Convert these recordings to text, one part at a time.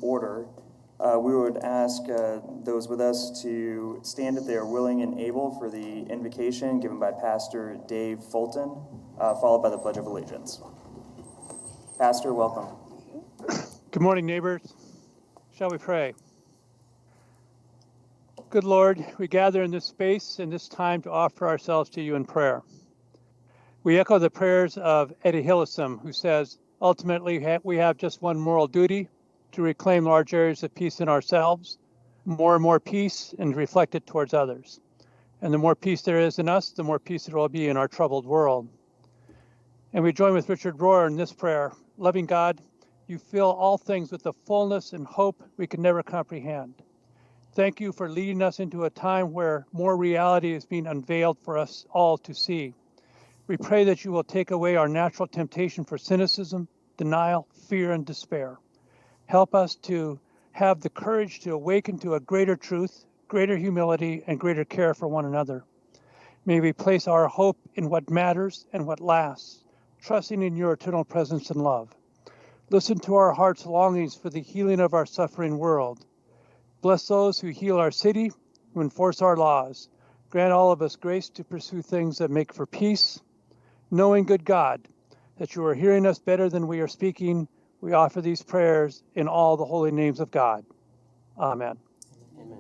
order. We would ask those with us to stand if they are willing and able for the invocation given by Pastor Dave Fulton, followed by the Pledge of Allegiance. Pastor, welcome. Good morning, neighbors. Shall we pray? Good Lord, we gather in this space and this time to offer ourselves to you in prayer. We echo the prayers of Eddie Hillesum, who says, ultimately, we have just one moral duty, to reclaim large areas of peace in ourselves, more and more peace, and reflect it towards others. And the more peace there is in us, the more peace there will be in our troubled world. And we join with Richard Rohr in this prayer. Loving God, you fill all things with the fullness and hope we can never comprehend. Thank you for leading us into a time where more reality is being unveiled for us all to see. We pray that you will take away our natural temptation for cynicism, denial, fear, and despair. Help us to have the courage to awaken to a greater truth, greater humility, and greater care for one another. May we place our hope in what matters and what lasts, trusting in your eternal presence and love. Listen to our hearts' longings for the healing of our suffering world. Bless those who heal our city, who enforce our laws. Grant all of us grace to pursue things that make for peace. Knowing, good God, that you are hearing us better than we are speaking, we offer these prayers in all the holy names of God. Amen. Amen.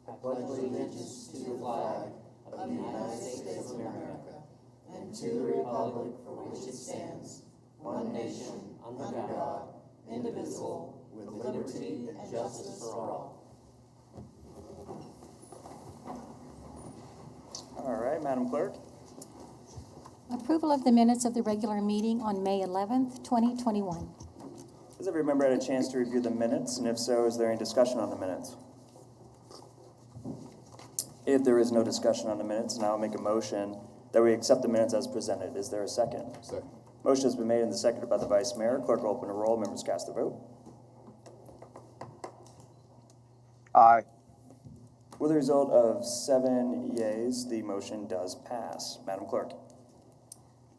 I pledge allegiance to the flag of the United States of America and to the republic for which it stands, one nation, under God, indivisible, with liberty and justice for all. All right, Madam Clerk. Approval of the minutes of the regular meeting on May 11th, 2021. Has every member had a chance to review the minutes? And if so, is there any discussion on the minutes? If there is no discussion on the minutes, now I'll make a motion that we accept the minutes as presented. Is there a second? Second. Motion has been made and seconded by the Vice Mayor. Clerk will open a roll. Members cast their vote. Aye. With a result of 7 yeas, the motion does pass. Madam Clerk.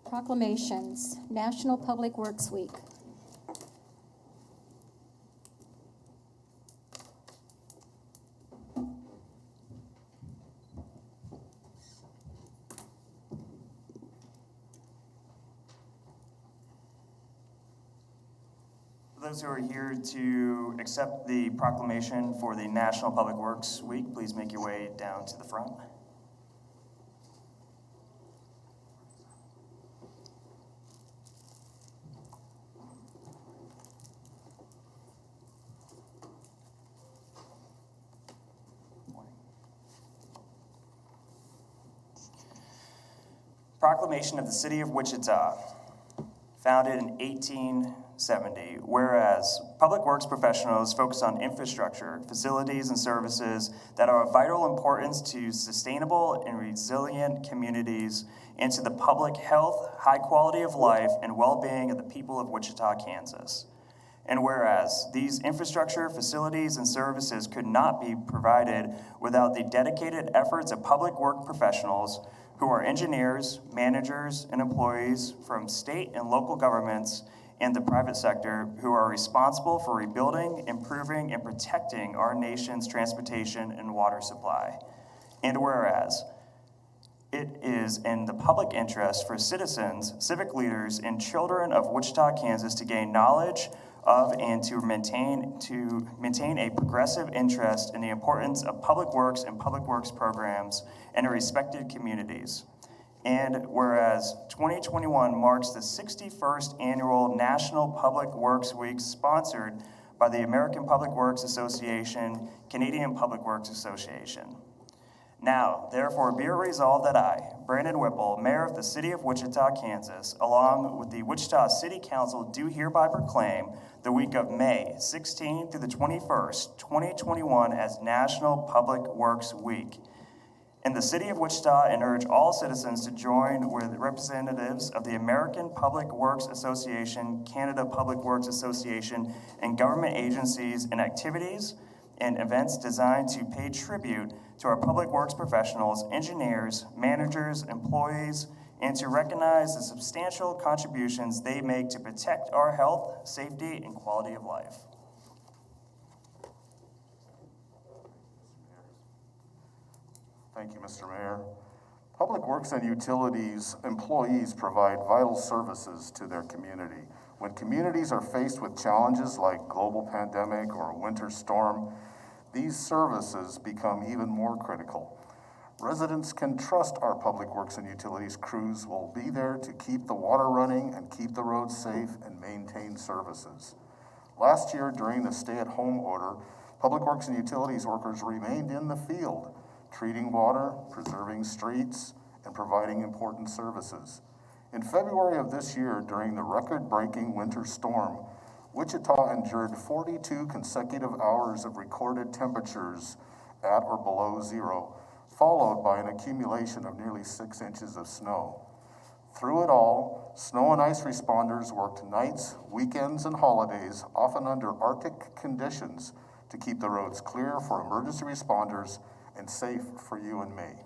Proclamations. National Public Works Week. For those who are here to accept the proclamation for the National Public Works Week, please make your way down to the front. Proclamation of the City of Wichita, founded in 1870, whereas public works professionals focus on infrastructure, facilities, and services that are of vital importance to sustainable and resilient communities and to the public health, high quality of life, and well-being of the people of Wichita, Kansas. And whereas these infrastructure, facilities, and services could not be provided without the dedicated efforts of public work professionals who are engineers, managers, and employees from state and local governments and the private sector who are responsible for rebuilding, improving, and protecting our nation's transportation and water supply. And whereas it is in the public interest for citizens, civic leaders, and children of Wichita, Kansas to gain knowledge of and to maintain a progressive interest in the importance of public works and public works programs in their respected communities. And whereas 2021 marks the 61st annual National Public Works Week sponsored by the American Public Works Association, Canadian Public Works Association. Now, therefore, be it resolved that I, Brandon Whipple, Mayor of the City of Wichita, Kansas, along with the Wichita City Council, do hereby proclaim the week of May 16th through the 21st, 2021 as National Public Works Week in the City of Wichita, and urge all citizens to join with representatives of the American Public Works Association, Canada Public Works Association, and government agencies in activities and events designed to pay tribute to our public works professionals, engineers, managers, employees, and to recognize the substantial contributions they make to protect our health, safety, and quality of life. Thank you, Mr. Mayor. Public Works and Utilities employees provide vital services to their community. When communities are faced with challenges like global pandemic or a winter storm, these services become even more critical. Residents can trust our Public Works and Utilities crews will be there to keep the water running and keep the roads safe and maintain services. Last year, during the stay-at-home order, Public Works and Utilities workers remained in the field, treating water, preserving streets, and providing important services. In February of this year, during the record-breaking winter storm, Wichita endured 42 consecutive hours of recorded temperatures at or below zero, followed by an accumulation of nearly 6 inches of snow. Through it all, snow and ice responders worked nights, weekends, and holidays, often under Arctic conditions, to keep the roads clear for emergency responders and safe for you and me.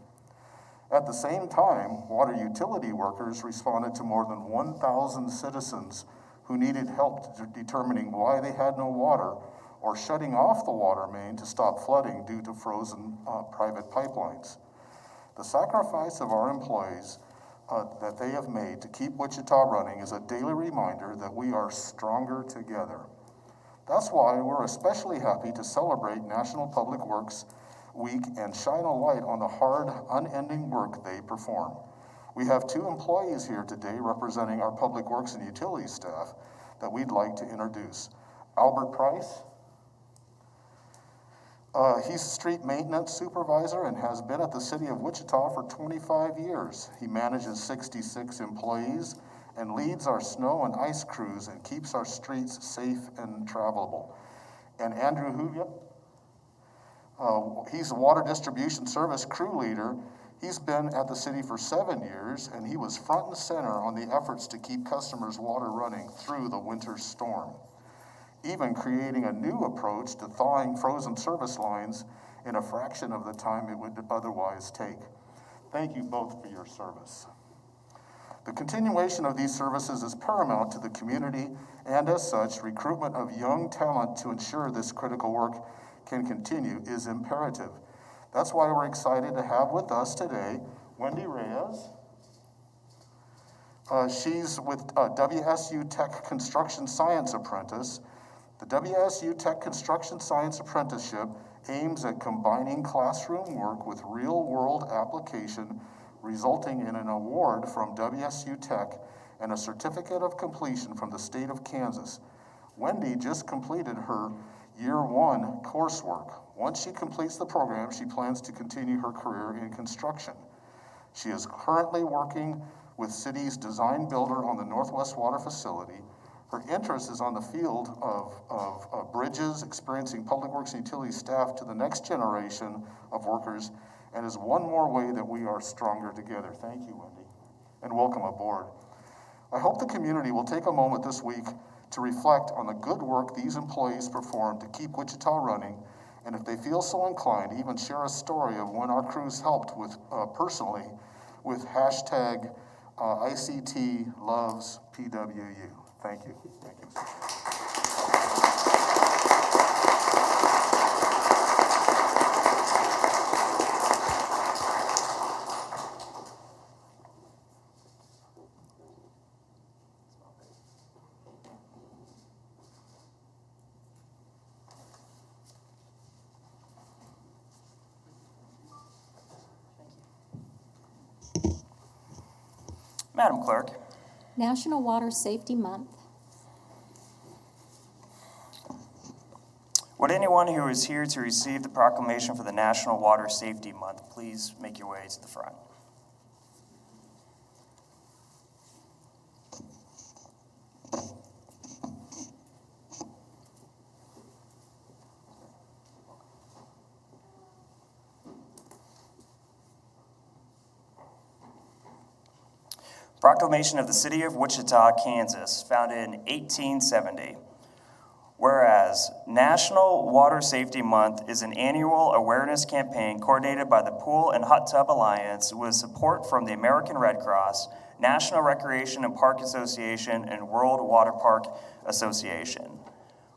At the same time, water utility workers responded to more than 1,000 citizens who needed help determining why they had no water or shutting off the water main to stop flooding due to frozen private pipelines. The sacrifice of our employees that they have made to keep Wichita running is a daily reminder that we are stronger together. That's why we're especially happy to celebrate National Public Works Week and shine a light on the hard, unending work they perform. We have 2 employees here today representing our Public Works and Utilities staff that we'd like to introduce. Albert Price. He's a street maintenance supervisor and has been at the city of Wichita for 25 years. He manages 66 employees and leads our snow and ice crews and keeps our streets safe and travelable. And Andrew Huvia, he's a water distribution service crew leader. He's been at the city for 7 years, and he was front and center on the efforts to keep customers' water running through the winter storm, even creating a new approach to thawing frozen service lines in a fraction of the time it would otherwise take. Thank you both for your service. The continuation of these services is paramount to the community, and as such, recruitment of young talent to ensure this critical work can continue is imperative. That's why we're excited to have with us today Wendy Reyes. She's with WSU Tech Construction Science Apprentice. The WSU Tech Construction Science Apprenticeship aims at combining classroom work with real-world application, resulting in an award from WSU Tech and a certificate of completion from the state of Kansas. Wendy just completed her Year 1 coursework. Once she completes the program, she plans to continue her career in construction. She is currently working with City's design builder on the Northwest Water Facility. Her interest is on the field of bridges, experiencing Public Works and Utilities staff to the next generation of workers, and is one more way that we are stronger together. Thank you, Wendy, and welcome aboard. I hope the community will take a moment this week to reflect on the good work these employees perform to keep Wichita running, and if they feel so inclined, even share a story of when our crews helped with personally with hashtag ICT loves PWU. Thank you. Thank you. Madam Clerk. National Water Safety Month. Would anyone who is here to receive the proclamation for the National Water Safety Month please make your way to the front? Proclamation of the City of Wichita, Kansas, founded in 1870. Whereas National Water Safety Month is an annual awareness campaign coordinated by the Pool and Hot Tub Alliance with support from the American Red Cross, National Recreation and Park Association, and World Water Park Association.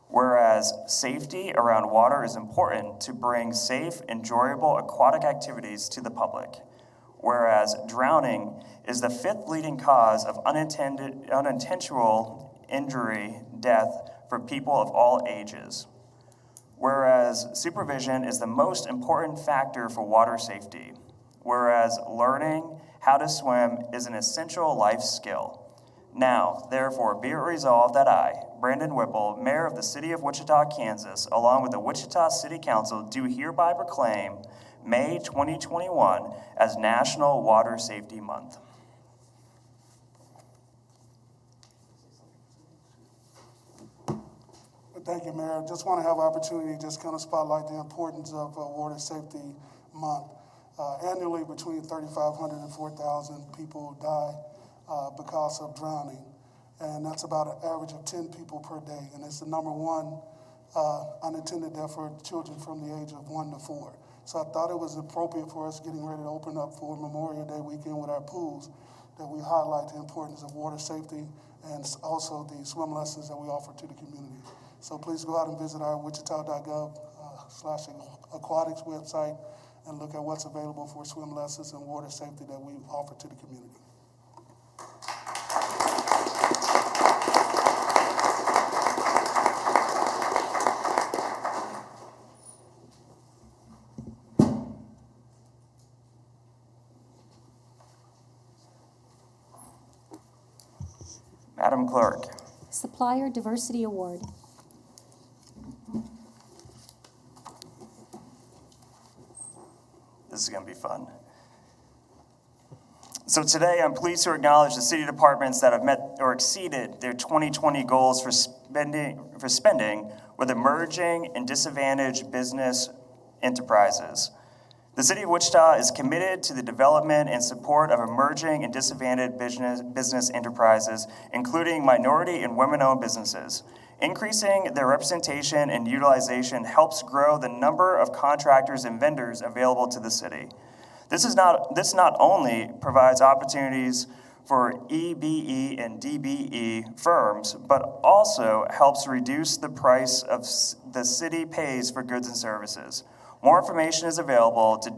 Whereas safety around water is important to bring safe, enjoyable aquatic activities to the public. Whereas drowning is the 5th leading cause of unintentional injury, death for people of all ages. Whereas supervision is the most important factor for water safety. Whereas learning how to swim is an essential life skill. Now, therefore, be it resolved that I, Brandon Whipple, Mayor of the City of Wichita, Kansas, along with the Wichita City Council, do hereby proclaim May 2021 as National Water Safety Month. Thank you, Mayor. Just want to have an opportunity to just kind of spotlight the importance of Water Safety Month. Annually, between 3,500 and 4,000 people die because of drowning. And that's about an average of 10 people per day. And it's the number one unintended death for children from the age of 1 to 4. So I thought it was appropriate for us getting ready to open up for Memorial Day weekend with our pools that we highlight the importance of water safety and also the swim lessons that we offer to the community. So please go out and visit our wichita.gov/aquatics website and look at what's available for swim lessons and water safety that we offer to the community. Madam Clerk. Supplier Diversity Award. This is going to be fun. So today, I'm pleased to acknowledge the city departments that have met or exceeded their 2020 goals for spending with emerging and disadvantaged business enterprises. The city of Wichita is committed to the development and support of emerging and disadvantaged business enterprises, including minority and women-owned businesses. Increasing their representation and utilization helps grow the number of contractors and vendors available to the city. This not only provides opportunities for EBE and DBE firms, but also helps reduce the price of the city pays for goods and services. More information is available to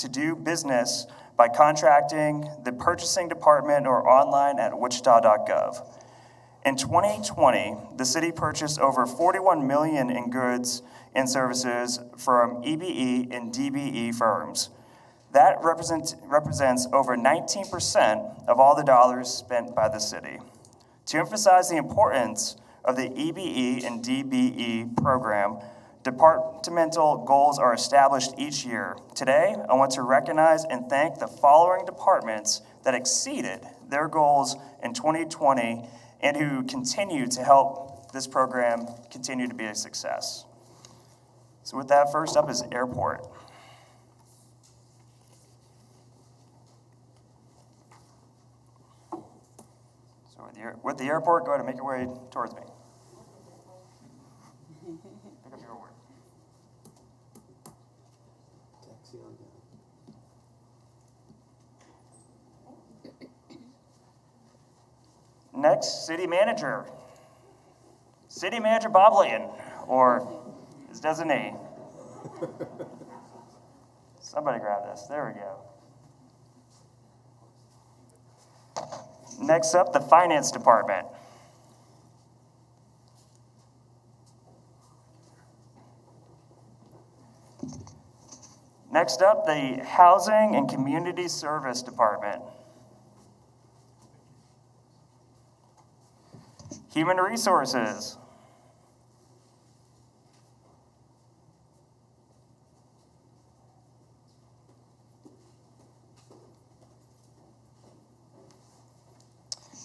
do business by contacting the purchasing department or online at wichita.gov. In 2020, the city purchased over $41 million in goods and services from EBE and DBE firms. That represents over 19% of all the dollars spent by the city. To emphasize the importance of the EBE and DBE program, departmental goals are established each year. Today, I want to recognize and thank the following departments that exceeded their goals in 2020 and who continue to help this program continue to be a success. So with that, first up is airport. So with the airport, go ahead and make your way towards me. Pick up your award. Next, city manager. City Manager Boblian, or his designee. Somebody grab this. There we go. Next up, the Finance Department. Next up, the Housing and Community Service Department. Human Resources.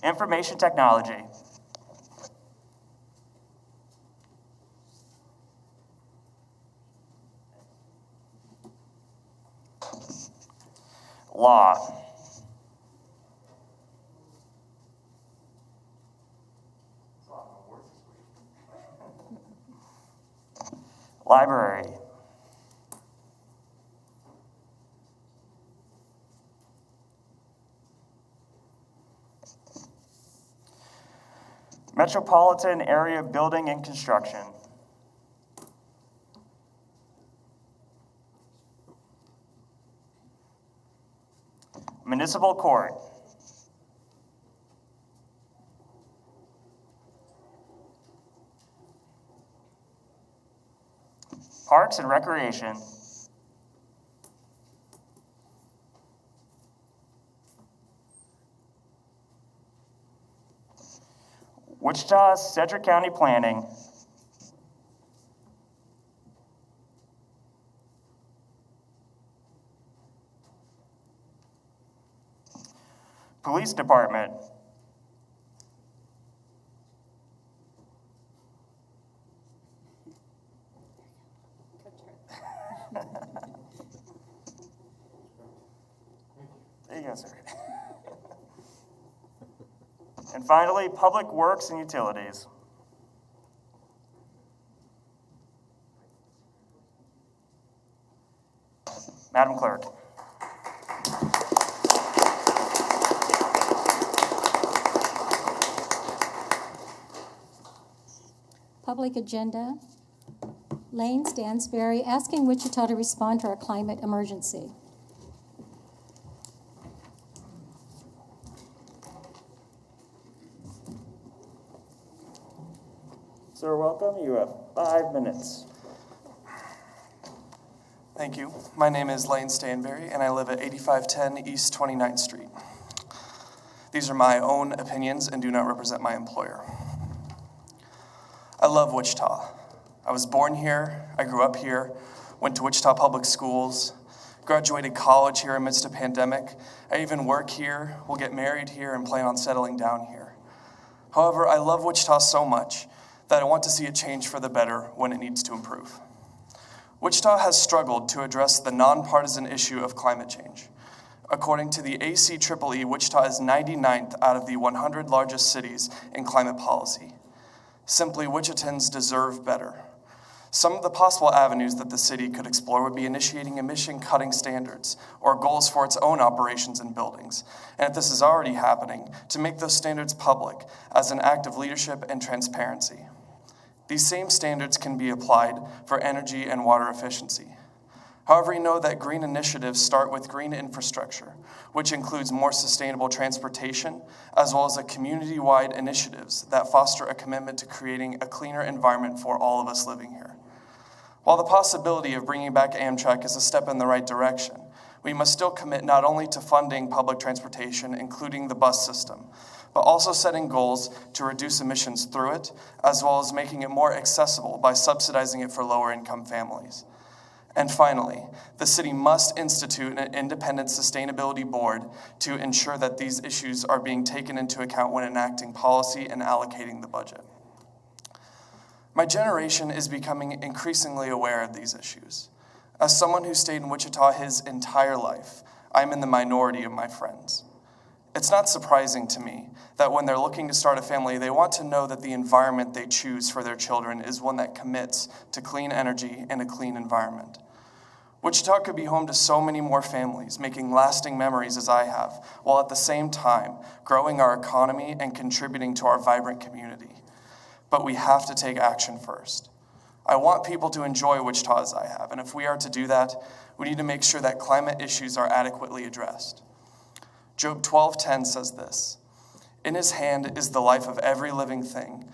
Information Technology. Law. Library. Metropolitan Area Building and Construction. Municipal Court. Parks and Recreation. Wichita Sedgwick County Planning. Police Department. There you go, sir. And finally, Public Works and Utilities. Madam Clerk. Public agenda. Lane Stansberry asking Wichita to respond to our climate emergency. Sir, welcome. You have 5 minutes. Thank you. My name is Lane Stanberry, and I live at 8510 East 29th Street. These are my own opinions and do not represent my employer. I love Wichita. I was born here, I grew up here, went to Wichita Public Schools, graduated college here amidst a pandemic. I even work here, will get married here, and plan on settling down here. However, I love Wichita so much that I want to see it change for the better when it needs to improve. Wichita has struggled to address the nonpartisan issue of climate change. According to the ACEEE, Wichita is 99th out of the 100 largest cities in climate policy. Simply, Wichitans deserve better. Some of the possible avenues that the city could explore would be initiating emission-cutting standards or goals for its own operations and buildings, and if this is already happening, to make those standards public as an act of leadership and transparency. These same standards can be applied for energy and water efficiency. However, we know that green initiatives start with green infrastructure, which includes more sustainable transportation, as well as a community-wide initiatives that foster a commitment to creating a cleaner environment for all of us living here. While the possibility of bringing back Amtrak is a step in the right direction, we must still commit not only to funding public transportation, including the bus system, but also setting goals to reduce emissions through it, as well as making it more accessible by subsidizing it for lower-income families. And finally, the city must institute an independent sustainability board to ensure that these issues are being taken into account when enacting policy and allocating the budget. My generation is becoming increasingly aware of these issues. As someone who stayed in Wichita his entire life, I'm in the minority of my friends. It's not surprising to me that when they're looking to start a family, they want to know that the environment they choose for their children is one that commits to clean energy and a clean environment. Wichita could be home to so many more families, making lasting memories as I have, while at the same time growing our economy and contributing to our vibrant community. But we have to take action first. I want people to enjoy Wichita as I have, and if we are to do that, we need to make sure that climate issues are adequately addressed. Job 12:10 says this, "In his hand is the life of every living thing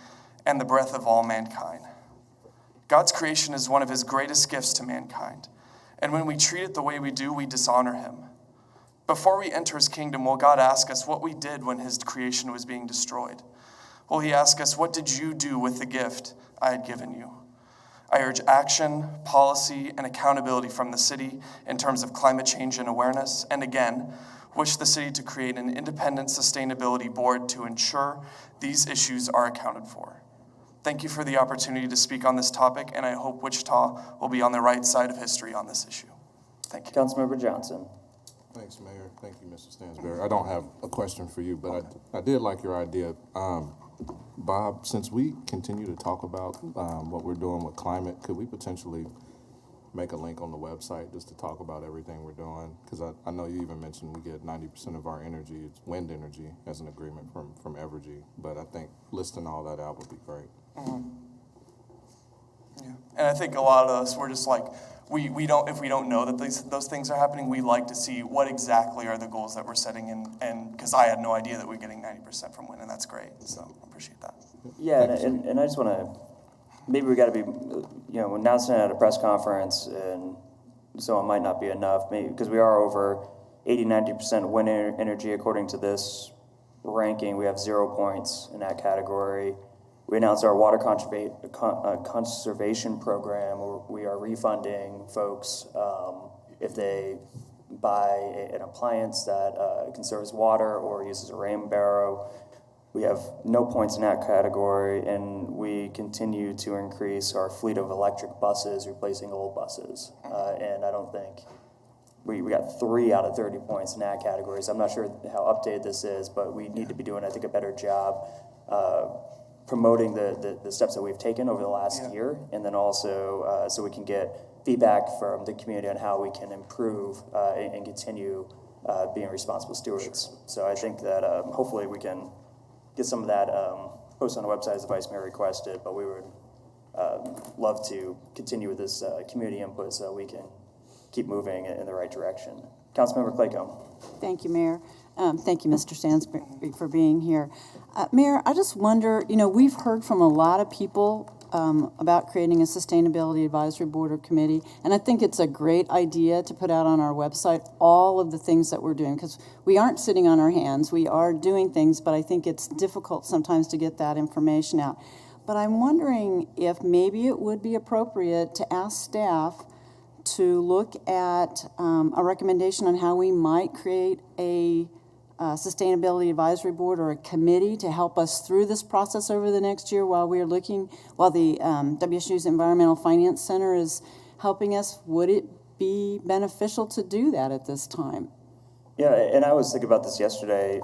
and the breath of all mankind." God's creation is one of his greatest gifts to mankind, and when we treat it the way we do, we dishonor him. Before we enter his kingdom, will God ask us what we did when his creation was being destroyed? Will he ask us, what did you do with the gift I had given you? I urge action, policy, and accountability from the city in terms of climate change and awareness, and again, wish the city to create an independent sustainability board to ensure these issues are accounted for. Thank you for the opportunity to speak on this topic, and I hope Wichita will be on the right side of history on this issue. Thank you. Councilmember Johnson. Thanks, Mayor. Thank you, Mr. Stansberry. I don't have a question for you, but I did like your idea. Bob, since we continue to talk about what we're doing with climate, could we potentially make a link on the website just to talk about everything we're doing. Because I know you even mentioned we get 90% of our energy, it's wind energy, as an agreement from Evergy. But I think listing all that out would be great. Yeah, and I think a lot of us, we're just like, we don't, if we don't know that those things are happening, we like to see what exactly are the goals that we're setting, and because I had no idea that we're getting 90% from wind, and that's great, so I appreciate that. Yeah, and I just want to, maybe we got to be, announcing it at a press conference, and so it might not be enough, maybe, because we are over 80-90% wind energy according to this ranking. We have 0 points in that category. We announced our water conservation program, where we are refunding folks if they buy an appliance that conserves water or uses a rain barrow. We have no points in that category, and we continue to increase our fleet of electric buses, replacing old buses. And I don't think we got 3 out of 30 points in that category. So I'm not sure how updated this is, but we need to be doing, I think, a better job promoting the steps that we've taken over the last year, and then also so we can get feedback from the community on how we can improve and continue being responsible stewards. So I think that hopefully we can get some of that posted on the website as the Vice Mayor requested, but we would love to continue with this community input so we can keep moving in the right direction. Councilmember Claycomb. Thank you, Mayor. Thank you, Mr. Stansberry, for being here. Mayor, I just wonder, we've heard from a lot of people about creating a Sustainability Advisory Board or Committee, and I think it's a great idea to put out on our website all of the things that we're doing, because we aren't sitting on our hands. We are doing things, but I think it's difficult sometimes to get that information out. But I'm wondering if maybe it would be appropriate to ask staff to look at a recommendation on how we might create a Sustainability Advisory Board or a committee to help us through this process over the next year while the WSU's Environmental Finance Center is helping us. Would it be beneficial to do that at this time? Yeah, and I was thinking about this yesterday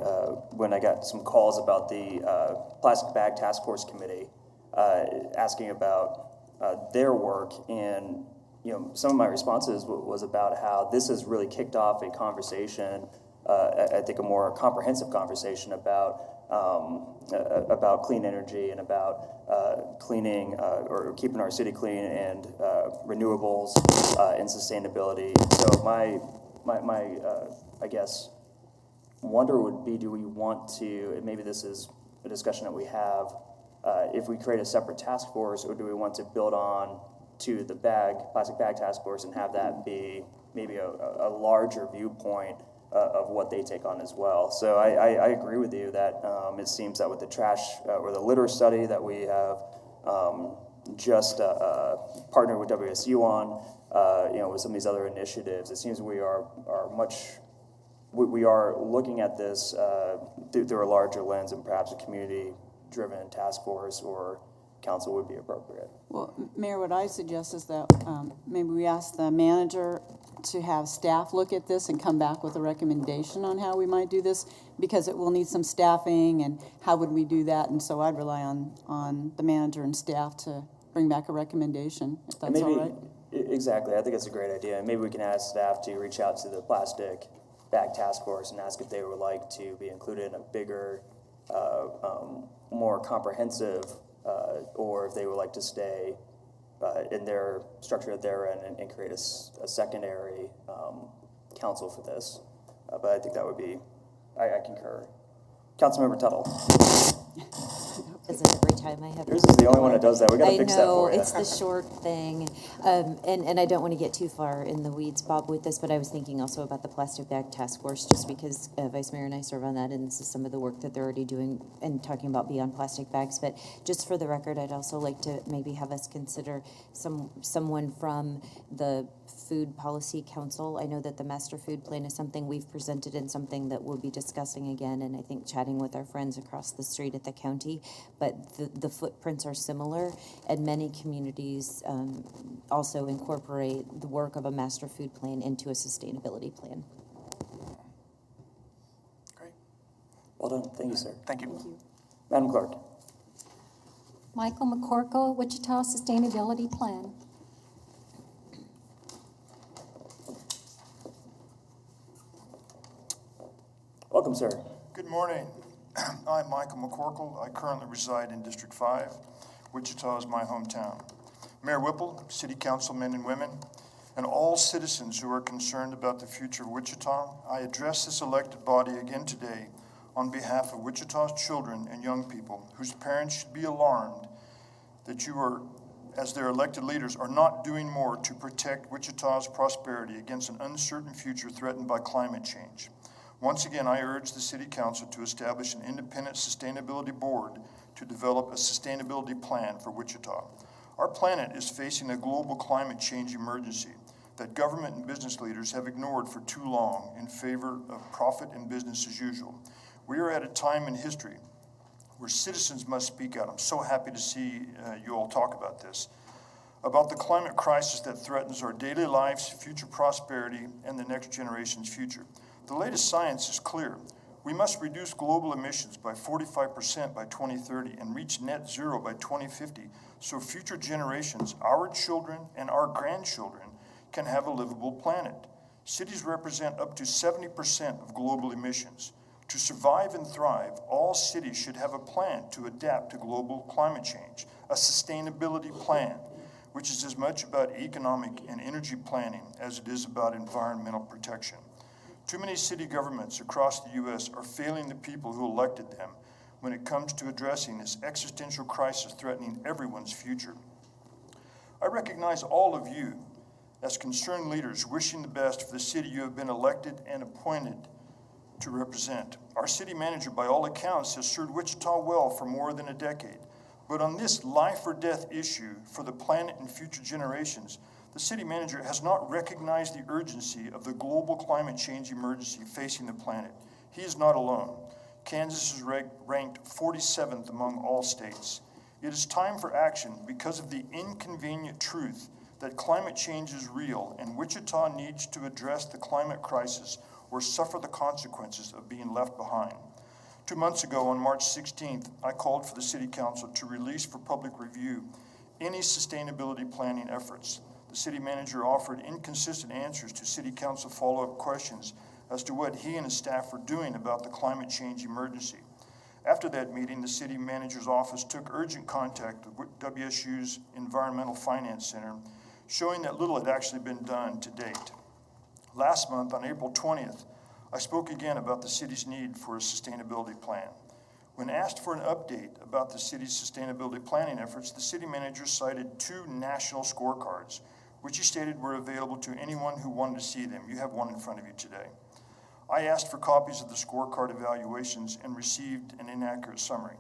when I got some calls about the Plastic Bag Task Force Committee asking about their work, and some of my responses was about how this has really kicked off a conversation, I think a more comprehensive conversation about clean energy and about cleaning or keeping our city clean and renewables and sustainability. So my I guess wonder would be, do we want to, and maybe this is a discussion that we have, if we create a separate task force, or do we want to build on to the plastic bag task force and have that be maybe a larger viewpoint of what they take on as well. So I agree with you that it seems that with the trash or the litter study that we have just partnered with WSU on, with some of these other initiatives, it seems we are looking at this through a larger lens, and perhaps a community-driven task force or council would be appropriate. Well, Mayor, what I suggest is that maybe we ask the manager to have staff look at this and come back with a recommendation on how we might do this, because it will need some staffing, and how would we do that? And so I'd rely on the manager and staff to bring back a recommendation, if that's all right. Exactly. I think it's a great idea. And maybe we can ask staff to reach out to the Plastic Bag Task Force and ask if they would like to be included in a bigger, more comprehensive, or if they would like to stay in their structure at their end and create a secondary council for this. But I think that would be, I concur. Councilmember Tuttle. Is it every time I have? Yours is the only one that does that. We got to fix that for you. I know, it's the short thing. And I don't want to get too far in the weeds, Bob, with this, but I was thinking also about the Plastic Bag Task Force, just because Vice Mayor and I serve on that, and this is some of the work that they're already doing and talking about beyond plastic bags. But just for the record, I'd also like to maybe have us consider someone from the Food Policy Council. I know that the Master Food Plan is something we've presented and something that we'll be discussing again, and I think chatting with our friends across the street at the county. But the footprints are similar, and many communities also incorporate the work of a master food plan into a sustainability plan. Great. Well done. Thank you, sir. Thank you. Thank you. Madam Clerk. Michael McCorkle, Wichita Sustainability Plan. Welcome, sir. Good morning. I'm Michael McCorkle. I currently reside in District 5. Wichita is my hometown. Mayor Whipple, city councilmen and women, and all citizens who are concerned about the future of Wichita, I address this elected body again today on behalf of Wichita's children and young people whose parents should be alarmed that you are, as their elected leaders, are not doing more to protect Wichita's prosperity against an uncertain future threatened by climate change. Once again, I urge the City Council to establish an independent sustainability board to develop a sustainability plan for Wichita. Our planet is facing a global climate change emergency that government and business leaders have ignored for too long in favor of profit and business as usual. We are at a time in history where citizens must speak out. I'm so happy to see you all talk about this, about the climate crisis that threatens our daily lives, future prosperity, and the next generation's future. The latest science is clear. We must reduce global emissions by 45% by 2030 and reach net zero by 2050 so future generations, our children and our grandchildren, can have a livable planet. Cities represent up to 70% of global emissions. To survive and thrive, all cities should have a plan to adapt to global climate change, a sustainability plan, which is as much about economic and energy planning as it is about environmental protection. Too many city governments across the U.S. are failing the people who elected them when it comes to addressing this existential crisis threatening everyone's future. I recognize all of you as concerned leaders wishing the best for the city you have been elected and appointed to represent. Our city manager, by all accounts, has served Wichita well for more than a decade. But on this life or death issue for the planet and future generations, the city manager has not recognized the urgency of the global climate change emergency facing the planet. He is not alone. Kansas is ranked 47th among all states. It is time for action because of the inconvenient truth that climate change is real and Wichita needs to address the climate crisis or suffer the consequences of being left behind. 2 months ago, on March 16th, I called for the City Council to release for public review any sustainability planning efforts. The city manager offered inconsistent answers to City Council follow-up questions as to what he and his staff were doing about the climate change emergency. After that meeting, the city manager's office took urgent contact with WSU's Environmental Finance Center, showing that little had actually been done to date. Last month, on April 20th, I spoke again about the city's need for a sustainability plan. When asked for an update about the city's sustainability planning efforts, the city manager cited 2 national scorecards, which he stated were available to anyone who wanted to see them. You have one in front of you today. I asked for copies of the scorecard evaluations and received an inaccurate summary.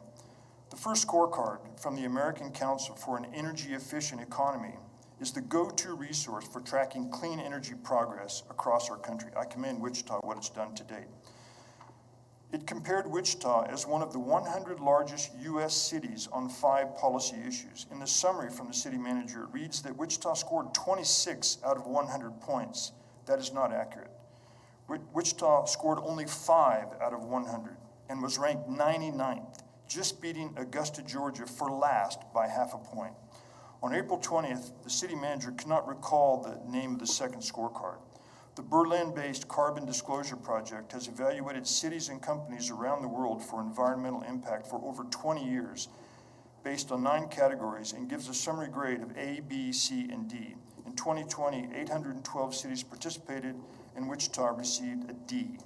The first scorecard from the American Council for an Energy Efficient Economy is the go-to resource for tracking clean energy progress across our country. I commend Wichita what it's done to date. It compared Wichita as one of the 100 largest U.S. cities on 5 policy issues. In the summary from the city manager, it reads that Wichita scored 26 out of 100 points. That is not accurate. Wichita scored only 5 out of 100 and was ranked 99th, just beating Augusta, Georgia for last by half a point. On April 20th, the city manager could not recall the name of the second scorecard. The Berlin-based Carbon Disclosure Project has evaluated cities and companies around the world for environmental impact for over 20 years, based on 9 categories, and gives a summary grade of A, B, C, and D. In 2020, 812 cities participated, and Wichita received a D.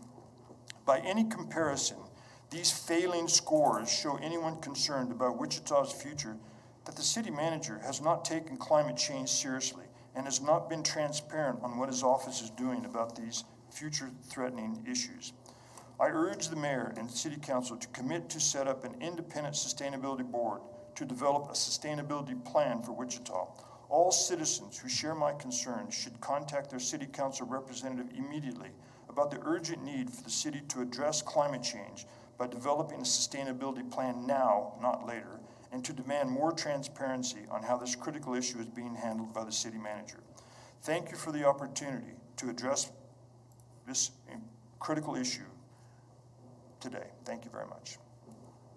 By any comparison, these failing scores show anyone concerned about Wichita's future that the city manager has not taken climate change seriously and has not been transparent on what his office is doing about these future-threatening issues. I urge the mayor and city council to commit to set up an independent sustainability board to develop a sustainability plan for Wichita. All citizens who share my concerns should contact their city council representative immediately about the urgent need for the city to address climate change by developing a sustainability plan now, not later, and to demand more transparency on how this critical issue is being handled by the city manager. Thank you for the opportunity to address this critical issue today. Thank you very much.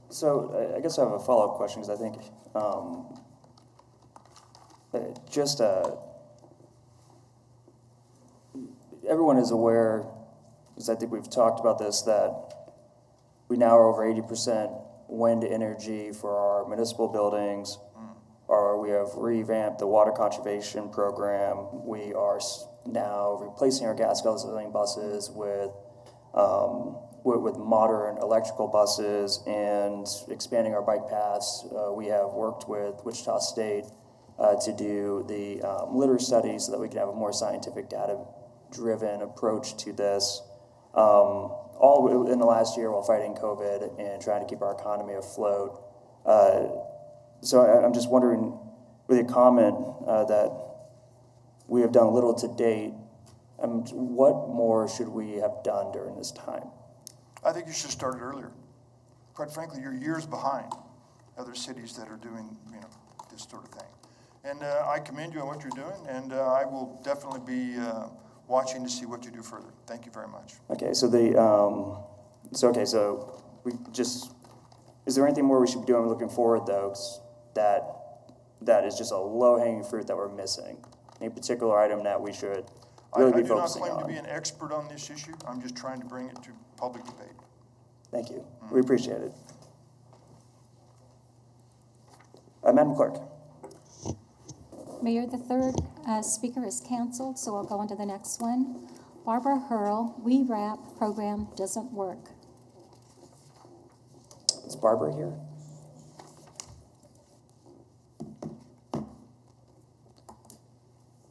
So I guess I have a follow-up question because I think everyone is aware, because I think we've talked about this, that we now are over 80% wind energy for our municipal buildings. Or we have revamped the water conservation program. We are now replacing our gas guzzling buses with modern electrical buses and expanding our bike paths. We have worked with Wichita State to do the litter studies so that we can have a more scientific, data-driven approach to this. All in the last year while fighting COVID and trying to keep our economy afloat. So I'm just wondering, with your comment that we have done little to date, what more should we have done during this time? I think you should have started earlier. Quite frankly, you're years behind other cities that are doing, this sort of thing. And I commend you on what you're doing, and I will definitely be watching to see what you do further. Thank you very much. Okay, so is there anything more we should be doing looking forward, though, that is just a low-hanging fruit that we're missing? Any particular item that we should really be focusing on? I do not claim to be an expert on this issue. I'm just trying to bring it to public debate. Thank you. We appreciate it. Madam Clerk. Mayor, the third speaker is canceled, so I'll go on to the next one. Barbara Hurl, We Wrap program doesn't work. Is Barbara here?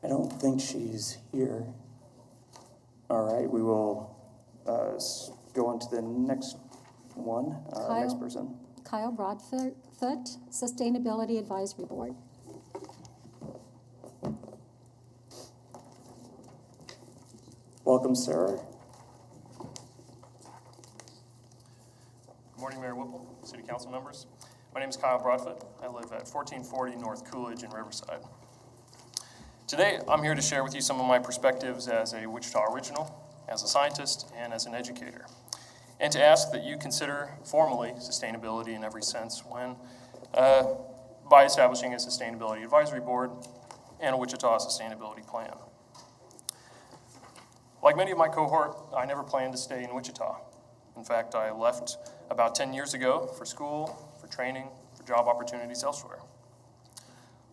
I don't think she's here. All right, we will go on to the next one, next person. Kyle Broadfoot, Sustainability Advisory Board. Welcome, sir. Good morning, Mayor Whipple, City Council members. My name is Kyle Broadfoot. I live at 1440 North Coolidge in Riverside. Today, I'm here to share with you some of my perspectives as a Wichita original, as a scientist, and as an educator, and to ask that you consider formally sustainability in every sense when, by establishing a Sustainability Advisory Board and a Wichita Sustainability Plan. Like many of my cohort, I never planned to stay in Wichita. In fact, I left about 10 years ago for school, for training, for job opportunities elsewhere.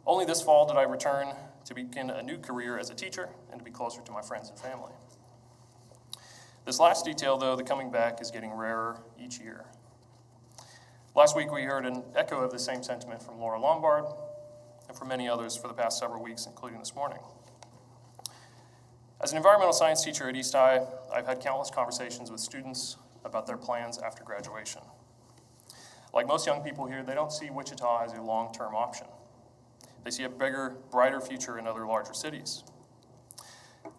Only this fall did I return to begin a new career as a teacher and to be closer to my friends and family. This last detail, though, the coming back is getting rarer each year. Last week, we heard an echo of the same sentiment from Laura Lombard and from many others for the past several weeks, including this morning. As an environmental science teacher at East High, I've had countless conversations with students about their plans after graduation. Like most young people here, they don't see Wichita as a long-term option. They see a bigger, brighter future in other larger cities.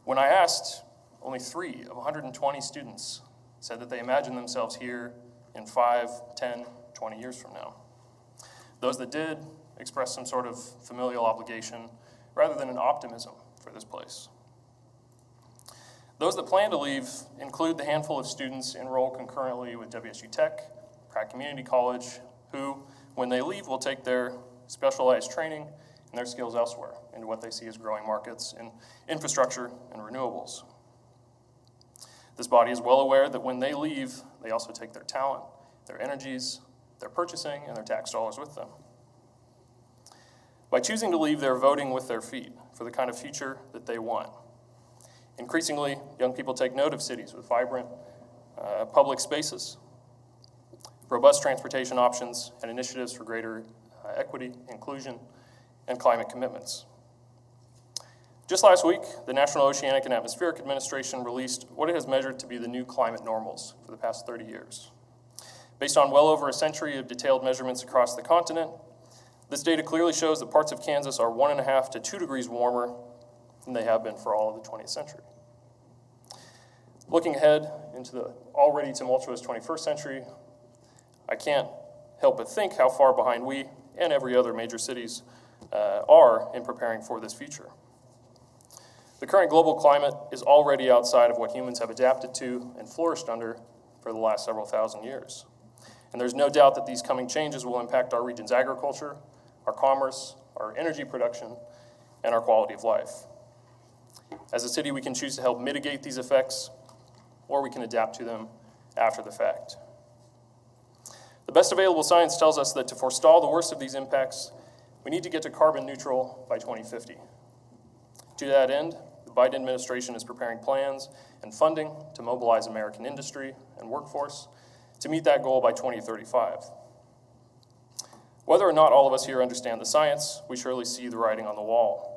When I asked, only 3 of 120 students said that they imagine themselves here in 5, 10, 20 years from now. Those that did expressed some sort of familial obligation rather than an optimism for this place. Those that plan to leave include the handful of students enrolled concurrently with WSU Tech, Pratt Community College, who, when they leave, will take their specialized training and their skills elsewhere into what they see as growing markets in infrastructure and renewables. This body is well aware that when they leave, they also take their talent, their energies, their purchasing, and their tax dollars with them. By choosing to leave, they're voting with their feet for the kind of future that they want. Increasingly, young people take note of cities with vibrant public spaces, robust transportation options, and initiatives for greater equity, inclusion, and climate commitments. Just last week, the National Oceanic and Atmospheric Administration released what it has measured to be the new climate normals for the past 30 years. Based on well over a century of detailed measurements across the continent, this data clearly shows that parts of Kansas are 1.5 to 2 degrees warmer than they have been for all of the 20th century. Looking ahead into the already tumultuous 21st century, I can't help but think how far behind we and every other major cities are in preparing for this future. The current global climate is already outside of what humans have adapted to and flourished under for the last several thousand years. And there's no doubt that these coming changes will impact our region's agriculture, our commerce, our energy production, and our quality of life. As a city, we can choose to help mitigate these effects, or we can adapt to them after the fact. The best available science tells us that to forestall the worst of these impacts, we need to get to carbon neutral by 2050. To that end, the Biden administration is preparing plans and funding to mobilize American industry and workforce to meet that goal by 2035. Whether or not all of us here understand the science, we surely see the writing on the wall.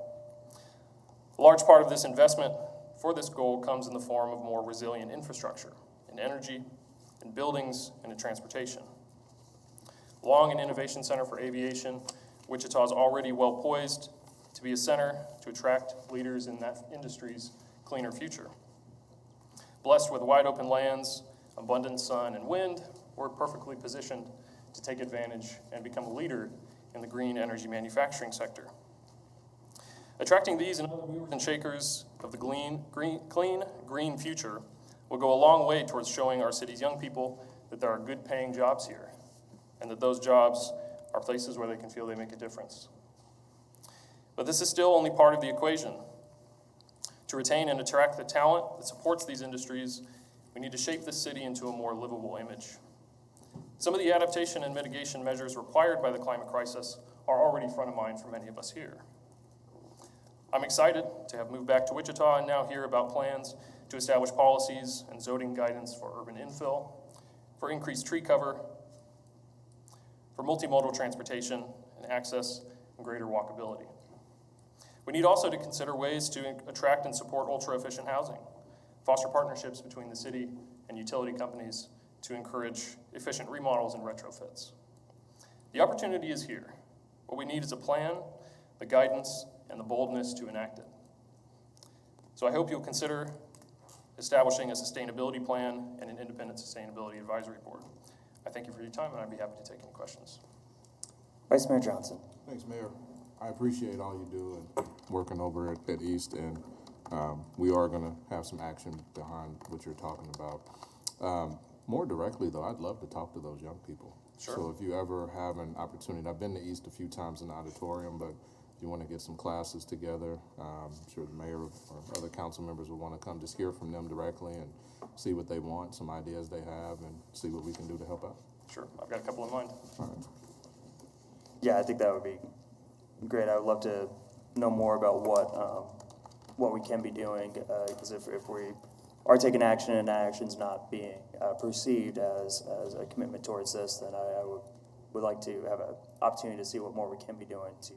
A large part of this investment for this goal comes in the form of more resilient infrastructure in energy, in buildings, and in transportation. Along an innovation center for aviation, Wichita is already well poised to be a center to attract leaders in that industry's cleaner future. Blessed with wide open lands, abundant sun and wind, we're perfectly positioned to take advantage and become a leader in the green energy manufacturing sector. Attracting these and other movers and shakers of the clean, green future will go a long way towards showing our city's young people that there are good paying jobs here and that those jobs are places where they can feel they make a difference. But this is still only part of the equation. To retain and attract the talent that supports these industries, we need to shape this city into a more livable image. Some of the adaptation and mitigation measures required by the climate crisis are already front of mind for many of us here. I'm excited to have moved back to Wichita and now hear about plans to establish policies and zoning guidance for urban infill, for increased tree cover, for multimodal transportation and access and greater walkability. We need also to consider ways to attract and support ultra-efficient housing, foster partnerships between the city and utility companies to encourage efficient remodels and retrofits. The opportunity is here. What we need is a plan, the guidance, and the boldness to enact it. So I hope you'll consider establishing a sustainability plan and an independent sustainability advisory board. I thank you for your time, and I'd be happy to take any questions. Vice Mayor Johnson. Thanks, Mayor. I appreciate all you do and working over at East, and we are going to have some action behind what you're talking about. More directly, though, I'd love to talk to those young people. Sure. So if you ever have an opportunity, I've been to East a few times in the auditorium, but if you want to get some classes together, I'm sure the mayor or other council members will want to come just hear from them directly and see what they want, some ideas they have, and see what we can do to help out. Sure, I've got a couple in mind. All right. Yeah, I think that would be great. I would love to know more about what we can be doing, because if we are taking action and that action's not being perceived as a commitment towards this, then I would like to have an opportunity to see what more we can be doing to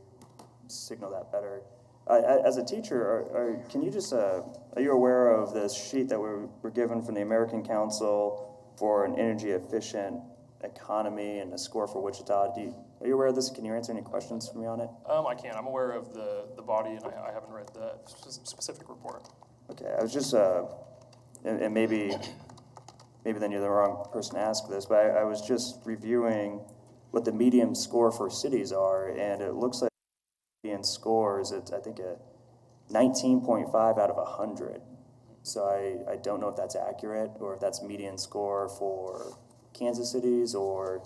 signal that better. As a teacher, can you just, are you aware of this sheet that we were given from the American Council for an Energy Efficient Economy and a score for Wichita? Are you aware of this? Can you answer any questions for me on it? I can. I'm aware of the body, and I haven't read the specific report. Okay, I was just, and maybe then you're the wrong person to ask this, but I was just reviewing what the median score for cities are, and it looks like median scores, it's I think a 19.5 out of 100. So I don't know if that's accurate or if that's median score for Kansas cities or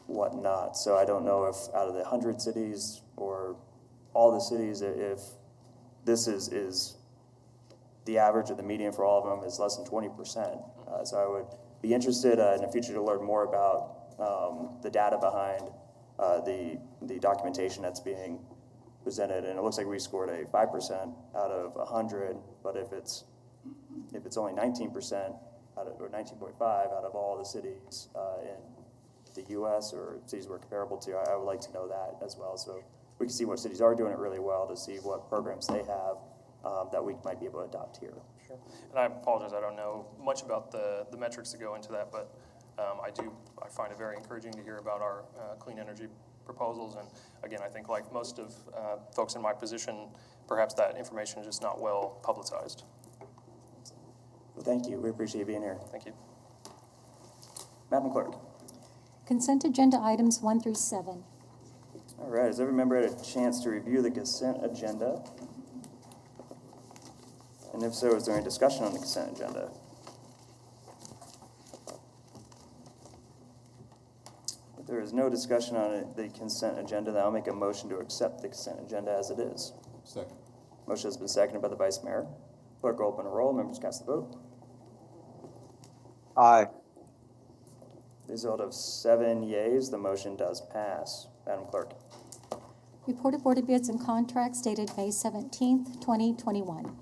whatnot. So I don't know if out of the 100 cities or all the cities, if this is the average of the median for all of them is less than 20%. So I would be interested in the future to learn more about the data behind the documentation that's being presented. And it looks like we scored a 5% out of 100, but if it's only 19% out of, or 19.5 out of all the cities in the U.S. or cities we're comparable to, I would like to know that as well. So we can see what cities are doing it really well to see what programs they have that we might be able to adopt here. Sure. And I apologize, I don't know much about the metrics that go into that, but I find it very encouraging to hear about our clean energy proposals. And again, I think like most of folks in my position, perhaps that information is just not well publicized. Well, thank you. We appreciate you being here. Thank you. Madam Clerk. Consent agenda items 1 through 7. All right, has every member had a chance to review the consent agenda? And if so, is there any discussion on the consent agenda? If there is no discussion on the consent agenda, then I'll make a motion to accept the consent agenda as it is. Second. Motion has been seconded by the Vice Mayor. Clerk will open a roll. Members cast the vote. Aye. Result of 7 yeas, the motion does pass. Madam Clerk. Report of awarded bids and contracts dated May 17th, 2021.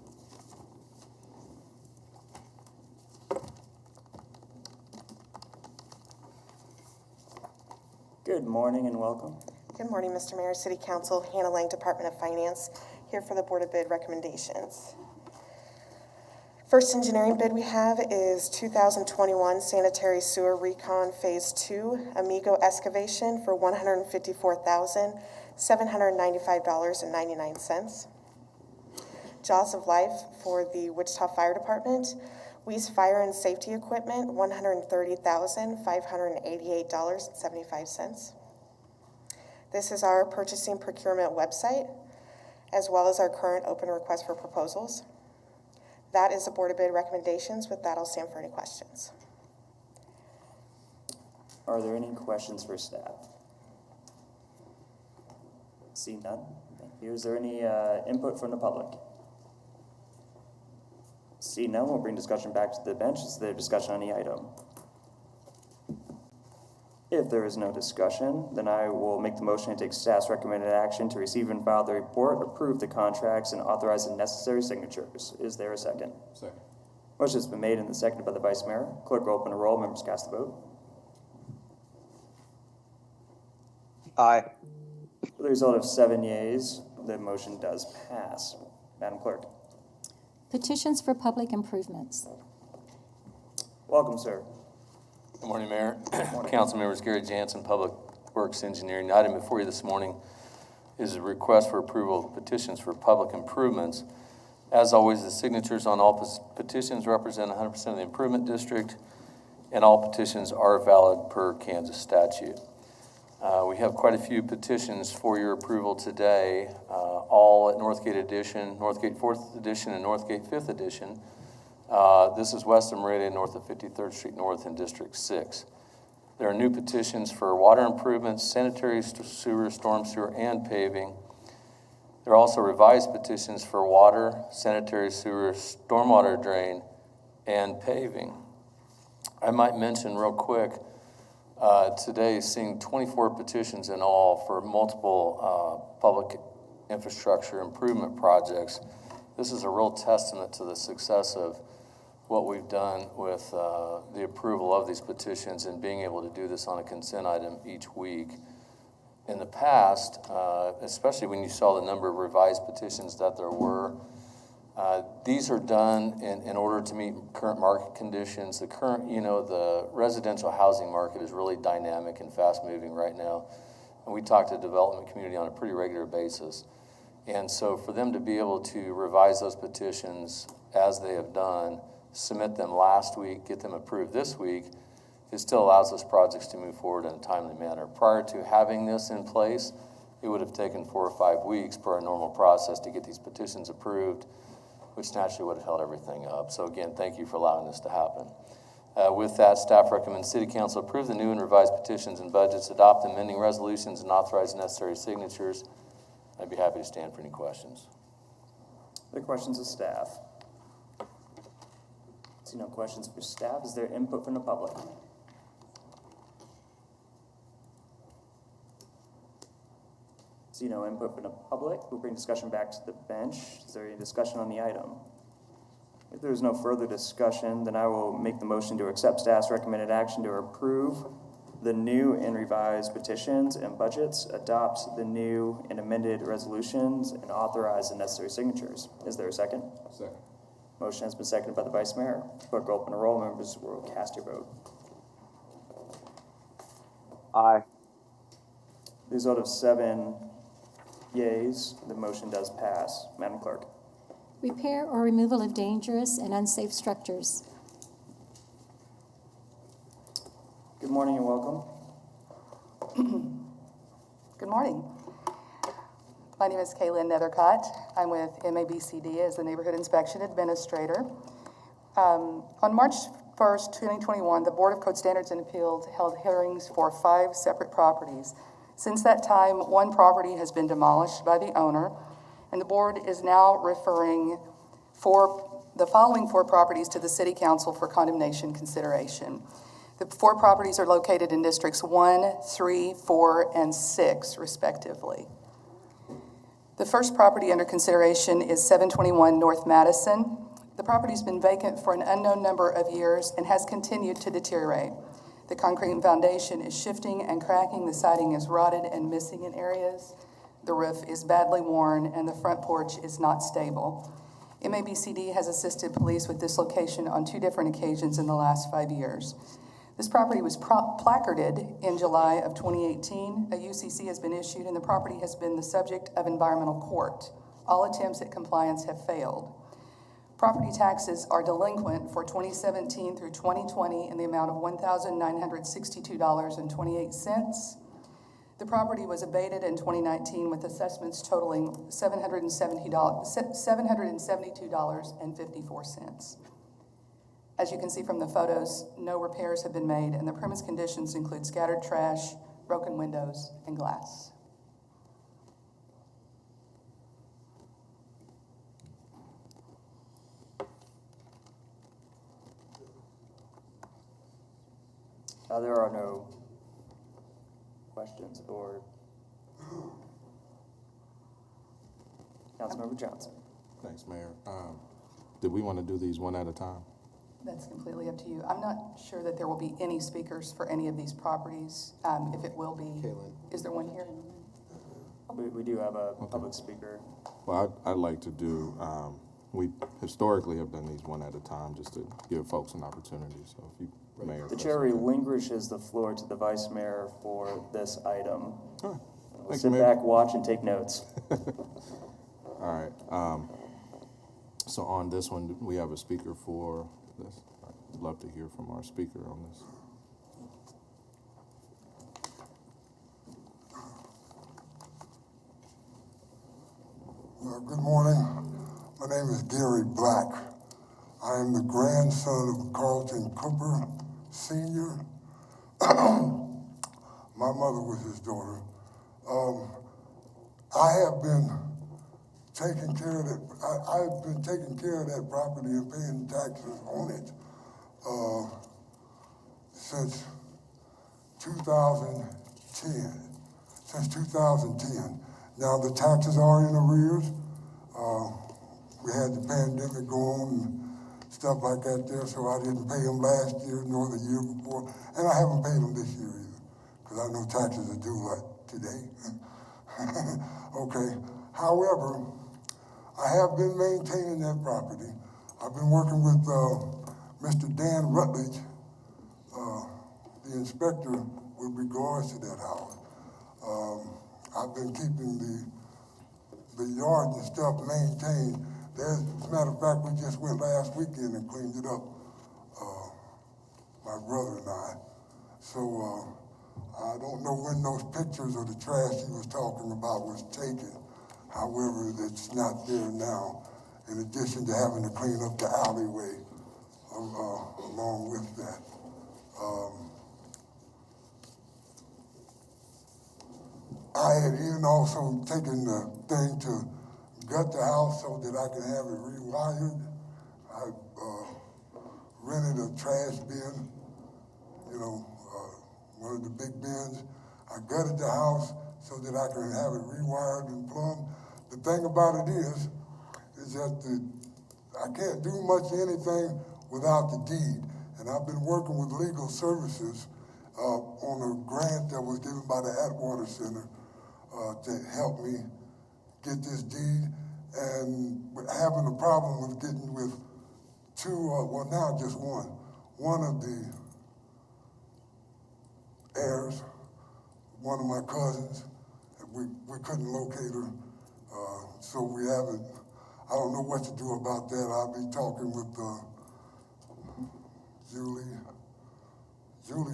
Good morning and welcome. Good morning, Mr. Mayor, City Council, Hannah Lang, Department of Finance, here for the Board of Bid recommendations. First engineering bid we have is 2021 Sanitary Sewer Recon Phase 2 Amigo Excavation for $154,795.99. Jaws of Life for the Wichita Fire Department. Weiss Fire and Safety Equipment, $130,588.75. This is our purchasing procurement website, as well as our current open request for proposals. That is the Board of Bid recommendations. With that, I'll stand for any questions. Are there any questions for staff? See none. Thank you. Is there any input from the public? See none, we'll bring discussion back to the bench. Is there discussion on the item? If there is no discussion, then I will make the motion to take staff's recommended action to receive and file the report, approve the contracts, and authorize the necessary signatures. Is there a second? Second. Motion has been made and seconded by the Vice Mayor. Clerk will open the roll. Members cast the vote. Aye. With the result of 7 yeas, the motion does pass. Madam Clerk. Petitions for public improvements. Welcome, sir. Good morning, Mayor. Council members, Gary Jansen, Public Works Engineering. The item before you this morning is a request for approval of petitions for public improvements. As always, the signatures on all petitions represent 100% of the improvement district, and all petitions are valid per Kansas statute. We have quite a few petitions for your approval today, all at Northgate Edition, Northgate 4th Edition, and Northgate 5th Edition. This is west of Meridian, north of 53rd Street North in District 6. There are new petitions for water improvements, sanitary sewer, storm sewer, and paving. There are also revised petitions for water, sanitary sewer, stormwater drain, and paving. I might mention real quick, today seeing 24 petitions in all for multiple public infrastructure improvement projects. This is a real testament to the success of what we've done with the approval of these petitions and being able to do this on a consent item each week. In the past, especially when you saw the number of revised petitions that there were, these are done in order to meet current market conditions. The residential housing market is really dynamic and fast moving right now. And we talk to the development community on a pretty regular basis. And so for them to be able to revise those petitions as they have done, submit them last week, get them approved this week, it still allows those projects to move forward in a timely manner. Prior to having this in place, it would have taken 4 or 5 weeks per our normal process to get these petitions approved, which naturally would have held everything up. So again, thank you for allowing this to happen. With that, staff recommends City Council approve the new and revised petitions and budgets, adopt amending resolutions, and authorize necessary signatures. I'd be happy to stand for any questions. Are there questions of staff? See no questions for staff. Is there input from the public? See no input from the public. We'll bring discussion back to the bench. Is there any discussion on the item? If there is no further discussion, then I will make the motion to accept staff's recommended action to approve the new and revised petitions and budgets, adopt the new and amended resolutions, and authorize the necessary signatures. Is there a second? Second. Motion has been seconded by the Vice Mayor. Clerk will open the roll. Members will cast your vote. Aye. The result of 7 yeas, the motion does pass. Madam Clerk. Repair or removal of dangerous and unsafe structures. Good morning and welcome. Good morning. My name is Kaylin Nethercott. I'm with MABCD as the Neighborhood Inspection Administrator. On March 1st, 2021, the Board of Code Standards and Appeals held hearings for 5 separate properties. Since that time, 1 property has been demolished by the owner, and the board is now referring the following 4 properties to the City Council for condemnation consideration. The 4 properties are located in Districts 1, 3, 4, and 6, respectively. The first property under consideration is 721 North Madison. The property's been vacant for an unknown number of years and has continued to deteriorate. The concrete foundation is shifting and cracking, the siding is rotted and missing in areas, the roof is badly worn, and the front porch is not stable. MABCD has assisted police with this location on 2 different occasions in the last 5 years. This property was placarded in July of 2018. A UCC has been issued and the property has been the subject of environmental court. All attempts at compliance have failed. Property taxes are delinquent for 2017 through 2020 in the amount of $1,962.28. The property was abated in 2019 with assessments totaling $772.54. As you can see from the photos, no repairs have been made, and the premise conditions include scattered trash, broken windows, and glass. There are no questions or... Councilmember Johnson. Thanks, Mayor. Did we want to do these one at a time? That's completely up to you. I'm not sure that there will be any speakers for any of these properties. If it will be, Kaylin. Is there one here? We do have a public speaker. Well, I'd like to do, we historically have done these one at a time just to give folks an opportunity. So if you, Mayor. The chair relinquishes the floor to the vice mayor for this item. Huh. We'll sit back, watch, and take notes. All right. So on this one, we have a speaker for this. I'd love to hear from our speaker on this. Good morning. My name is Gary Black. I am the grandson of Carlton Cooper Sr. My mother was his daughter. I have been taking care of that. I've been taking care of that property and paying taxes on it since 2010. Since 2010. Now the taxes are in arrears. We had the pandemic go on and stuff like that there, so I didn't pay them last year nor the year before, and I haven't paid them this year either, because I know taxes are due like today. Okay. However, I have been maintaining that property. I've been working with Mr. Dan Rutledge, the inspector, with regards to that house. I've been keeping the yard and stuff maintained. As a matter of fact, we just went last weekend and cleaned it up, my brother and I. So I don't know when those pictures of the trash he was talking about was taken. However, it's not there now, in addition to having to clean up the alleyway along with that. I had even also taken the thing to gut the house so that I can have it rewired. I rented a trash bin, one of the big bins. I gutted the house so that I can have it rewired and plumbed. The thing about it is that I can't do much anything without the deed. And I've been working with legal services on a grant that was given by the Atwater Center to help me get this deed, and having a problem with getting with two, well now just one of the heirs, one of my cousins. We couldn't locate her, so we haven't, I don't know what to do about that. I'll be talking with Julie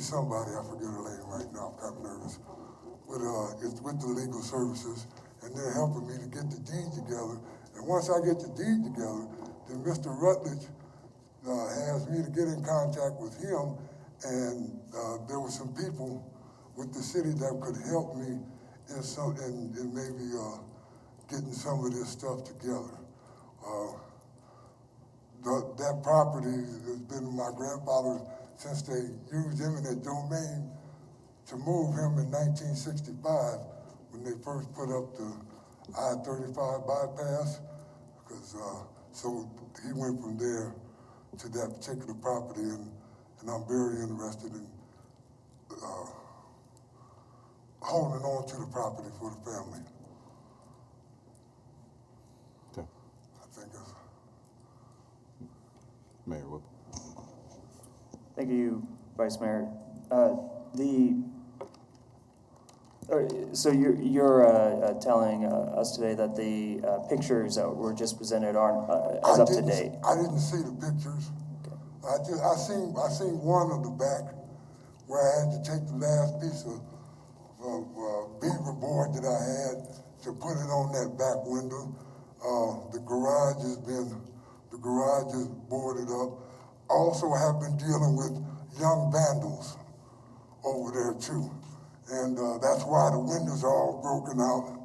somebody, I forget her name right now, I'm kind of nervous. But it's with the legal services, and they're helping me to get the deed together. And once I get the deed together, then Mr. Rutledge has me to get in contact with him, and there were some people with the city that could help me in maybe getting some of this stuff together. That property has been in my grandfather's since they used eminent domain to move him in 1965 when they first put up the I-35 bypass, because so he went from there to that particular property, and I'm very interested in holding on to the property for the family. Okay. I think that's... Mayor Whipple. Thank you, Vice Mayor. So you're telling us today that the pictures that were just presented aren't as up to date. I didn't see the pictures. Okay. I seen one of the back where I had to take the last piece of beaver board that I had to put it on that back window. The garage is boarded up. Also have been dealing with young vandals over there too. And that's why the windows are all broken out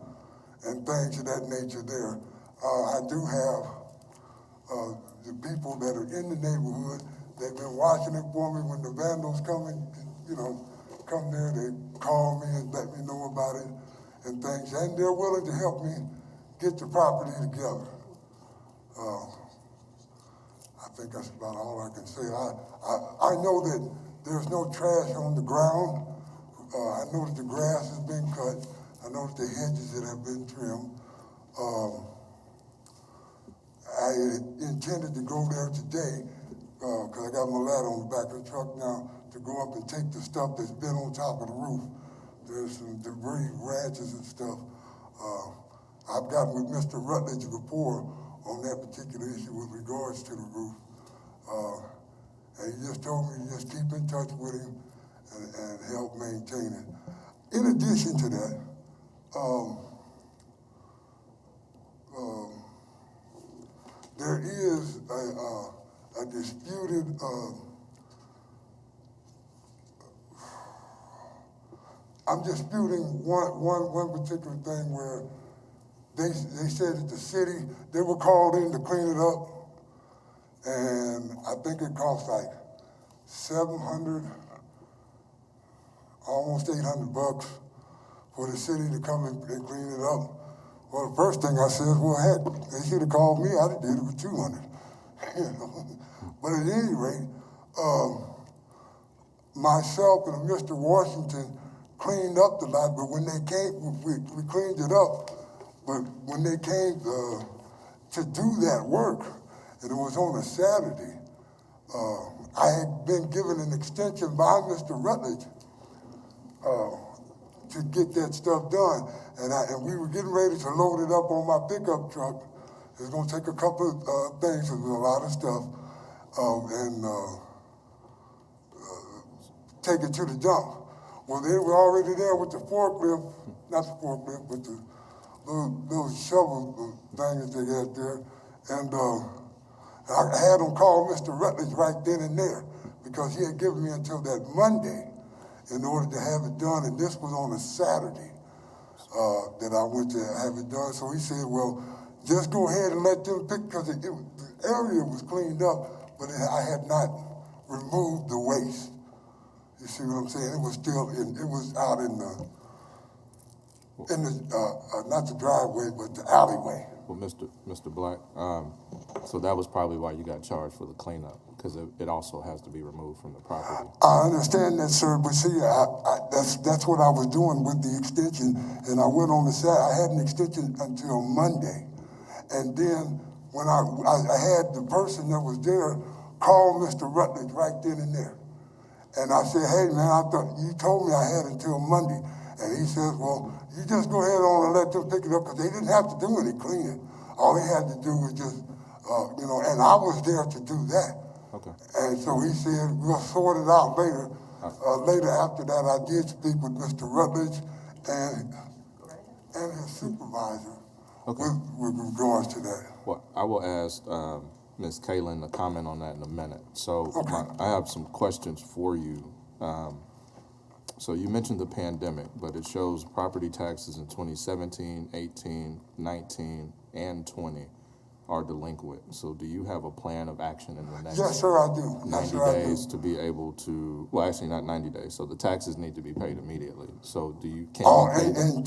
and things of that nature there. I do have the people that are in the neighborhood, they've been watching it for me when the vandals come there, they call me and let me know about it and things, and they're willing to help me get the property together. I think that's about all I can say. I know that there's no trash on the ground. I know that the grass has been cut. I know that the hedges that have been trimmed. I intended to go there today because I got my ladder on the back of the truck now to go up and take the stuff that's been on top of the roof. There's some debris, branches and stuff. I've gotten with Mr. Rutledge before on that particular issue with regards to the roof. And he just told me to just keep in touch with him and help maintain it. In addition to that, there is a disputed I'm disputing one particular thing where they said that the city, they were called in to clean it up, and I think it cost like $700, almost $800 for the city to come and clean it up. Well, the first thing I said, well, heck, they should have called me. I'd have did it for $200. But at any rate, myself and Mr. Washington cleaned up the lot, but when they came, we cleaned it up. But when they came to do that work, and it was on a Saturday, I had been given an extension by Mr. Rutledge to get that stuff done. And we were getting ready to load it up on my pickup truck. It's gonna take a couple of things, there's a lot of stuff, and take it to the dump. Well, they were already there with the forklift, not the forklift, but the little shovel thing that they had there. And I had them call Mr. Rutledge right then and there because he had given me until that Monday in order to have it done. And this was on a Saturday that I went to have it done. So he said, well, just go ahead and let them pick, because the area was cleaned up, but I had not removed the waste. You see what I'm saying? It was still it was out in the not the driveway, but the alleyway. Well, Mr. Black, so that was probably why you got charged for the cleanup, because it also has to be removed from the property. I understand that, sir, but see, that's what I was doing with the extension, and I went on the side. I had an extension until Monday, and then when I had the person that was there call Mr. Rutledge right then and there. And I said, hey, man, I thought you told me I had until Monday. And he says, well, you just go ahead on and let them pick it up, because they didn't have to do any cleaning. All they had to do was just, and I was there to do that. Okay. And so he said, we'll sort it out later. Later after that, I did speak with Mr. Rutledge and his supervisor with regards to that. Well, I will ask Ms. Kaylin to comment on that in a minute. So I have some questions for you. So you mentioned the pandemic, but it shows property taxes in 2017, 18, 19, and 20 are delinquent. So do you have a plan of action in the next Yes, sir, I do. 90 days to be able to, well, actually not 90 days, so the taxes need to be paid immediately. So do you, can you pay that? In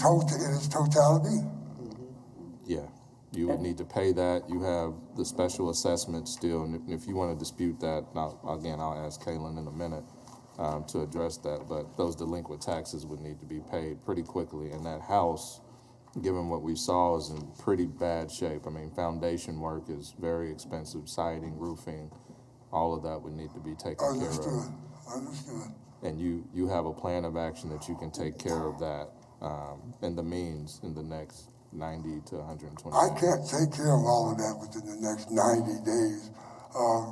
its totality? Yeah, you would need to pay that. You have the special assessment still, and if you want to dispute that, I'll ask Kaylin in a minute to address that, but those delinquent taxes would need to be paid pretty quickly, and that house, given what we saw, is in pretty bad shape. I mean, foundation work is very expensive, siding, roofing, all of that would need to be taken care of. Understood. And you have a plan of action that you can take care of that and the means in the next 90 to 120 I days. can't take care of all of that within the next 90 days.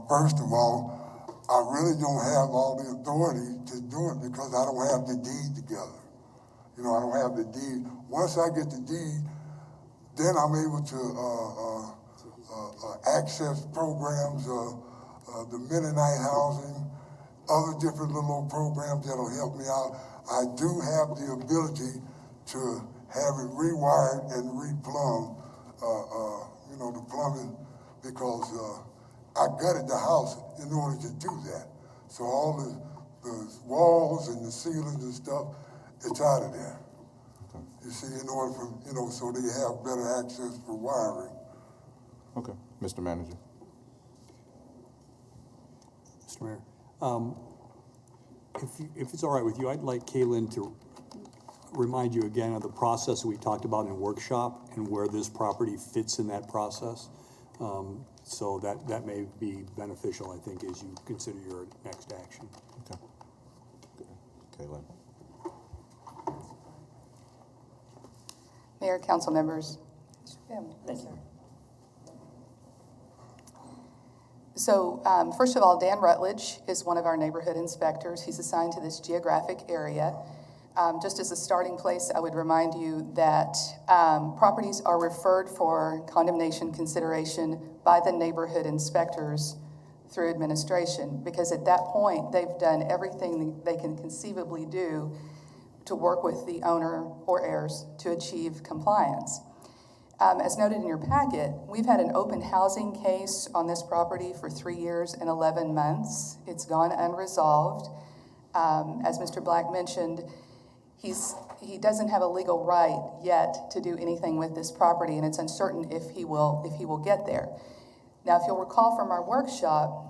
First of all, I really don't have all the authority to do it because I don't have the deed together. You know, I don't have the deed. Once I get the deed, then I'm able to access programs, the Mennonite housing, other different little programs that'll help me out. I do have the ability to have it rewired and replumbed, you know, the plumbing, because I gutted the house in order to do that. So all the walls and the ceilings and stuff, it's out of there. You see, in order for, you know, so they have better access for wiring. Okay, Mr. Manager. Mr. Mayor, if it's all right with you, I'd like Kaylin to remind you again of the process we talked about in workshop and where this property fits in that process. So that may be beneficial, I think, as you consider your next action. Okay. Kaylin. Mayor, council members. Thank you. So first of all, Dan Rutledge is one of our neighborhood inspectors. He's assigned to this geographic area. Just as a starting place, I would remind you that properties are referred for condemnation consideration by the neighborhood inspectors through administration, because at that point, they've done everything they can conceivably do to work with the owner or heirs to achieve compliance. As noted in your packet, we've had an open housing case on this property for 3 years and 11 months. It's gone unresolved. As Mr. Black mentioned, he doesn't have a legal right yet to do anything with this property, and it's uncertain if he will get there. Now, if you'll recall from our workshop,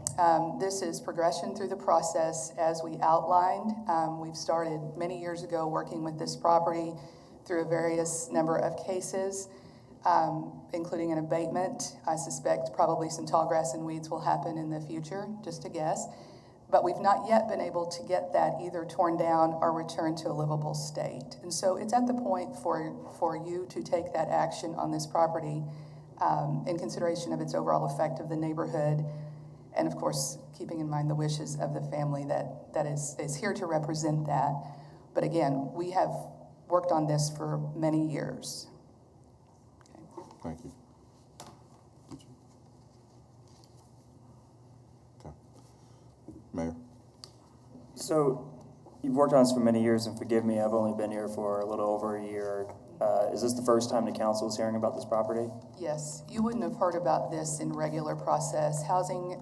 this is progression through the process as we outlined. We've started many years ago working with this property through a various number of cases, including an abatement. I suspect probably some tall grass and weeds will happen in the future, just a guess. But we've not yet been able to get that either torn down or returned to a livable state. And so it's at the point for you to take that action on this property in consideration of its overall effect of the neighborhood, and of course, keeping in mind the wishes of the family that is here to represent that. But again, we have worked on this for many years. Okay. Thank you. Okay. Mayor. So you've worked on this for many years, and forgive me, I've only been here for a little over a year. Is this the first time the council is hearing about this property? Yes, you wouldn't have heard about this in regular process. Housing,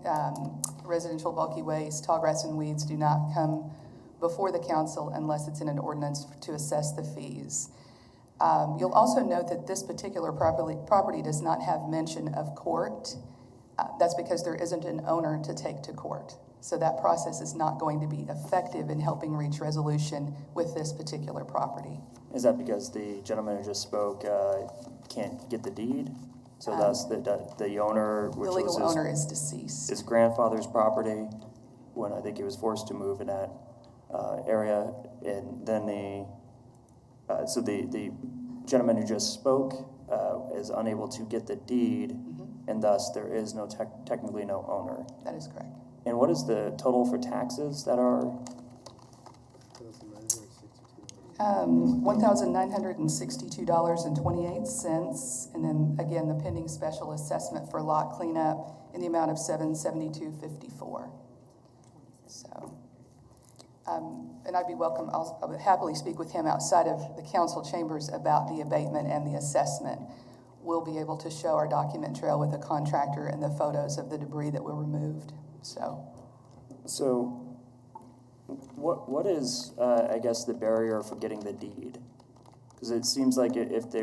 residential bulky waste, tall grass and weeds do not come before the council unless it's in an ordinance to assess the fees. You'll also note that this particular property does not have mention of court. That's because there isn't an owner to take to court. So that process is not going to be effective in helping reach resolution with this particular property. Is that because the gentleman who just spoke can't get the deed? So thus the owner, which the legal was owner is deceased. His grandfather's property, when I think he was forced to move in that area, and then the gentleman who just spoke is unable to get the deed, and thus there is technically no owner. That is correct. And what is the total for taxes that are? $1,962.28, and then again the pending special assessment for lot cleanup in the amount of $772.54. So, and I'd be welcome. I would happily speak with him outside of the council chambers about the abatement and the assessment. we'll be able to show our document trail with the contractor and the photos of the debris that were removed, so. So what is, I guess, the barrier for getting the deed? Because it seems like if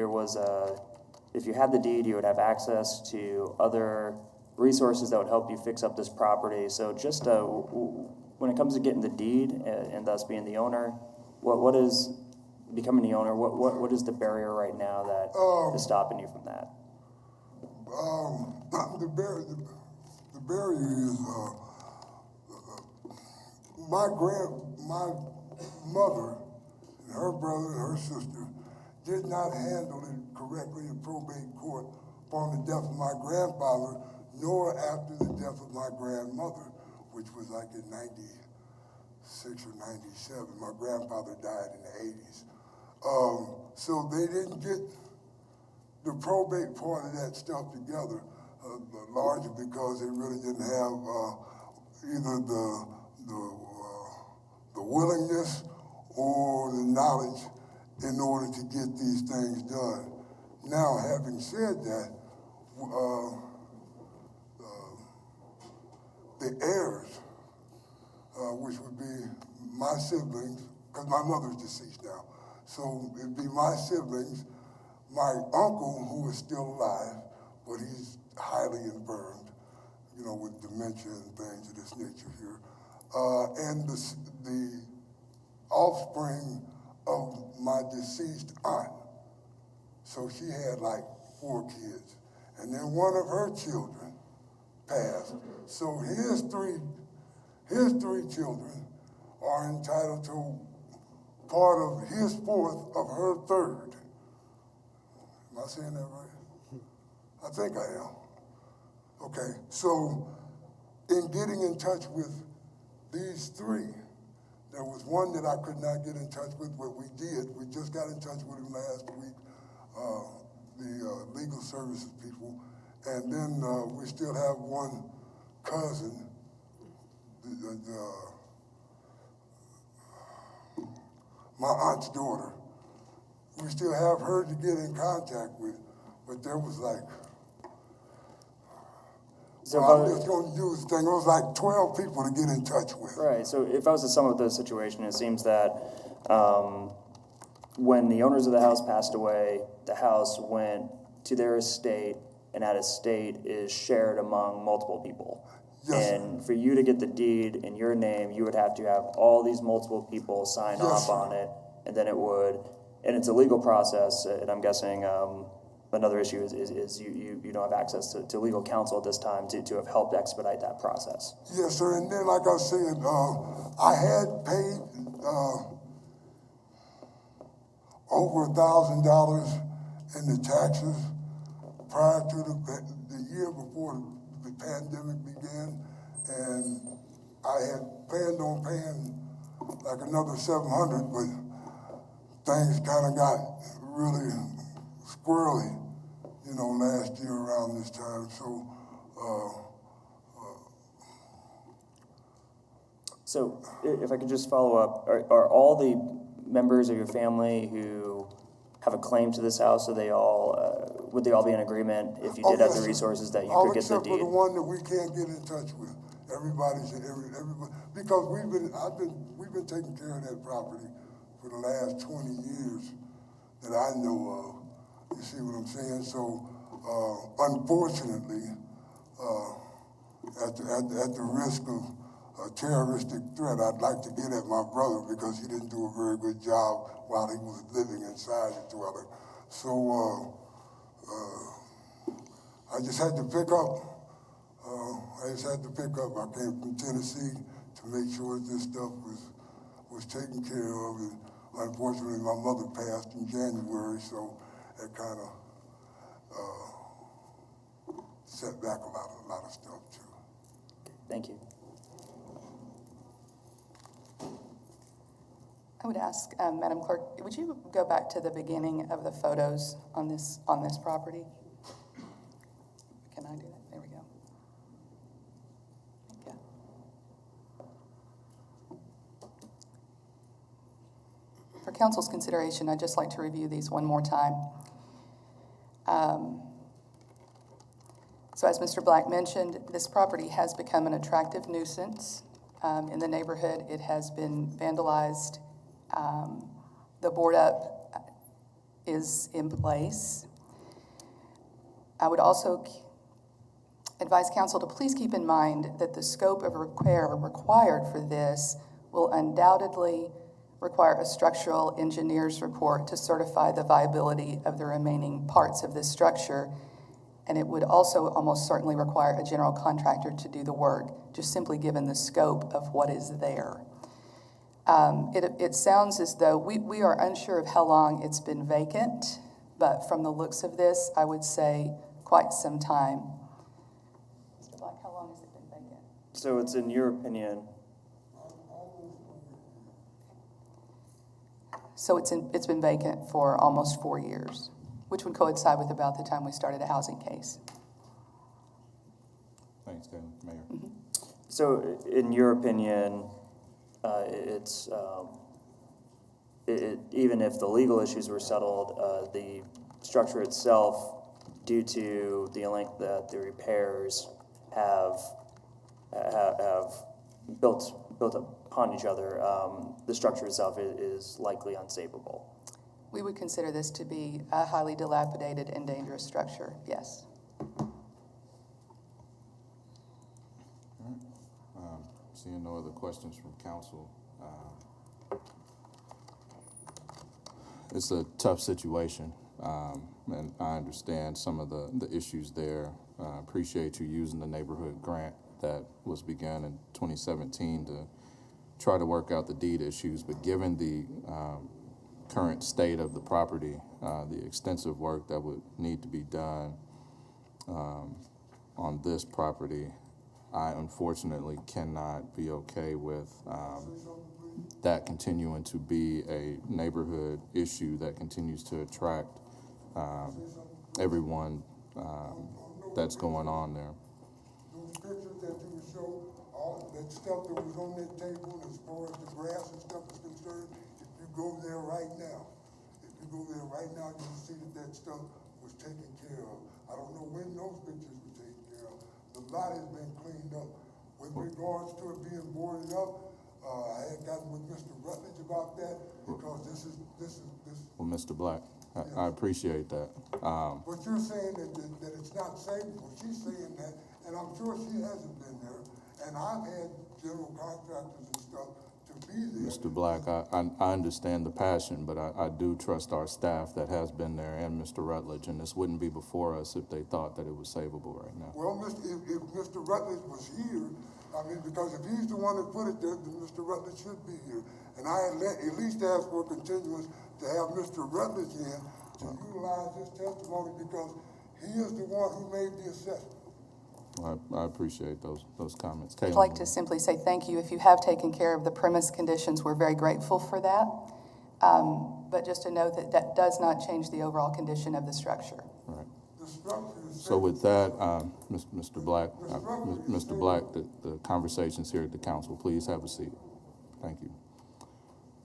you had the deed, you would have access to other resources that would help you fix up this property. So just when it comes to getting the deed and thus being the owner, what is becoming the owner? What is the barrier right now that is stopping you from that? The barrier is my mother and her brother and her sister did not handle it correctly in probate court upon the death of my grandfather, nor after the death of my grandmother, which was like in 96 or 97. My grandfather died in the 80s. So they didn't get the probate part of that stuff together, largely because they really didn't have either the willingness or the knowledge in order to get these things done. Now, having said that, the heirs, which would be my siblings, because my mother's deceased now, so it'd be my siblings, my uncle, who is still alive, but he's highly infirmed, you know, with dementia and things of this nature here, and the offspring of my deceased aunt. So she had like 4 kids. And then one of her children passed. So his three children are entitled to part of his 4th of her 3rd. Am I saying that right? I think I am. Okay, so in getting in touch with these 3, there was one that I could not get in touch with, but we did. We just got in touch with him last week, the legal services people. And then we still have one cousin, my aunt's daughter. We still have her to get in contact with, but there was like, So I'm just going to use the thing. It was like 12 people to get in touch with. Right. So if I was to sum up the situation, it seems that when the owners of the house passed away, the house went to their estate, and that estate is shared among multiple people. Yes, and for you to get the deed in your name, you would have to have all these multiple people sign off on it, and then it would, and it's a legal process, and I'm guessing another issue is you don't have access to legal counsel at this time to have helped expedite that process. Yes, sir. And then, like I said, I had paid over $1,000 in the taxes prior to the year before the pandemic began, and I had planned on paying like another $700, but things kind of got really squirrely, you know, last year around this time. So if I could just follow up, are all the members of your family who have a claim to this house, so they all, would they all be in agreement if you did have the resources that you could get the deed? All except for the one that we can't get in touch with. Everybody, because we've been taking care of that property for the last 20 years that I know of. You see what I'm saying? So, unfortunately, at the risk of a terroristic threat, I'd like to get at my brother because he didn't do a very good job while he was living inside the dwelling. So, I just had to pick up. I came from Tennessee to make sure this stuff was taken care of. And unfortunately, my mother passed in January, so that kind of set back a lot of stuff too. Thank you. I would ask, Madam Clerk, would you go back to the beginning of the photos on this property? Can I do that? There we go. Thank you. For council's consideration, I'd just like to review these one more time. So as Mr. Black mentioned, this property has become an attractive nuisance in the neighborhood. It has been vandalized. The board up is in place. I would also advise council to please keep in mind that the scope of repair required for this will undoubtedly require a structural engineer's report to certify the viability of the remaining parts of this structure. And it would also almost certainly require a general contractor to do the work, just simply given the scope of what is there. It sounds as though we are unsure of how long it's been vacant, but from the looks of this, I would say quite some time. Mr. Black, how long has it been vacant? So it's in your opinion. So it's been vacant for almost 4 years, which would coincide with about the time we started a housing case. Thanks, Mayor. Mm-hmm. So in your opinion, even if the legal issues were settled, the structure itself, due to the length that the repairs have built upon each other, the structure itself is likely unsavable. We would consider this to be a highly dilapidated and dangerous structure, yes. Seeing no other questions from council. It's a tough situation, and I understand some of the issues there. Appreciate you using the neighborhood grant that was begun in 2017 to try to work out the deed issues, but given the current state of the property, the extensive work that would need to be done on this property, I unfortunately cannot be okay with that continuing to be a neighborhood issue that continues to attract everyone that's going on there. Those pictures that you would show, all that stuff that was on that table as far as the grass and stuff is concerned, if you go there right now, you'll see that stuff was taken care of. I don't know when those pictures were taken care of. The lot has been cleaned up. With regards to it being boarded up, I had gotten with Mr. Rutledge about that because this is. Well, Mr. Black, I appreciate that. But you're saying that it's not savable. She's saying that, and I'm sure she hasn't been there. And I've had general contractors and stuff to be there. Mr. Black, I understand the passion, but I do trust our staff that has been there and Mr. Rutledge, and this wouldn't be before us if they thought that it was savable right now. Well, if Mr. Rutledge was here, I mean, because if he's the one that put it there, then Mr. Rutledge should be here. And I at least asked for a continuance to have Mr. Rutledge in to utilize his testimony because he is the one who made the assessment. I appreciate those comments. I'd like to simply say thank you. If you have taken care of the premise conditions, we're very grateful for that. But just to note that does not change the overall condition of the structure. Right. So with that, Mr. Black, the conversation's here at the council. Please have a seat. Thank you.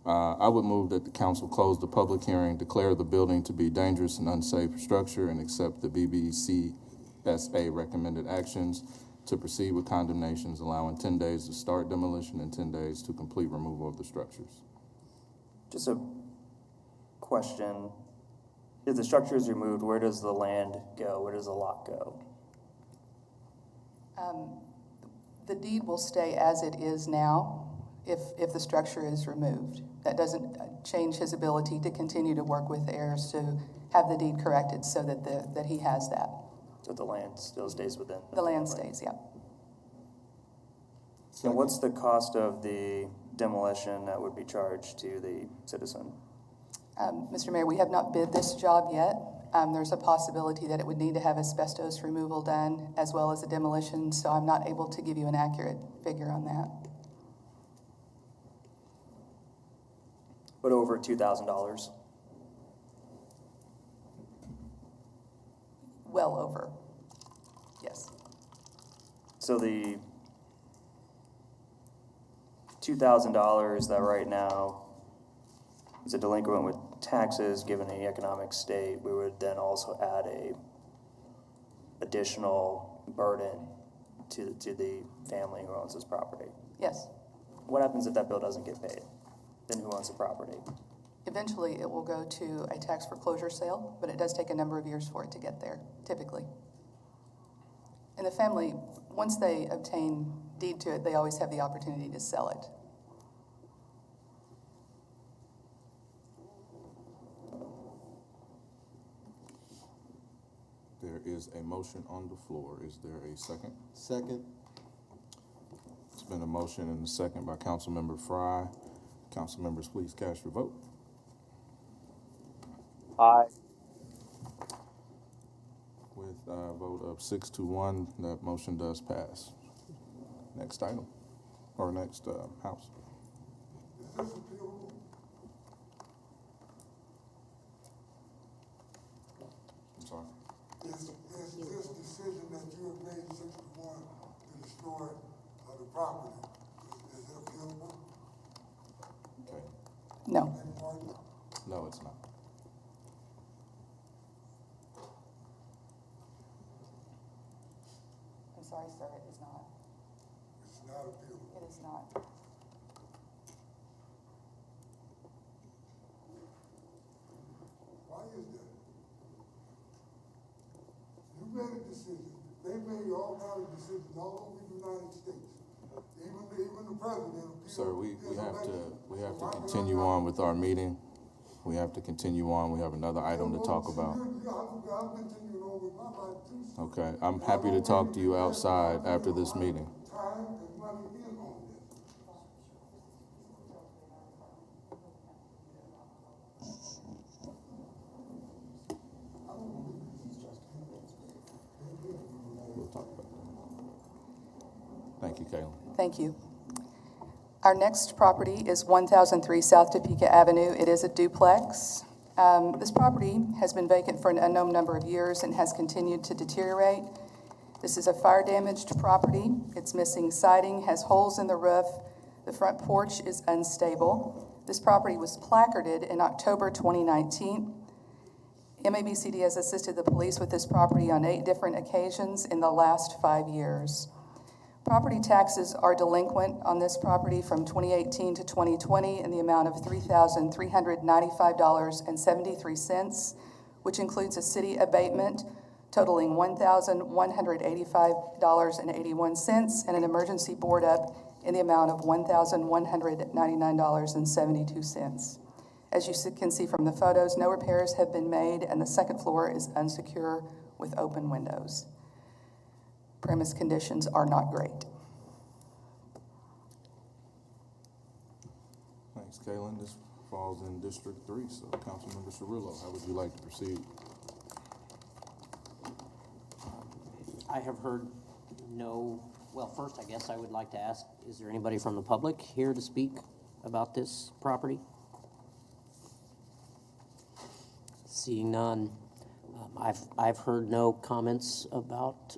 I would move that the council close the public hearing, declare the building to be dangerous and unsafe structure, and accept the BBCSA recommended actions to proceed with condemnations, allowing 10 days to start demolition and 10 days to complete removal of the structures. Just a question. If the structure is removed, where does the land go? Where does the lot go? The deed will stay as it is now if the structure is removed. That doesn't change his ability to continue to work with heirs to have the deed corrected so that he has that. So the land still stays within? The land stays, yeah. So what's the cost of the demolition that would be charged to the citizen? Mr. Mayor, we have not bid this job yet. There's a possibility that it would need to have asbestos removal done as well as a demolition, so I'm not able to give you an accurate figure on that. But over $2,000? Well over, yes. So the $2,000 that right now is a delinquent with taxes, given the economic state, we would then also add a additional burden to the family who owns this property. Yes. What happens if that bill doesn't get paid? Then who owns the property? Eventually, it will go to a tax foreclosure sale, but it does take a number of years for it to get there, typically. And the family, once they obtain deed to it, they always have the opportunity to sell it. There is a motion on the floor. Is there a second? Second. It's been a motion and a second by Councilmember Fry. Council members, please cast your vote. Aye. With a vote of 6-1, that motion does pass. Next item, or next house. Is this appealable? I'm sorry. Is this decision that you have made 6-1 to destroy the property, is it appealable? Okay. No. Any party? No, it's not. I'm sorry, sir, it is not. It's not appealable. It is not. Why is that? You made a decision. They made all kinds of decisions all over the United States. Even the president. Sir, we have to continue on with our meeting. We have to continue on. We have another item to talk about. I'll continue on with my life too. Okay, I'm happy to talk to you outside after this meeting. Time and money in on this. We'll talk about that. Thank you, Kaylin. Thank you. Our next property is 1003 South Topeka Avenue. It is a duplex. This property has been vacant for an unknown number of years and has continued to deteriorate. This is a fire-damaged property. It's missing siding, has holes in the roof. The front porch is unstable. This property was placarded in October 2019. MABCD has assisted the police with this property on 8 different occasions in the last 5 years. Property taxes are delinquent on this property from 2018 to 2020 in the amount of $3,395.73, which includes a city abatement totaling $1,185.81 and an emergency board up in the amount of $1,199.72. As you can see from the photos, no repairs have been made and the second floor is unsecure with open windows. Premise conditions are not great. Thanks, Kaylin. This falls in District 3, so Councilmember Cirillo, how would you like to proceed? I have heard no, well, first, I guess I would like to ask, is there anybody from the public here to speak about this property? Seeing none, I've heard no comments about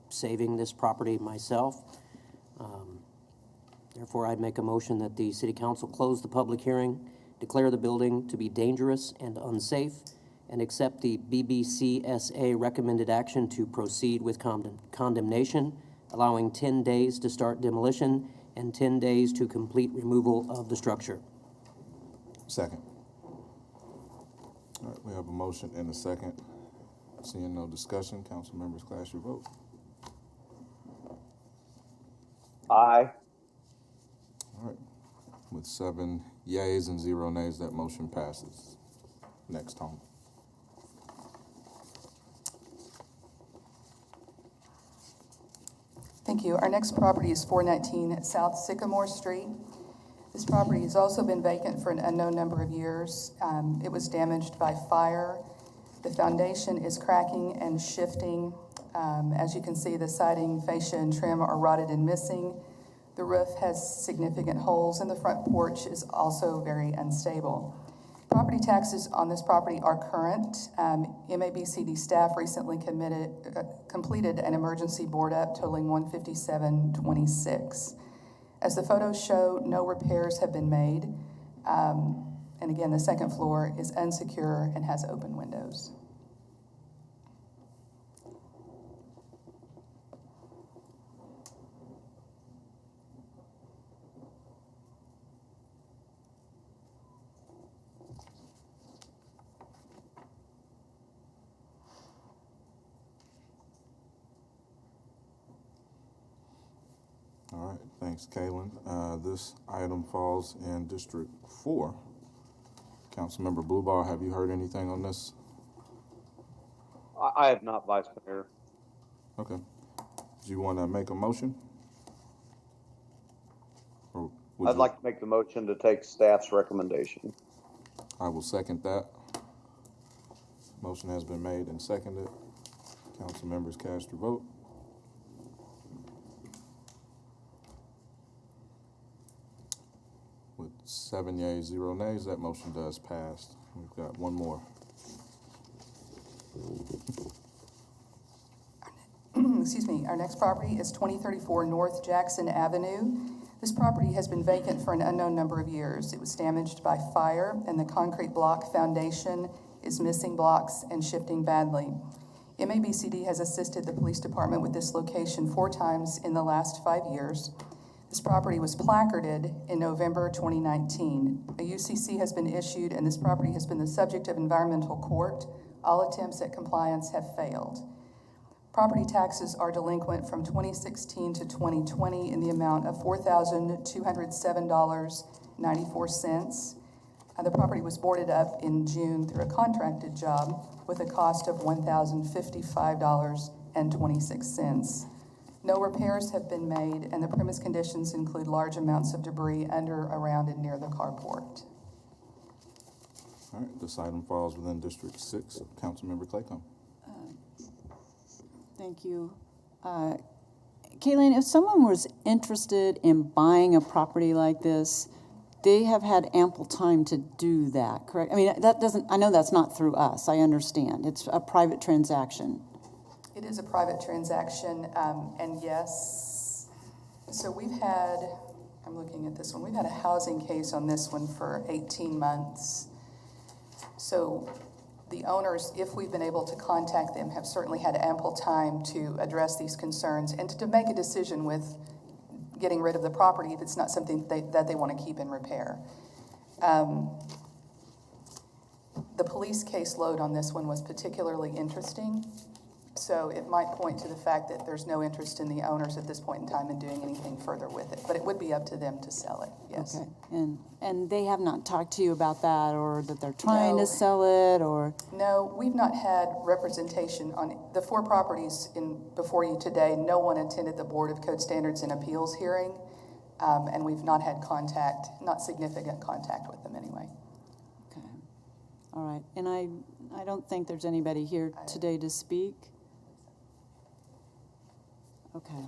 saving this property myself. Therefore, I'd make a motion that the City Council close the public hearing, declare the building to be dangerous and unsafe, and accept the BBCSA recommended action to proceed with condemnation, allowing 10 days to start demolition and 10 days to complete removal of the structure. Second. All right, we have a motion and a second. Seeing no discussion, council members, cast your vote. Aye. All right. With 7 yeas and 0 nays, that motion passes. Next home. Thank you. Our next property is 419 South Sycamore Street. This property has also been vacant for an unknown number of years. It was damaged by fire. The foundation is cracking and shifting. As you can see, the siding, fascia, and trim are rotted and missing. The roof has significant holes, and the front porch is also very unstable. Property taxes on this property are current. MABCD staff recently completed an emergency board up totaling $157.26. As the photos show, no repairs have been made. And again, the second floor is unsecure and has open windows. All right, thanks, Kaylin. This item falls in District 4. Councilmember Bluebar, have you heard anything on this? I have not, Vice Mayor. Okay. Do you want to make a motion? Or would I'd you? like to make the motion to take staff's recommendation. I will second that. Motion has been made and seconded. Council members, cast your vote. With 7 yeas, 0 nays, that motion does pass. We've got one more. Excuse me, our next property is 2034 North Jackson Avenue. This property has been vacant for an unknown number of years. It was damaged by fire, and the concrete block foundation is missing blocks and shifting badly. MABCD has assisted the police department with this location 4 times in the last 5 years. This property was placarded in November 2019. A UCC has been issued, and this property has been the subject of environmental court. All attempts at compliance have failed. Property taxes are delinquent from 2016 to 2020 in the amount of $4,207.94. The property was boarded up in June through a contracted job with a cost of $1,055.26. No repairs have been made, and the premise conditions include large amounts of debris under, around, and near the carport. All right, this item falls within District 6 of Councilmember Claycomb. Thank you. Kaylin, if someone was interested in buying a property like this, they have had ample time to do that, correct? I mean, I know that's not through us, I understand. It's a private transaction. It is a private transaction, and yes. So we've had, I'm looking at this one, we've had a housing case on this one for 18 months. So the owners, if we've been able to contact them, have certainly had ample time to address these concerns and to make a decision with getting rid of the property if it's not something that they want to keep in repair. The police caseload on this one was particularly interesting, so it might point to the fact that there's no interest in the owners at this point in time in doing anything further with it, but it would be up to them to sell it, yes. Okay, and they have not talked to you about that, or that they're trying to sell it, or? No, we've not had representation on the 4 properties before you today. No one attended the Board of Code Standards and Appeals hearing, and we've not had contact, not significant contact with them anyway. Okay, all right, and I don't think there's anybody here today to speak. Okay.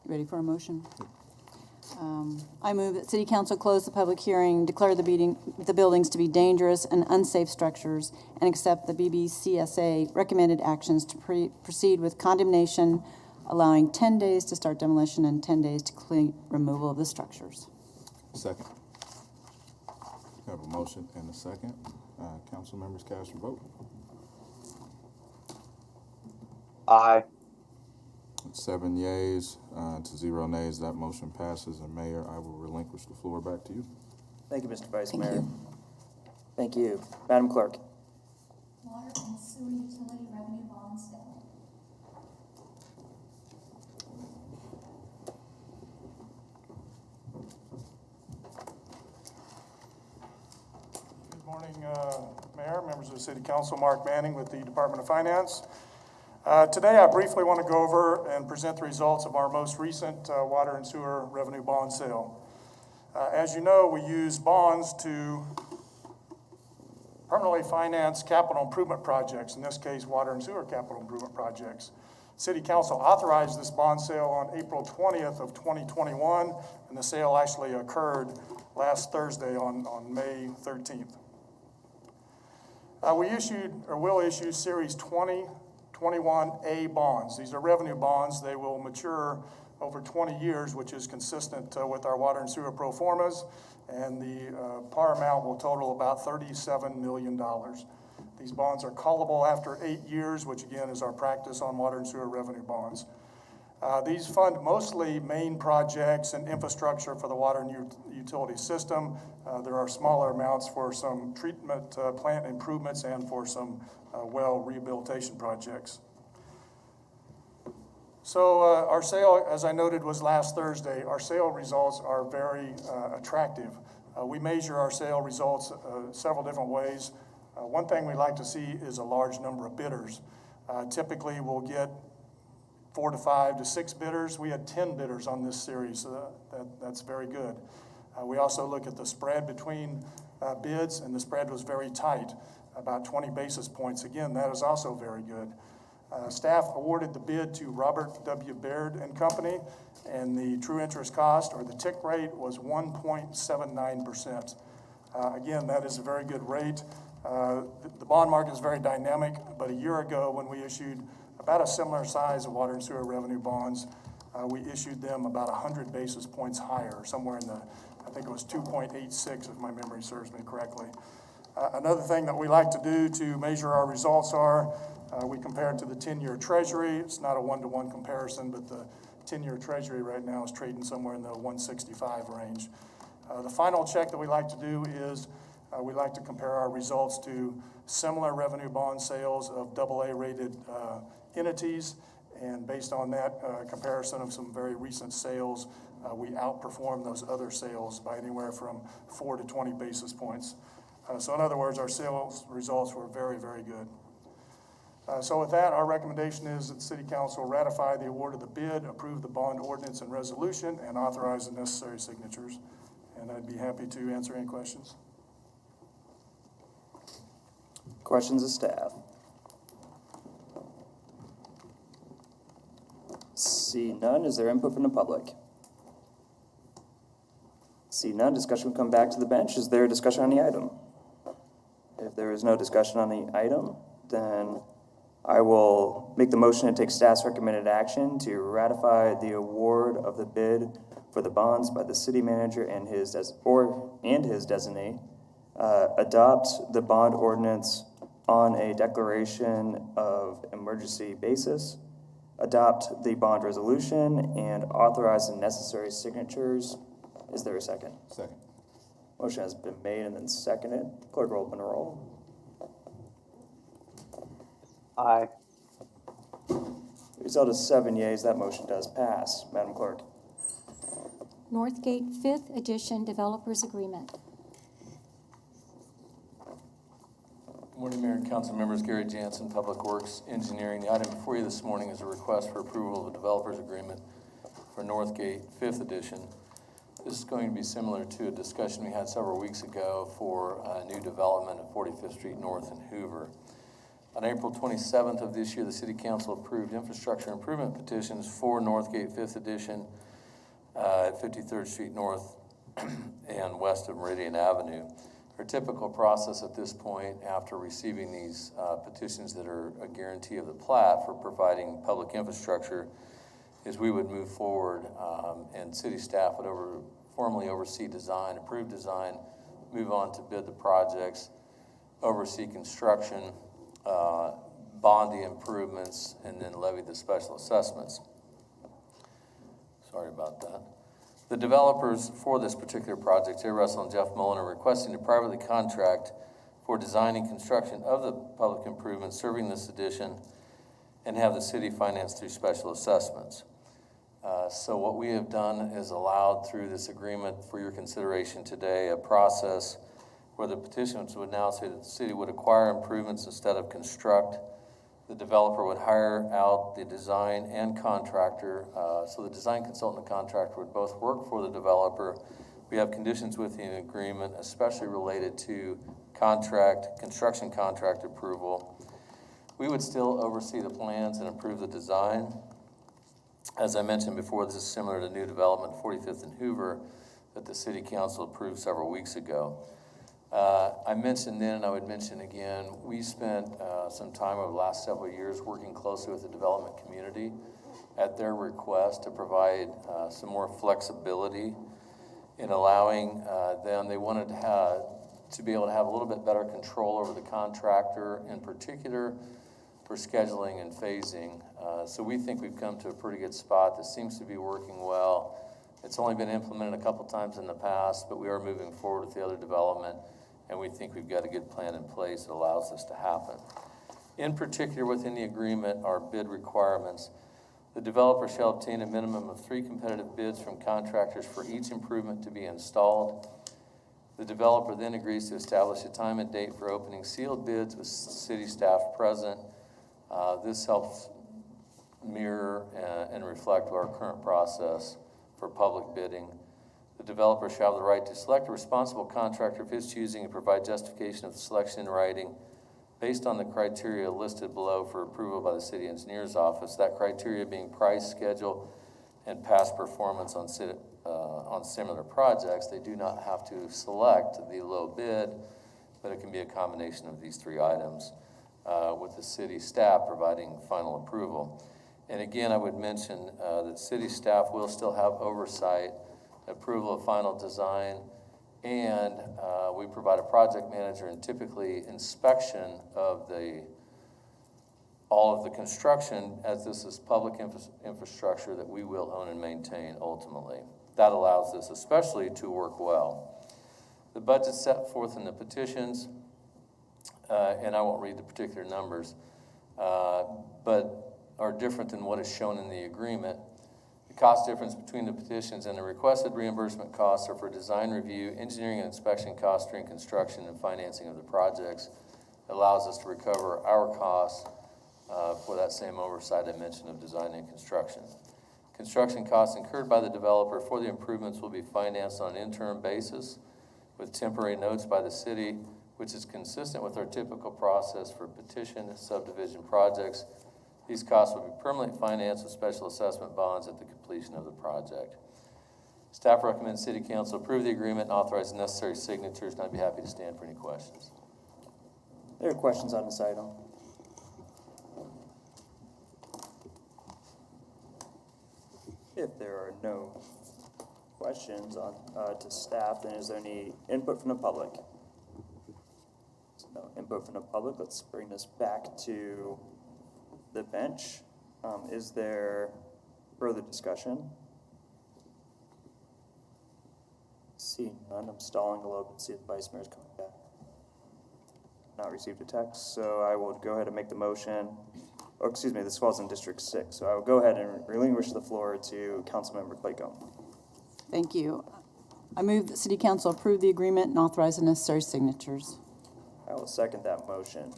Ready for a motion? I move that City Council close the public hearing, declare the buildings to be dangerous and unsafe structures, and accept the BBCSA recommended actions to proceed with condemnation, allowing 10 days to start demolition and 10 days to complete removal of the structures. Second. We have a motion and a second. Council members, cast your vote. Aye. 7 yeas to 0 nays, that motion passes. And Mayor, I will relinquish the floor back to you. Thank you, Mr. Vice Thank Mayor. you. Thank you. Madam Clerk. Water and sewer utility revenue bond sale. Good morning, Mayor, members of the City Council. Mark Manning with the Department of Finance. Today, I briefly want to go over and present the results of our most recent water and sewer revenue bond sale. As you know, we use bonds to permanently finance capital improvement projects, in this case, water and sewer capital improvement projects. City Council authorized this bond sale on April 20th of 2021, and the sale actually occurred last Thursday on May 13th. We issued, or will issue, Series 2021A bonds. These are revenue bonds. They will mature over 20 years, which is consistent with our water and sewer pro formas, and the par amount will total about $37 million. These bonds are callable after 8 years, which again is our practice on water and sewer revenue bonds. These fund mostly main projects and infrastructure for the water and utility system. There are smaller amounts for some treatment plant improvements and for some well rehabilitation projects. So our sale, as I noted, was last Thursday. Our sale results are very attractive. We measure our sale results several different ways. One thing we like to see is a large number of bidders. Typically, we'll get 4 to 5 to 6 bidders. We had 10 bidders on this series, so that's very good. We also look at the spread between bids, and the spread was very tight, about 20 basis points. Again, that is also very good. Staff awarded the bid to Robert W. Baird and Company, and the true interest cost, or the TIC rate, was 1.79%. Again, that is a very good rate. The bond market is very dynamic, but a year ago when we issued about a similar size of water and sewer revenue bonds, we issued them about 100 basis points higher, somewhere in the, I think it was 2.86 if my memory serves me correctly. Another thing that we like to do to measure our results are, we compare it to the 10-year Treasury. It's not a one-to-one comparison, but the 10-year Treasury right now is trading somewhere in the 165 range. The final check that we like to do is we like to compare our results to similar revenue bond sales of AA-rated entities, and based on that comparison of some very recent sales, we outperform those other sales by anywhere from 4 to 20 basis points. So in other words, our sales results were very, very good. So with that, our recommendation is that the City Council ratify the award of the bid, approve the bond ordinance and resolution, and authorize the necessary signatures. And I'd be happy to answer any questions. Questions of staff? See none, is there input from the public? See none, discussion will come back to the bench. Is there discussion on the item? If there is no discussion on the item, then I will make the motion to take staff's recommended action to ratify the award of the bid for the bonds by the city manager and his designee, adopt the bond ordinance on a declaration of emergency basis, adopt the bond resolution, and authorize the necessary signatures. Is there a second? Second. Motion has been made and then seconded. Clerk will open the roll. Aye. Result is 7 yeas. That motion does pass. Madam Clerk. Northgate 5th Edition Developers Agreement. Good morning, Mayor and Council members. Gary Jansen, Public Works Engineering. The item before you this morning is a request for approval of a developers agreement for Northgate 5th Edition. This is going to be similar to a discussion we had several weeks ago for a new development at 45th Street North in Hoover. On April 27th of this year, the City Council approved infrastructure improvement petitions for Northgate 5th Edition at 53rd Street North and west of Meridian Avenue. Our typical process at this point, after receiving these petitions that are a guarantee of the plat for providing public infrastructure, is we would move forward and city staff would formally oversee design, approve design, move on to bid the projects, oversee construction, bond the improvements, and then levy the special assessments. Sorry about that. The developers for this particular project, Jay Russell and Jeff Mullen, are requesting to privately contract for design and construction of the public improvements serving this addition and have the city finance through special assessments. So what we have done is allowed through this agreement for your consideration today a process where the petitions would now say that the city would acquire improvements instead of construct. The developer would hire out the design and contractor. So the design consultant and the contractor would both work for the developer. We have conditions within the agreement, especially related to construction contract approval. We would still oversee the plans and approve the design. As I mentioned before, this is similar to new development 45th and Hoover that the City Council approved several weeks ago. I mentioned then, and I would mention again, we spent some time over the last several years working closely with the development community at their request to provide some more flexibility in allowing them. They wanted to be able to have a little bit better control over the contractor, in particular for scheduling and phasing. So we think we've come to a pretty good spot that seems to be working well. It's only been implemented a couple times in the past, but we are moving forward with the other development, and we think we've got a good plan in place that allows this to happen. In particular, within the agreement are bid requirements. The developer shall obtain a minimum of 3 competitive bids from contractors for each improvement to be installed. The developer then agrees to establish a time and date for opening sealed bids with city staff present. This helps mirror and reflect our current process for public bidding. The developer shall have the right to select a responsible contractor of his choosing and provide justification of the selection in writing based on the criteria listed below for approval by the city engineer's office. That criteria being price, schedule, and past performance on similar projects. They do not have to select the low bid, but it can be a combination of these 3 items with the city staff providing final approval. And again, I would mention that city staff will still have oversight, approval of final design, and we provide a project manager and typically inspection of all of the construction, as this is public infrastructure that we will own and maintain ultimately. That allows this especially to work well. The budget set forth in the petitions, and I won't read the particular numbers, but are different than what is shown in the agreement. The cost difference between the petitions and the requested reimbursement costs are for design review, engineering and inspection costs during construction and financing of the projects. It allows us to recover our costs for that same oversight I mentioned of design and construction. Construction costs incurred by the developer for the improvements will be financed on an interim basis with temporary notes by the city, which is consistent with our typical process for petition subdivision projects. These costs will be permanently financed with special assessment bonds at the completion of the project. Staff recommends City Council approve the agreement and authorize the necessary signatures, and I'd be happy to stand for any questions. There are questions on this item? If there are no questions to staff, then is there any input from the public? No input from the public. Let's bring this back to the bench. Is there further discussion? Seeing none, I'm stalling a little bit to see if the Vice Mayor's coming back. Not received a text, so I will go ahead and make the motion. Oh, excuse me, this falls in District 6, so I will go ahead and relinquish the floor to Councilmember Claycomb. Thank you. I move that City Council approve the agreement and authorize the necessary signatures. I will second that motion.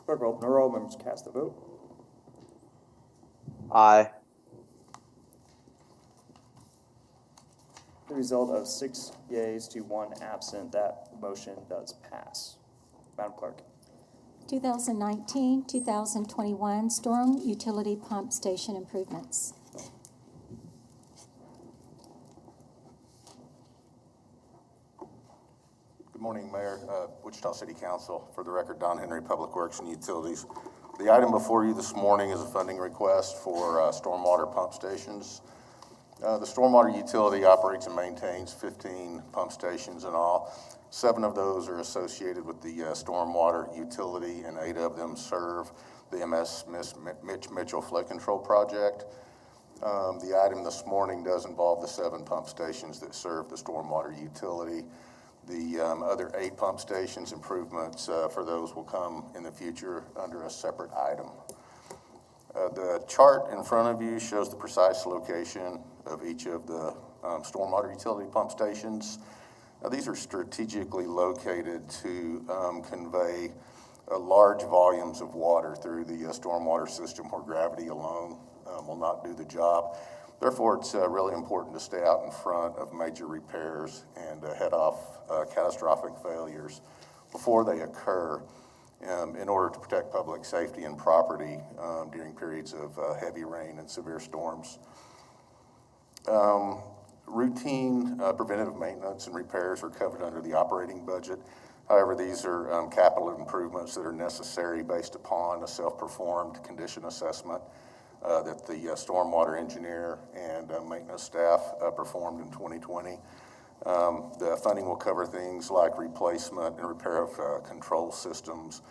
Clerk will open the roll. Members cast the vote. Aye. The result of 6 yeas to 1 absent, that motion does pass. Madam Clerk. 2019-2021 storm utility pump station improvements. Good morning, Mayor, Wichita City Council. For the record, Don Henry, Public Works and Utilities. The item before you this morning is a funding request for stormwater pump stations. The stormwater utility operates and maintains 15 pump stations in all. 7 of those are associated with the stormwater utility, and 8 of them serve the Mitch Mitchell flood control project. The item this morning does involve the 7 pump stations that serve the stormwater utility. The other 8 pump stations improvements for those will come in the future under a separate item. The chart in front of you shows the precise location of each of the stormwater utility pump stations. Now, these are strategically located to convey large volumes of water through the stormwater system where gravity alone will not do the job. Therefore, it's really important to stay out in front of major repairs and head off catastrophic failures before they occur in order to protect public safety and property during periods of heavy rain and severe storms. Routine preventative maintenance and repairs are covered under the operating budget. However, these are capital improvements that are necessary based upon a self-performed condition assessment that the stormwater engineer and maintenance staff performed in 2020. The funding will cover things like replacement and repair of control systems,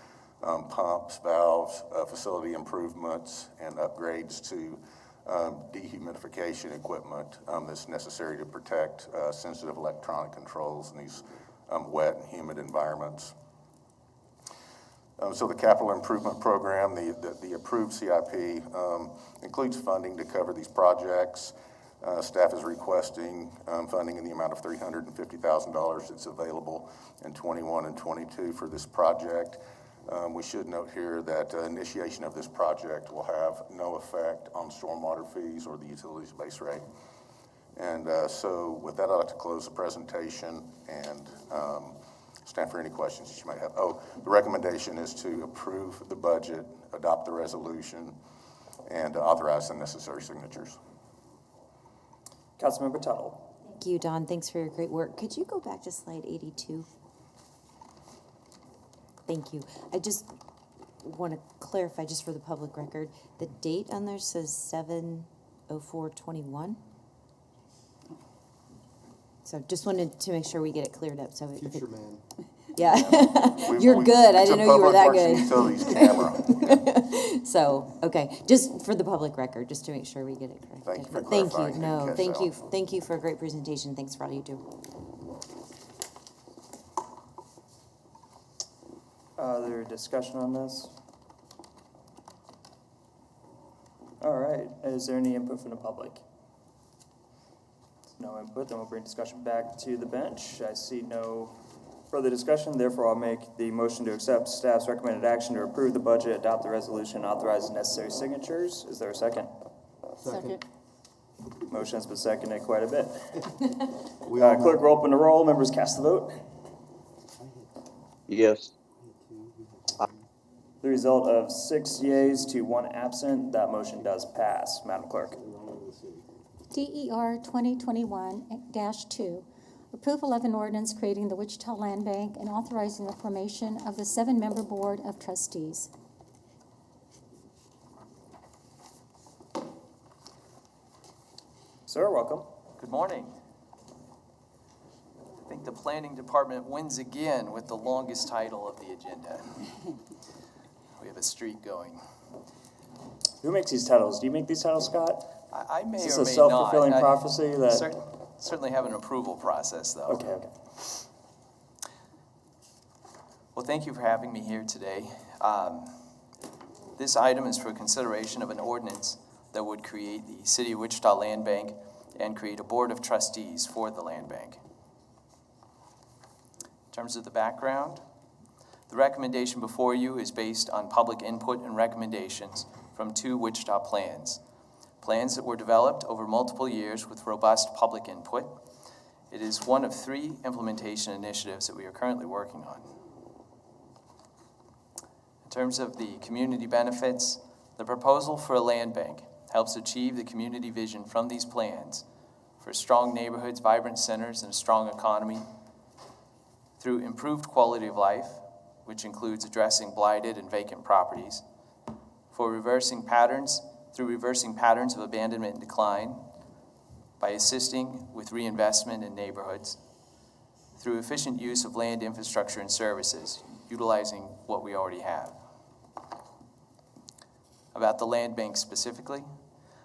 pumps, valves, facility improvements, and upgrades to dehumidification equipment that's necessary to protect sensitive electronic controls in these wet and humid environments. So the capital improvement program, the approved CIP, includes funding to cover these projects. Staff is requesting funding in the amount of $350,000 that's available in 21 and 22 for this project. We should note here that initiation of this project will have no effect on stormwater fees or the utilities base rate. And so with that, I'd like to close the presentation and stand for any questions that you might have. Oh, the recommendation is to approve the budget, adopt the resolution, and authorize the necessary signatures. Councilmember Tuttle. Thank you, Don. Thanks for your great work. Could you go back to slide 82? Thank you. I just want to clarify, just for the public record, the date on there says 7/04/21. So just wanted to make sure we get it cleared up. So Future man. Yeah, you're good. I didn't know you were that good. Camera. So, okay, just for the public record, just to make sure we get it correct. Thank you for Thank you. clarifying. No, Catch thank that. you. Thank you for a great presentation. Thanks for all you do. Other discussion on this? All right, is there any input from the public? No input, then we'll bring discussion back to the bench. I see no further discussion, therefore I'll make the motion to accept staff's recommended action to approve the budget, adopt the resolution, authorize the necessary signatures. Is there a second? Second. Motion has been seconded quite a bit. Clerk will open the roll, members cast the vote. Yes. The result of 6 yeas to 1 absent, that motion does pass. Madam Clerk. DER 2021-2, approval of an ordinance creating the Wichita Land Bank and authorizing the formation of the 7-member Board of Trustees. Sir, welcome. Good morning. I think the planning department wins again with the longest title of the agenda. We have a streak going. Who makes these titles? Do you make these titles, Scott? I may or may not. Is this a self-fulfilling prophecy? Certainly have an approval process, though. Okay. Well, thank you for having me here today. This item is for consideration of an ordinance that would create the City of Wichita Land Bank and create a board of trustees for the land bank. In terms of the background, the recommendation before you is based on public input and recommendations from 2 Wichita plans that were developed over multiple years with robust public input. It is one of 3 implementation initiatives that we are currently working on. In terms of the community benefits, the proposal for a land bank helps achieve the community vision from these plans for strong neighborhoods, vibrant centers, and a strong economy through improved quality of life, which includes addressing blighted and vacant properties, for reversing patterns of abandonment and decline, by assisting with reinvestment in neighborhoods, through efficient use of land infrastructure and services, utilizing what we already have. About the land bank specifically,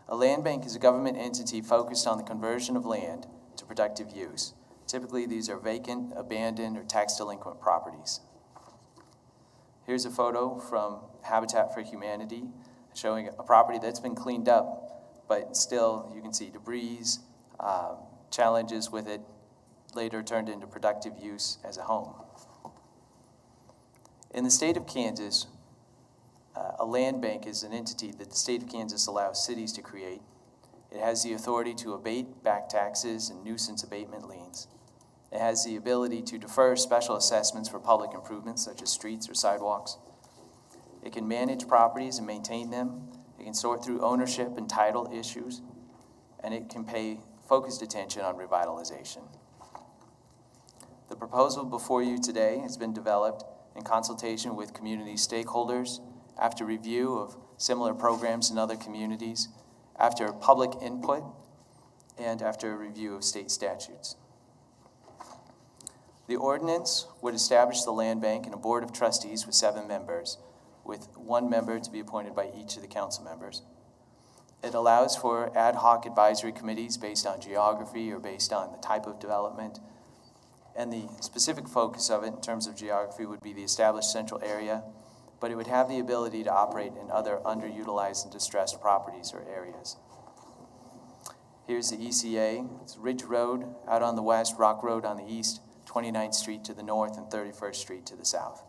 a land bank is a government entity focused on the conversion of land to productive use. Typically, these are vacant, abandoned, or tax delinquent properties. Here's a photo from Habitat for Humanity showing a property that's been cleaned up, but still you can see debris, challenges with it, later turned into productive use as a home. In the state of Kansas, a land bank is an entity that the state of Kansas allows cities to create. It has the authority to abate back taxes and nuisance abatement liens. It has the ability to defer special assessments for public improvements such as streets or sidewalks. It can manage properties and maintain them. It can sort through ownership and title issues. And it can pay focused attention on revitalization. The proposal before you today has been developed in consultation with community stakeholders, after review of similar programs in other communities, after public input, and after a review of state statutes. The ordinance would establish the land bank and a board of trustees with 7 members, with 1 member to be appointed by each of the council members. It allows for ad hoc advisory committees based on geography or based on the type of development. And the specific focus of it in terms of geography would be the established central area but it would have the ability to operate in other underutilized and distressed properties or areas. Here's the ECA. It's Ridge Road out on the west, Rock Road on the east, 29th Street to the north, and 31st Street to the south.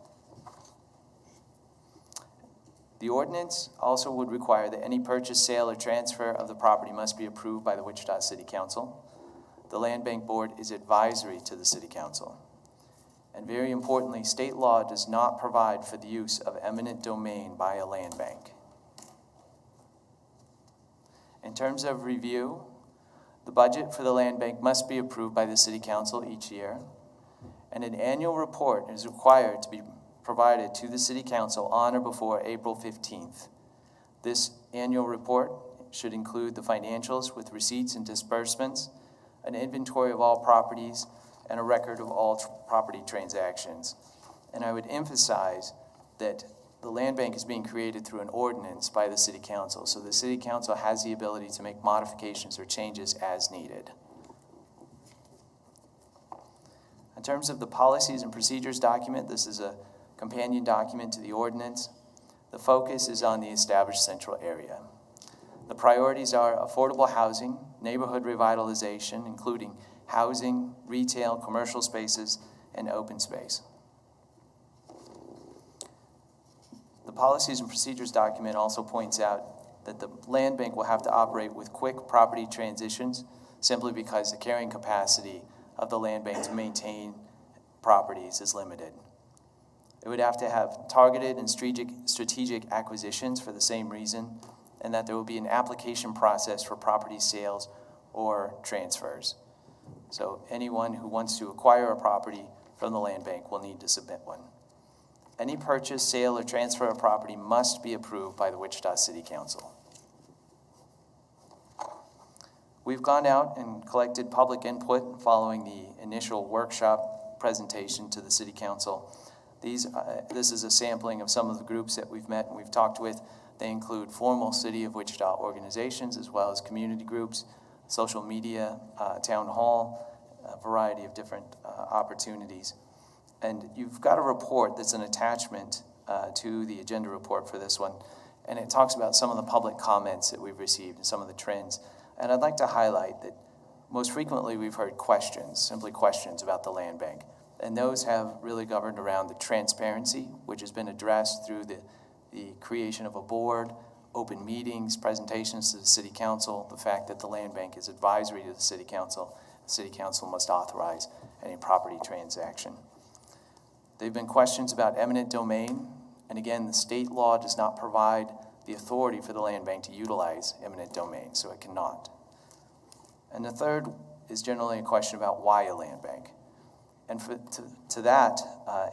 The ordinance also would require that any purchase, sale, or transfer of the property must be approved by the Wichita City Council. The Land Bank Board is advisory to the City Council. And very importantly, state law does not provide for the use of eminent domain by a land bank. In terms of review, the budget for the land bank must be approved by the City Council each year, and an annual report is required to be provided to the City Council on or before April 15th. This annual report should include the financials with receipts and disbursements, an inventory of all properties, and a record of all property transactions. And I would emphasize that the land bank is being created through an ordinance by the City Council, so the City Council has the ability to make modifications or changes as needed. In terms of the policies and procedures document, this is a companion document to the ordinance. The focus is on the established central area. The priorities are affordable housing, neighborhood revitalization, including housing, retail, commercial spaces, and open space. The policies and procedures document also points out that the land bank will have to operate with quick property transitions simply because the carrying capacity of the land bank to maintain properties is limited. It would have to have targeted and strategic acquisitions for the same reason, and that there will be an application process for property sales or transfers. So anyone who wants to acquire a property from the land bank will need to submit one. Any purchase, sale, or transfer of property must be approved by the Wichita City Council. We've gone out and collected public input following the initial workshop presentation to the City Council. This is a sampling of some of the groups that we've met and we've talked with. They include formal City of Wichita organizations as well as community groups, social media, town hall, a variety of different opportunities. And you've got a report that's an attachment to the agenda report for this one, and it talks about some of the public comments that we've received and some of the trends. And I'd like to highlight that most frequently we've heard questions, simply questions about the land bank. And those have really governed around the transparency, which has been addressed through the creation of a board, open meetings, presentations to the City Council, the fact that the land bank is advisory to the City Council. The City Council must authorize any property transaction. There have been questions about eminent domain, and again, the state law does not provide the authority for the land bank to utilize eminent domain, so it cannot. And the third is generally a question about why a land bank. And to that,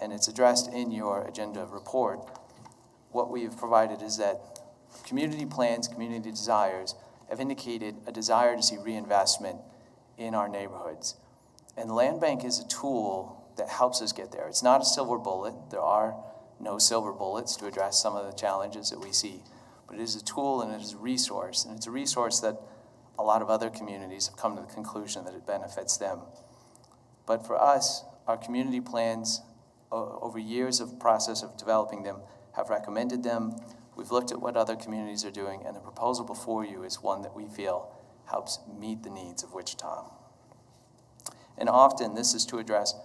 and it's addressed in your agenda report, what we have provided is that community plans, community desires have indicated a desire to see reinvestment in our neighborhoods. And the land bank is a tool that helps us get there. It's not a silver bullet. There are no silver bullets to address some of the challenges that we see. But it is a tool and it is a resource. And it's a resource that a lot of other communities have come to the conclusion that it benefits them. But for us, our community plans, over years of process of developing them, have recommended them. We've looked at what other communities are doing, and the proposal before you is one that we feel helps meet the needs of Wichita. And often this is to address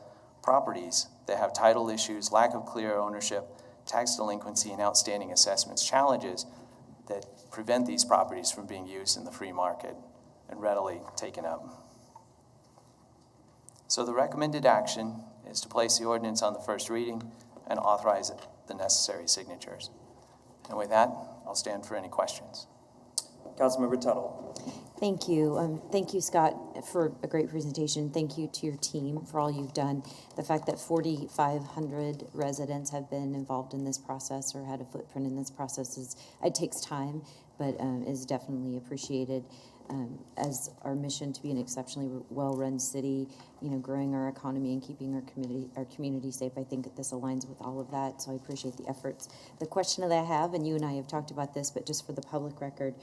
properties that have title issues, lack of clear ownership, tax delinquency, and outstanding assessments, challenges that prevent these properties from being used in the free market and readily taken up. So the recommended action is to place the ordinance on the first reading and authorize the necessary signatures. And with that, I'll stand for any questions. Councilmember Tuttle. Thank you. Thank you, Scott, for a great presentation. Thank you to your team for all you've done. The fact that 4,500 residents have been involved in this process or had a footprint in this process it takes time, but is definitely appreciated. As our mission to be an exceptionally well-run city, growing our economy and keeping our community safe, I think this aligns with all of that, so I appreciate the efforts. The question that I have, and you and I have talked about this, but just for the public record,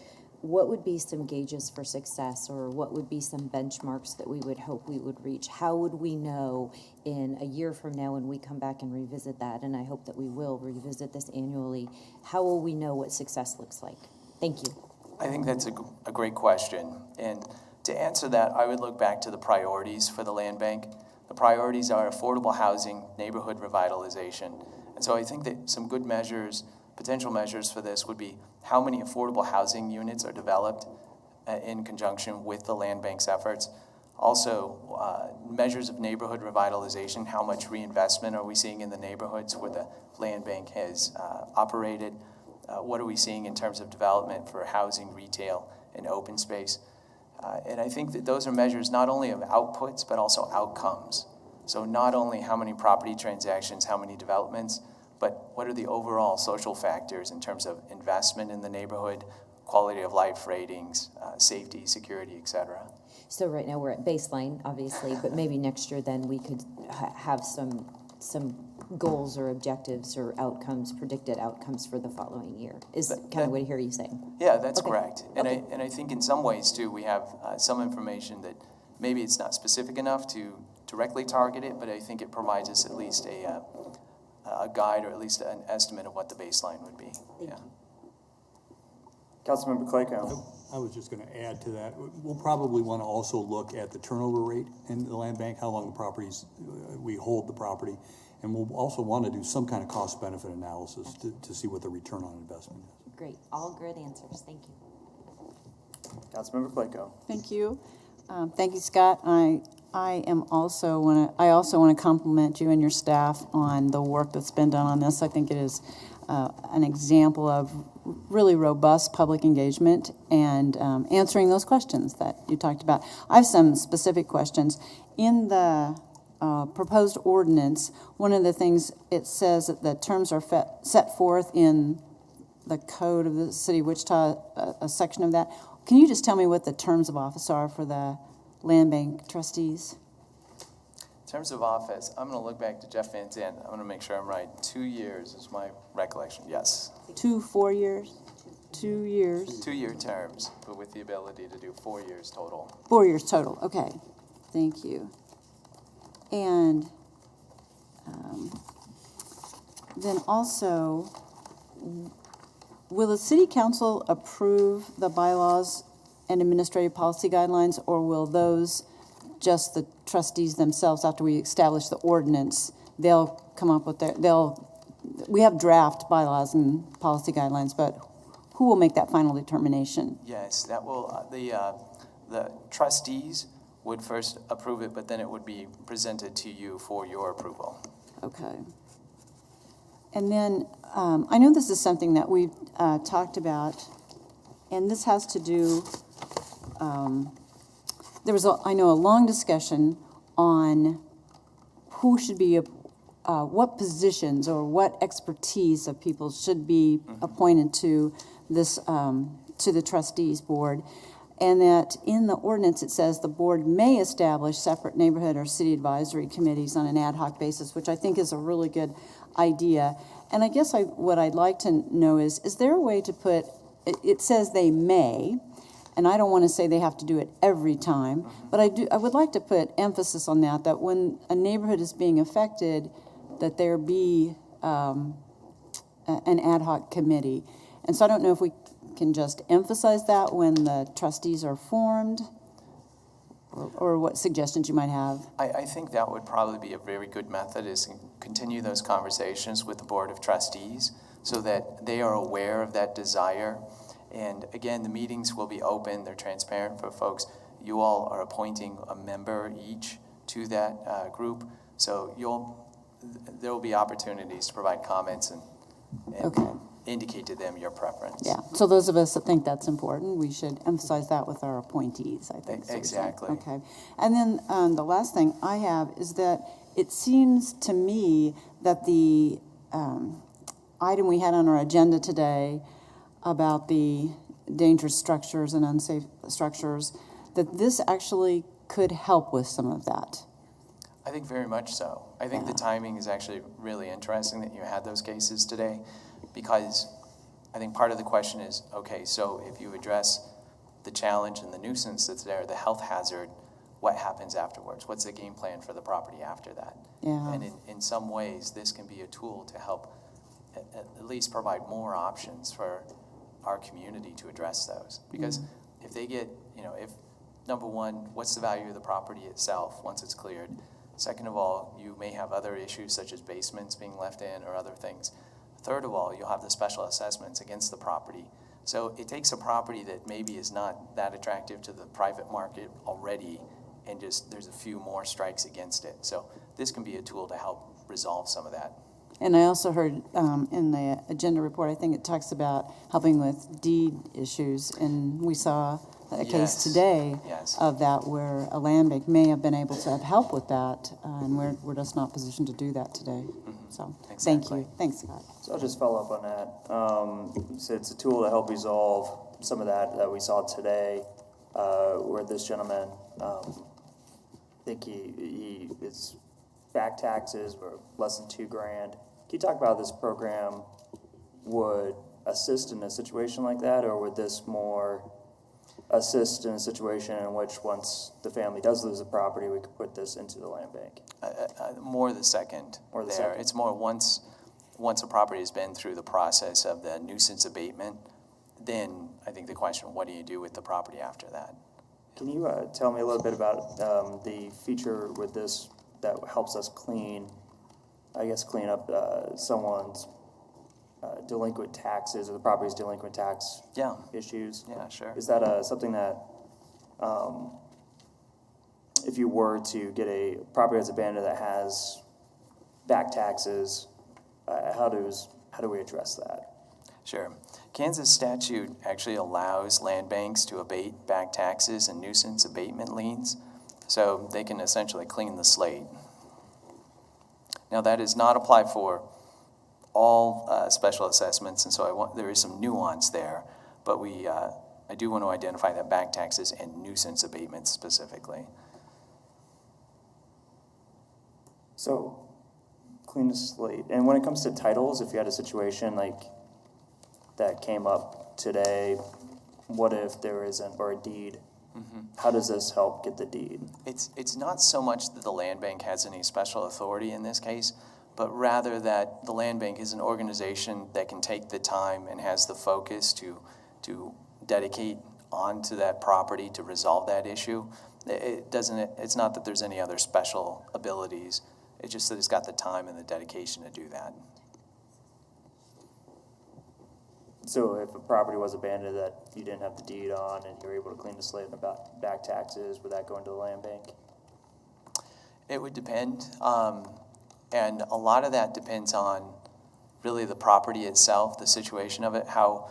what would be some gauges for success, or what would be some benchmarks that we would hope we would reach? How would we know in a year from now when we come back and revisit that, and I hope that we will revisit this annually, how will we know what success looks like? Thank you. I think that's a great question. And to answer that, I would look back to the priorities for the land bank. The priorities are affordable housing, neighborhood revitalization. And so I think that some good measures, potential measures for this would be how many affordable housing units are developed in conjunction with the land bank's efforts. Also, measures of neighborhood revitalization, how much reinvestment are we seeing in the neighborhoods where the land bank has operated? What are we seeing in terms of development for housing, retail, and open space? And I think that those are measures not only of outputs, but also outcomes. So not only how many property transactions, how many developments, but what are the overall social factors in terms of investment in the neighborhood, quality of life ratings, safety, security, et cetera. So right now we're at baseline, obviously, but maybe next year then we could have some goals or objectives or outcomes, predicted outcomes for the following year, is kind of what I hear you saying. Yeah, that's correct. And I think in some ways, too, we have some information that maybe it's not specific enough to directly target it, but I think it provides us at least a guide, or at least an estimate of what the baseline would be. Yeah. Councilmember Clayco. I was just going to add to that. We'll probably want to also look at the turnover rate in the land bank, how long the properties, we hold the property. And we'll also want to do some kind of cost-benefit analysis to see what the return on investment is. Great. All good answers. Thank you. Councilmember Clayco. Thank you. Thank you, Scott. I also want to compliment you and your staff on the work that's been done on this. I think it is an example of really robust public engagement and answering those questions that you talked about. I have some specific questions. In the proposed ordinance, one of the things it says that the terms are set forth in the code of the city of Wichita, a section of that. Can you just tell me what the terms of office are for the land bank trustees? In terms of office, I'm going to look back to Jeff Van Zandt. I'm going to make sure I'm right. 2 years is my recollection. Yes. 4 years? 2 years? 2-year terms, but with the ability to do 4 years total. 4 years total. Okay. Thank you. And then also, will the city council approve the bylaws and administrative policy guidelines, or will those just the trustees themselves, after we establish the ordinance, they'll come up with we have draft bylaws and policy guidelines, but who will make that final determination? Yes, that will, the trustees would first approve it, but then it would be presented to you for your approval. Okay. And then I know this is something that we've talked about, and this has to do, there was, I know, a long discussion on who should be, what positions or what expertise of people should be appointed to this, to the trustees board. And that in the ordinance it says the board may establish separate neighborhood or city advisory committees on an ad hoc basis, which I think is a really good idea. And I guess what I'd like to know is there a way to put, it says they may, and I don't want to say they have to do it every time, but I would like to put emphasis on that when a neighborhood is being affected, that there be an ad hoc committee. And so I don't know if we can just emphasize that when the trustees are formed, or what suggestions you might have. I think that would probably be a very good method, is to continue those conversations with the Board of Trustees so that they are aware of that desire. And again, the meetings will be open, they're transparent for folks. You all are appointing a member each to that group, so there will be opportunities to provide comments and indicate to them your preference. Yeah, so those of us that think that's important, we should emphasize that with our appointees, I think. Exactly. Okay. And then the last thing I have is that it seems to me that the item we had on our agenda today about the dangerous structures and unsafe structures, that this actually could help with some of that. I think very much so. I think the timing is actually really interesting that you had those cases today, because I think part of the question is, okay, so if you address the challenge and the nuisance that's there, the health hazard, what happens afterwards? What's the game plan for the property after that? Yeah. And in some ways, this can be a tool to help at least provide more options for our community to address those. Because if they get, if number one, what's the value of the property itself once it's cleared? Second of all, you may have other issues such as basements being left in or other things. Third of all, you'll have the special assessments against the property. So it takes a property that maybe is not that attractive to the private market already, and just there's a few more strikes against it. So this can be a tool to help resolve some of that. And I also heard in the agenda report, I think it talks about helping with deed issues, and we saw a case today of that where a land bank may have been able to have help with that, and we're just not positioned to do that today. So thank you. Thanks, Scott. So I'll just follow up on that. So it's a tool to help resolve some of that we saw today, where this gentleman, I think his back taxes were less than $2,000. Can you talk about how this program would assist in a situation like that, or would this more assist in a situation in which once the family does lose the property, we could put this into the land bank? More the second. Or the there. second. It's more once a property has been through the process of the nuisance abatement, then I think the question, what do you do with the property after that? Can you tell me a little bit about the feature with this that helps us clean up someone's delinquent taxes or the property's delinquent tax issues? Yeah, sure. Is that something that, if you were to get a property that's abandoned that has back taxes, how do we address that? Sure. Kansas statute actually allows land banks to abate back taxes and nuisance abatement liens, so they can essentially clean the slate. Now, that does not apply for all special assessments, and so there is some nuance there, but I do want to identify that back taxes and nuisance abatements specifically. So, clean the slate. And when it comes to titles, if you had a situation like that came up today, what if there isn't, or a deed? How does this help get the deed? It's not so much that the land bank has any special authority in this case, but rather that the land bank is an organization that can take the time and has the focus to dedicate onto that property to resolve that issue. It's not that there's any other special abilities. It's just that it's got the time and the dedication to do that. So if a property was abandoned that you didn't have the deed on and you're able to clean the slate about back taxes, would that go into the land bank? It would depend. And a lot of that depends on really the property itself, the situation of it, how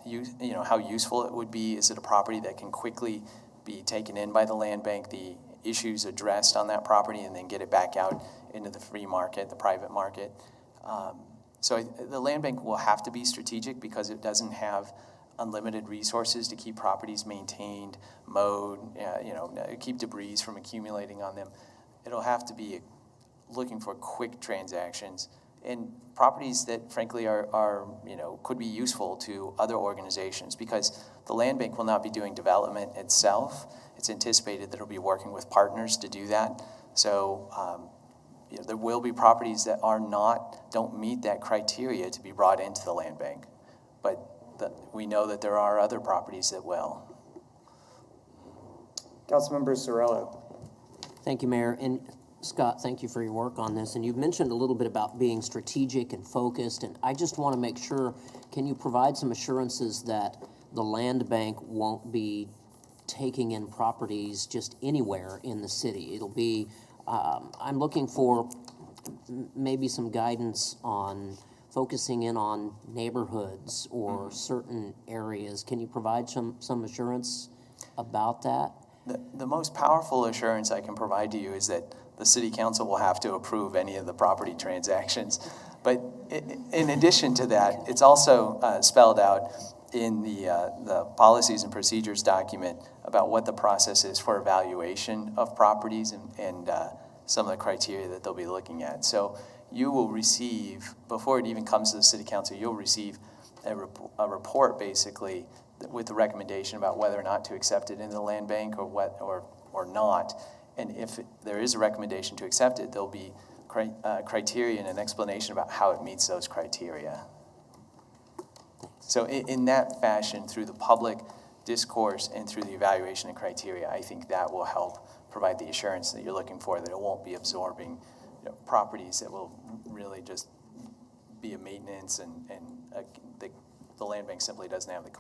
useful it would be. Is it a property that can quickly be taken in by the land bank, the issues addressed on that property, and then get it back out into the free market, the private market? So the land bank will have to be strategic because it doesn't have unlimited resources to keep properties maintained, mowed, keep debris from accumulating on them. It'll have to be looking for quick transactions and properties that frankly are could be useful to other organizations, because the land bank will not be doing development itself. It's anticipated that it'll be working with partners to do that. So there will be properties that don't meet that criteria to be brought into the land bank, but we know that there are other properties that will. Councilmember Sorello. Thank you, Mayor. And Scott, thank you for your work on this. And you've mentioned a little bit about being strategic and focused, and I just want to make sure, can you provide some assurances that the land bank won't be taking in properties just anywhere in the city? It'll be, I'm looking for maybe some guidance on focusing in on neighborhoods or certain areas. Can you provide some assurance about that? The most powerful assurance I can provide to you is that the city council will have to approve any of the property transactions. But in addition to that, it's also spelled out in the policies and procedures document about what the process is for evaluation of properties and some of the criteria that they'll be looking at. So you will receive, before it even comes to the city council, you'll receive a report basically with the recommendation about whether or not to accept it into the land bank or not. And if there is a recommendation to accept it, there'll be criteria and an explanation about how it meets those criteria. So in that fashion, through the public discourse and through the evaluation and criteria, I think that will help provide the assurance that you're looking for, that it won't be absorbing properties that will really just be a maintenance and the land bank simply doesn't have the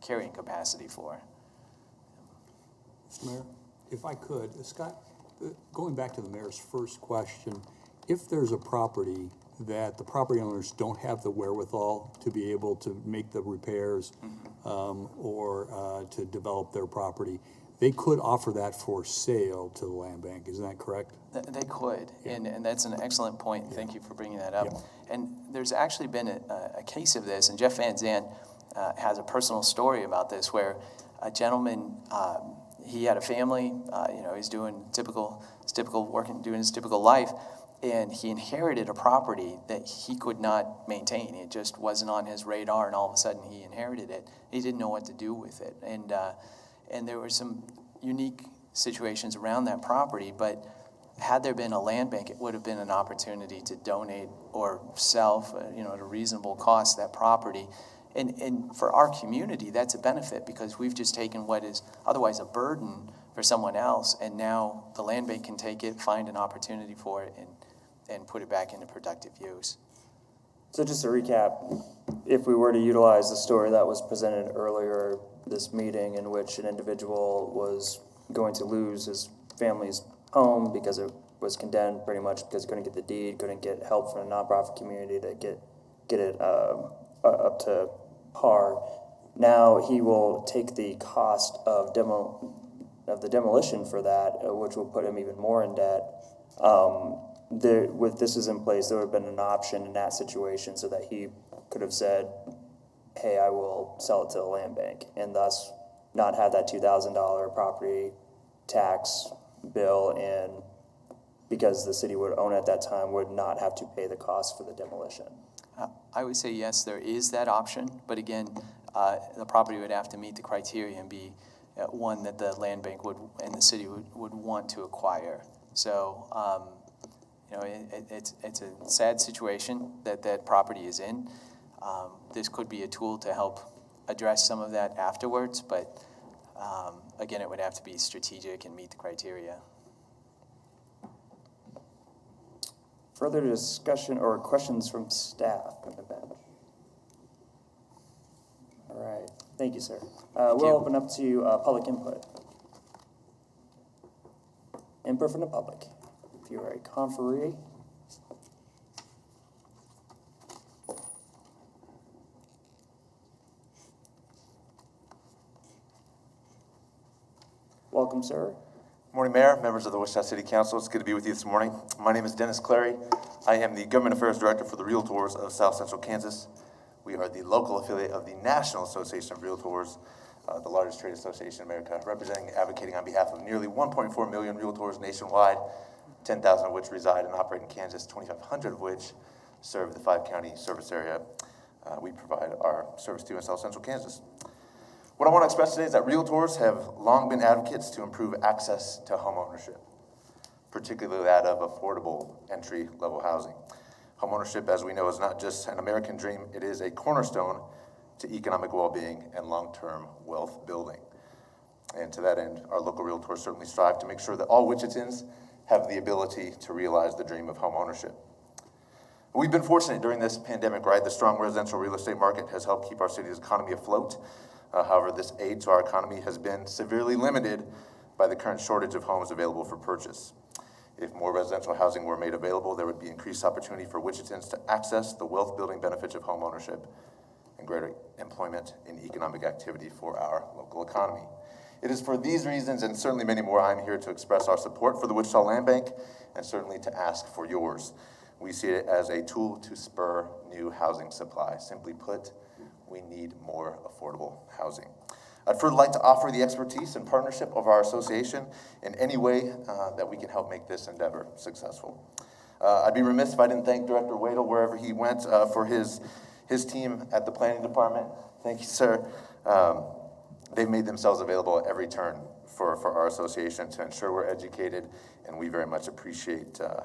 carrying capacity for. Mr. Mayor, if I could, Scott, going back to the mayor's first question, if there's a property that the property owners don't have the wherewithal to be able to make the repairs or to develop their property, they could offer that for sale to the land bank. Isn't that correct? They could, yeah. and that's an excellent point. Yeah. Thank you for bringing that up. Yeah. And there's actually been a case of this, and Jeff Van Zandt has a personal story about this, where a gentleman, he had a family, he's doing typical work, doing his typical life, and he inherited a property that he could not maintain. It just wasn't on his radar, and all of a sudden he inherited it. He didn't know what to do with it, and there were some unique situations around that property, but had there been a land bank, it would have been an opportunity to donate or sell, at a reasonable cost, that property. And for our community, that's a benefit, because we've just taken what is otherwise a burden for someone else, and now the land bank can take it, find an opportunity for it, and put it back into productive use. So just to recap, if we were to utilize the story that was presented earlier this meeting, in which an individual was going to lose his family's home because it was condemned pretty much because he couldn't get the deed, couldn't get help from a nonprofit community to get it up to par. Now he will take the cost of the demolition for that, which will put him even more in debt. With this is in place, there would have been an option in that situation so that he could have said, hey, I will sell it to the land bank, and thus not have that $2,000 property tax bill, and because the city would own it at that time, would not have to pay the cost for the demolition. I would say yes, there is that option, but again, the property would have to meet the criteria and be one that the land bank and the city would want to acquire. So, it's a sad situation that property is in. This could be a tool to help address some of that afterwards, but again, it would have to be strategic and meet the criteria. Further discussion or questions from staff on the bench? All right, thank you, sir. We'll open up to public input. Input from the public. If you are a conferee, welcome, sir. Morning, Mayor, members of the Wichita City Council. It's good to be with you this morning. My name is Dennis Clary. I am the Government Affairs Director for the Realtors of South Central Kansas. We are the local affiliate of the National Association of Realtors, the largest trade association in America, representing and advocating on behalf of nearly 1.4 million realtors nationwide, 10,000 of which reside and operate in Kansas, 2,500 of which serve the 5-county service area we provide our service to in South Central Kansas. What I want to express today is that realtors have long been advocates to improve access to home ownership, particularly that of affordable entry-level housing. Home ownership, as we know, is not just an American dream, it is a cornerstone to economic well-being and long-term wealth building. And to that end, our local realtors certainly strive to make sure that all Wichitans have the ability to realize the dream of home ownership. We've been fortunate during this pandemic, right? The strong residential real estate market has helped keep our city's economy afloat. However, this aid to our economy has been severely limited by the current shortage of homes available for purchase. If more residential housing were made available, there would be increased opportunity for Wichitans to access the wealth-building benefits of home ownership and greater employment and economic activity for our local economy. It is for these reasons, and certainly many more, I'm here to express our support for the Wichita Land Bank and certainly to ask for yours. We see it as a tool to spur new housing supply. Simply put, we need more affordable housing. I'd further like to offer the expertise and partnership of our association in any way that we can help make this endeavor successful. I'd be remiss if I didn't thank Director Wadel wherever he went for his team at the planning department. Thank you, sir. They've made themselves available at every turn for our association to ensure we're educated, and we very much appreciate the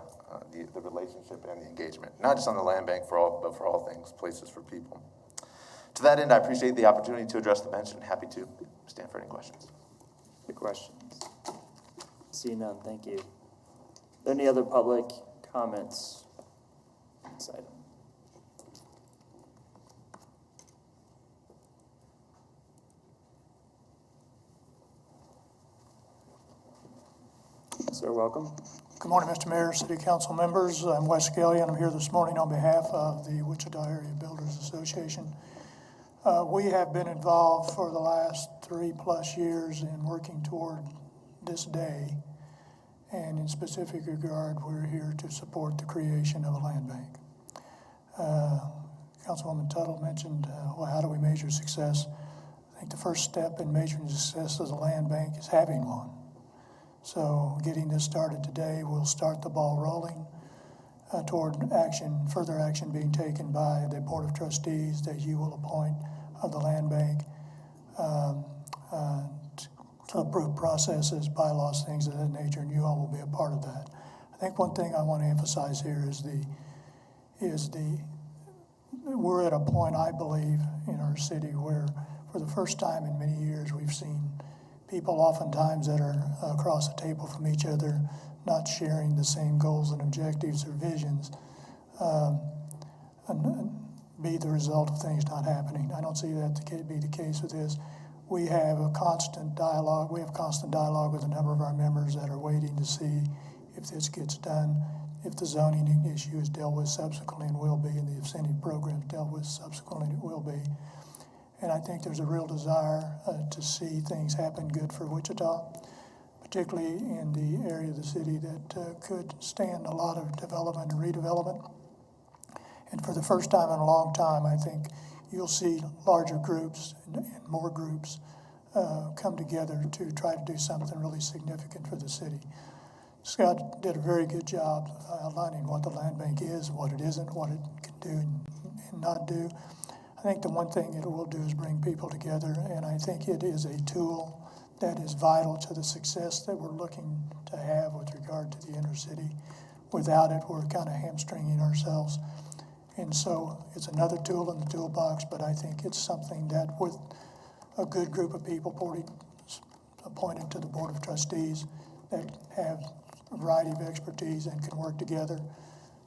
relationship and the engagement, not just on the land bank but for all things, places for people. To that end, I appreciate the opportunity to address the bench and happy to stand for any questions. Any questions? See none, thank you. Are there any other public comments on this item? Sir, welcome. Good morning, Mr. Mayor, City Council members. I'm Wes Skelly, and I'm here this morning on behalf of the Wichita Area Builders Association. We have been involved for the last 3+ years in working toward this day, and in specific regard, we're here to support the creation of a land bank. Councilwoman Tuttle mentioned, well, how do we measure success? I think the first step in measuring success as a land bank is having one. So getting this started today will start the ball rolling toward action, further action being taken by the Board of Trustees that you will appoint of the land bank to approve processes, bylaws, things of that nature, and you all will be a part of that. I think one thing I want to emphasize here is we're at a point, I believe, in our city where for the first time in many years we've seen people oftentimes that are across the table from each other, not sharing the same goals and objectives or visions, and be the result of things not happening. I don't see that to be the case with this. We have a constant dialogue. We have constant dialogue with a number of our members that are waiting to see if this gets done, if the zoning issue is dealt with subsequently and will be, and the incentive program dealt with subsequently and it will be. And I think there's a real desire to see things happen good for Wichita, particularly in the area of the city that could stand a lot of development and redevelopment. And for the first time in a long time, I think you'll see larger groups and more groups come together to try to do something really significant for the city. Scott did a very good job outlining what the land bank is, what it isn't, what it can do and not do. I think the one thing it will do is bring people together, and I think it is a tool that is vital to the success that we're looking to have with regard to the inner city. Without it, we're kind of hamstringing ourselves. And so it's another tool in the toolbox, but I think it's something that with a good group of people appointed to the Board of Trustees that have a variety of expertise and can work together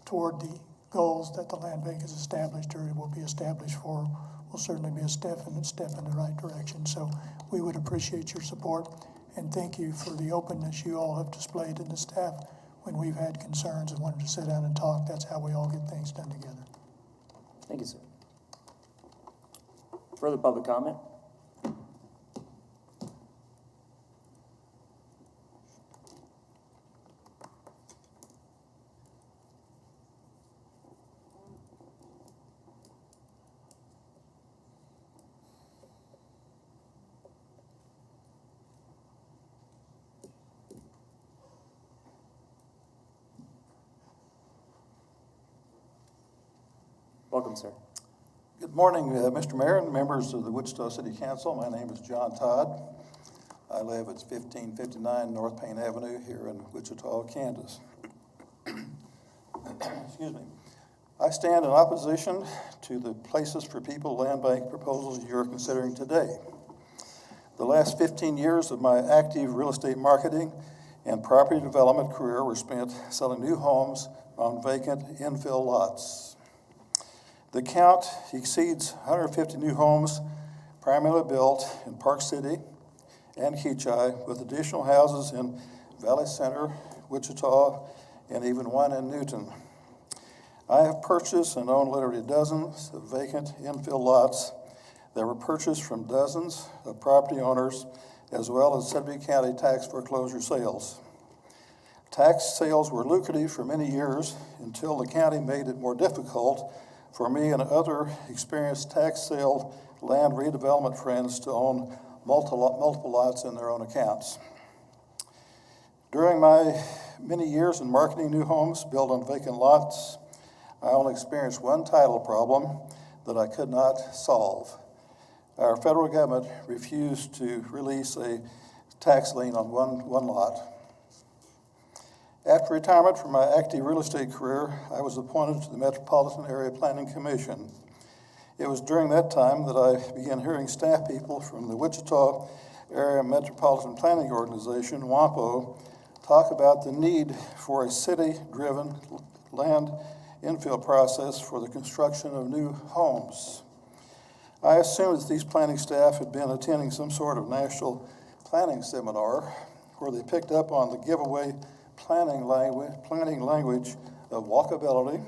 toward the goals that the land bank has established or will be established for, will certainly be a step in the right direction. So we would appreciate your support, and thank you for the openness you all have displayed in the staff when we've had concerns and wanted to sit down and talk. That's how we all get things done together. Thank you, sir. Further public comment? Welcome, sir. Good morning, Mr. Mayor and members of the Wichita City Council. My name is John Todd. I live at 1559 North Payne Avenue here in Wichita, Kansas. Excuse me. I stand in opposition to the Places for People Land Bank proposals you're considering today. The last 15 years of my active real estate marketing and property development career were spent selling new homes on vacant infill lots. The count exceeds 150 new homes primarily built in Park City and Keachai, with additional houses in Valley Center, Wichita, and even one in Newton. I have purchased and own literally dozens of vacant infill lots that were purchased from dozens of property owners, as well as Sedgwick County tax foreclosure sales. Tax sales were lucrative for many years until the county made it more difficult for me and other experienced tax sale land redevelopment friends to own multiple lots in their own accounts. During my many years in marketing new homes built on vacant lots, I only experienced one title problem that I could not solve. our federal government refused to release a tax lien on one lot. After retirement from my active real estate career, I was appointed to the Metropolitan Area Planning Commission. It was during that time that I began hearing staff people from the Wichita Area Metropolitan Planning Organization, WAMPO, talk about the need for a city-driven land infill process for the construction of new homes. I assumed that these planning staff had been attending some sort of national planning seminar where they picked up on the giveaway planning language of walkability,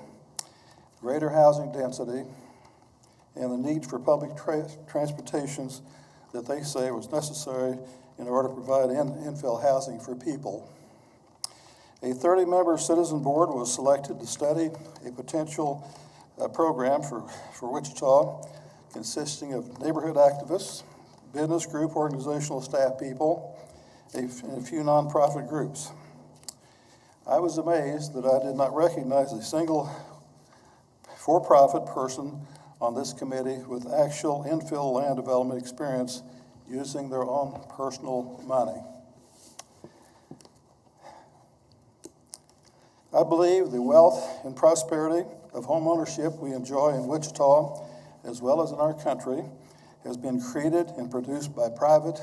greater housing density, and the need for public transportations that they say was necessary in order to provide infill housing for people. A 30-member citizen board was selected to study a potential program for Wichita consisting of neighborhood activists, business group organizational staff people, and a few nonprofit groups. I was amazed that I did not recognize a single for-profit person on this committee with actual infill land development experience using their own personal money. I believe the wealth and prosperity of home ownership we enjoy in Wichita, as well as in our country, has been created and produced by private,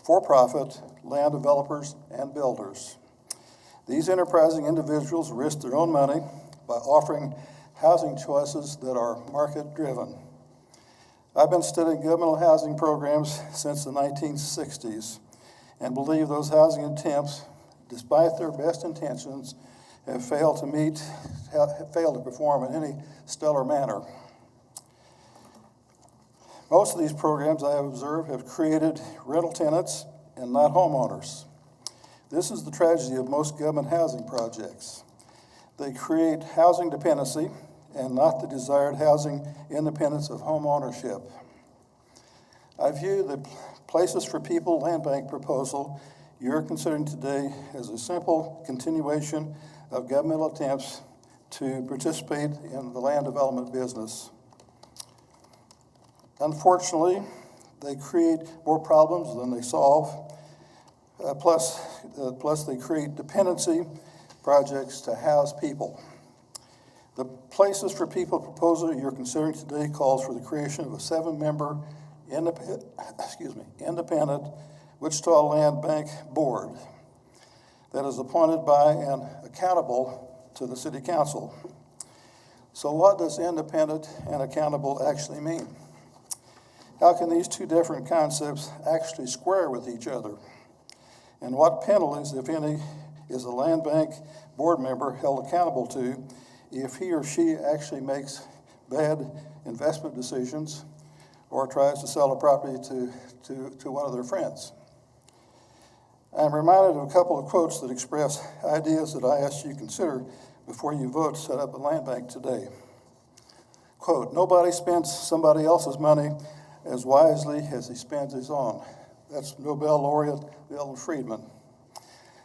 for-profit land developers and builders. These enterprising individuals risk their own money by offering housing choices that are market-driven. I've been studying governmental housing programs since the 1960s and believe those housing attempts, despite their best intentions, have failed to perform in any stellar manner. Most of these programs I have observed have created rental tenants and not homeowners. This is the tragedy of most government housing projects. They create housing dependency and not the desired housing independence of home ownership. I view the Places for People Land Bank proposal you're considering today as a simple continuation of governmental attempts to participate in the land development business. Unfortunately, they create more problems than they solve. Plus they create dependency projects to house people. The Places for People proposal you're considering today calls for the creation of a 7-member independent Wichita Land Bank board that is appointed by and accountable to the City Council. So what does independent and accountable actually mean? How can these two different concepts actually square with each other? And what penalties, if any, is a land bank board member held accountable to if he or she actually makes bad investment decisions or tries to sell a property to one of their friends? I'm reminded of a couple of quotes that express ideas that I ask you to consider before you vote to set up a land bank today. Quote, "Nobody spends somebody else's money as wisely as he spends his own." That's Nobel laureate Milton Friedman.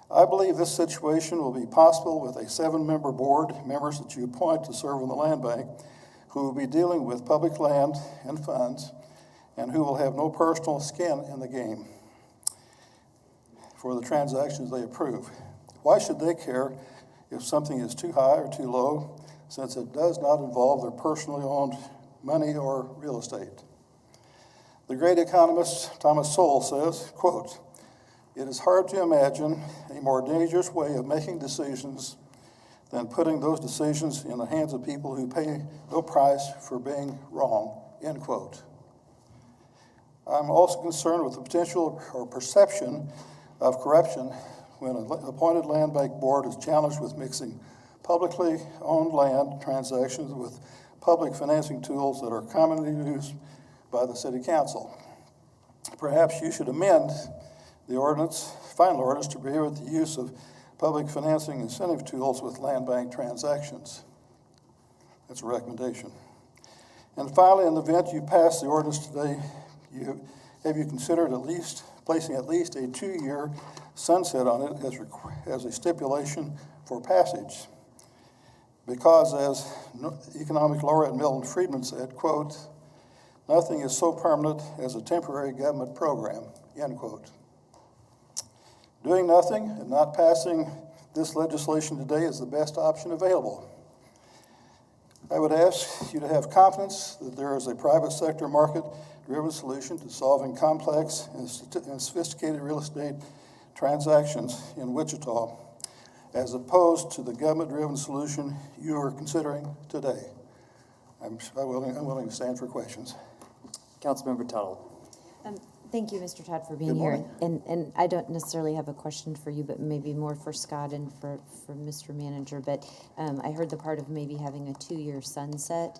I believe this situation will be possible with a 7-member board, members that you appoint to serve on the land bank, who will be dealing with public land and funds, and who will have no personal skin in the game for the transactions they approve. Why should they care if something is too high or too low, since it does not involve their personally owned money or real estate? The great economist Thomas Sowell says, quote, "It is hard to imagine a more dangerous way of making decisions than putting those decisions in the hands of people who pay no price for being wrong," end quote. I'm also concerned with the potential or perception of corruption when an appointed land bank board is challenged with mixing publicly owned land transactions with public financing tools that are commonly used by the City Council. Perhaps you should amend the ordinance, final ordinance, to prohibit the use of public financing incentive tools with land bank transactions. That's a recommendation. And finally, in the event you pass the ordinance today, have you considered placing at least a 2-year sunset on it as a stipulation for passage? Because as economic laureate Milton Friedman said, quote, Nothing is so permanent as a temporary government program, end quote. Doing nothing and not passing this legislation today is the best option available. I would ask you to have confidence that there is a private sector market-driven solution to solving complex and sophisticated real estate transactions in Wichita, as opposed to the government-driven solution you are considering today. I'm willing to stand for questions. Councilmember Tuttle. Thank you, Mr. Todd, for being here. And I don't necessarily have a question for you, but maybe more for Scott and for Mr. Manager. But I heard the part of maybe having a 2-year sunset.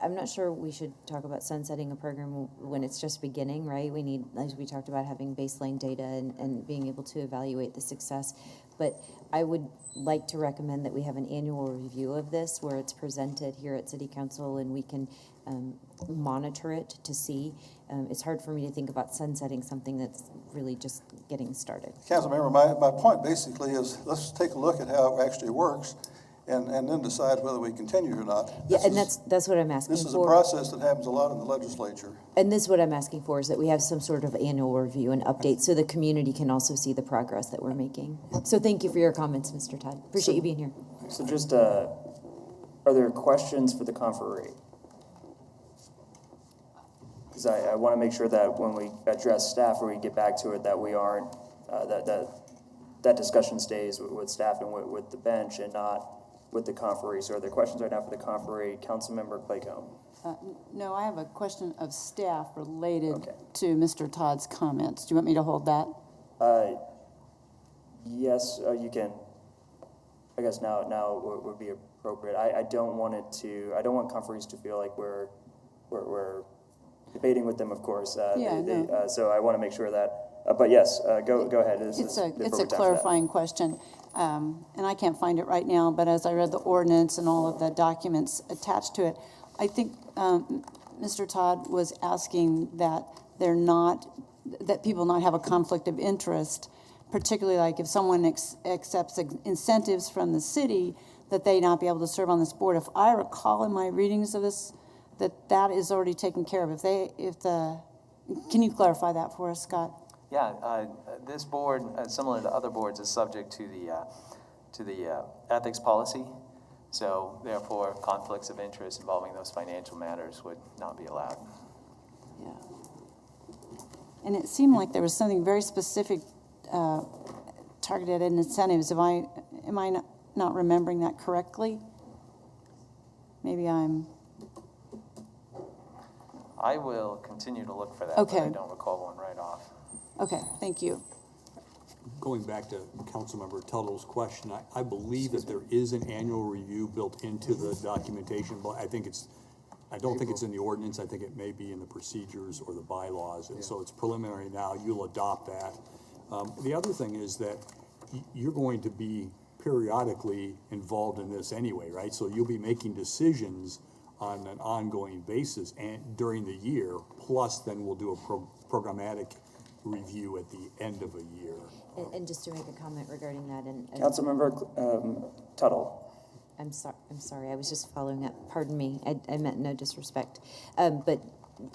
I'm not sure we should talk about sunsetting a program when it's just beginning, right? We need, as we talked about, having baseline data and being able to evaluate the success. But I would like to recommend that we have an annual review of this where it's presented here at City Council and we can monitor it to see. It's hard for me to think about sunsetting something that's really just getting started. Councilmember, my point basically is let's take a look at how it actually works and then decide whether we continue or not. Yeah, and that's what I'm asking for. This is a process that happens a lot in the legislature. And this is what I'm asking for, is that we have some sort of annual review and update so the community can also see the progress that we're making. So thank you for your comments, Mr. Todd. Appreciate you being here. So just, are there questions for the conferee? Because I want to make sure that when we address staff or we get back to it, that we aren't, that discussion stays with staff and with the bench and not with the conferee. So are there questions right now for the conferee? Councilmember Claycomb. No, I have a question of staff related to Mr. Todd's comments. Do you want me to hold that? Yes, you can. I guess now would be appropriate. I don't want conferees to feel like we're debating with them, of course. So I want to make sure that, but yes, go ahead. It's a clarifying question, and I can't find it right now, but as I read the ordinance and all of the documents attached to it, I think Mr. Todd was asking that that people not have a conflict of interest, particularly like if someone accepts incentives from the city, that they not be able to serve on this board. If I recall in my readings of this, that is already taken care of. Can you clarify that for us, Scott? Yeah, this board, similar to other boards, is subject to the ethics policy. So therefore, conflicts of interest involving those financial matters would not be allowed. Yeah. And it seemed like there was something very specific targeted at incentives. Am I not remembering that correctly? Maybe I will continue to look for that, okay. But I don't recall one right off. Okay, thank you. Going back to Councilmember Tuttle's question, I believe that there is an annual review built into the documentation, but I don't think it's in the ordinance. I think it may be in the procedures or the bylaws, and so it's preliminary now. You'll adopt that. The other thing is that you're going to be periodically involved in this anyway, right? So you'll be making decisions on an ongoing basis and during the year, plus then we'll do a programmatic review at the end of a year. And just to make a comment regarding that, and Councilmember Tuttle. I'm sorry, I was just following up. Pardon me, I meant no disrespect. But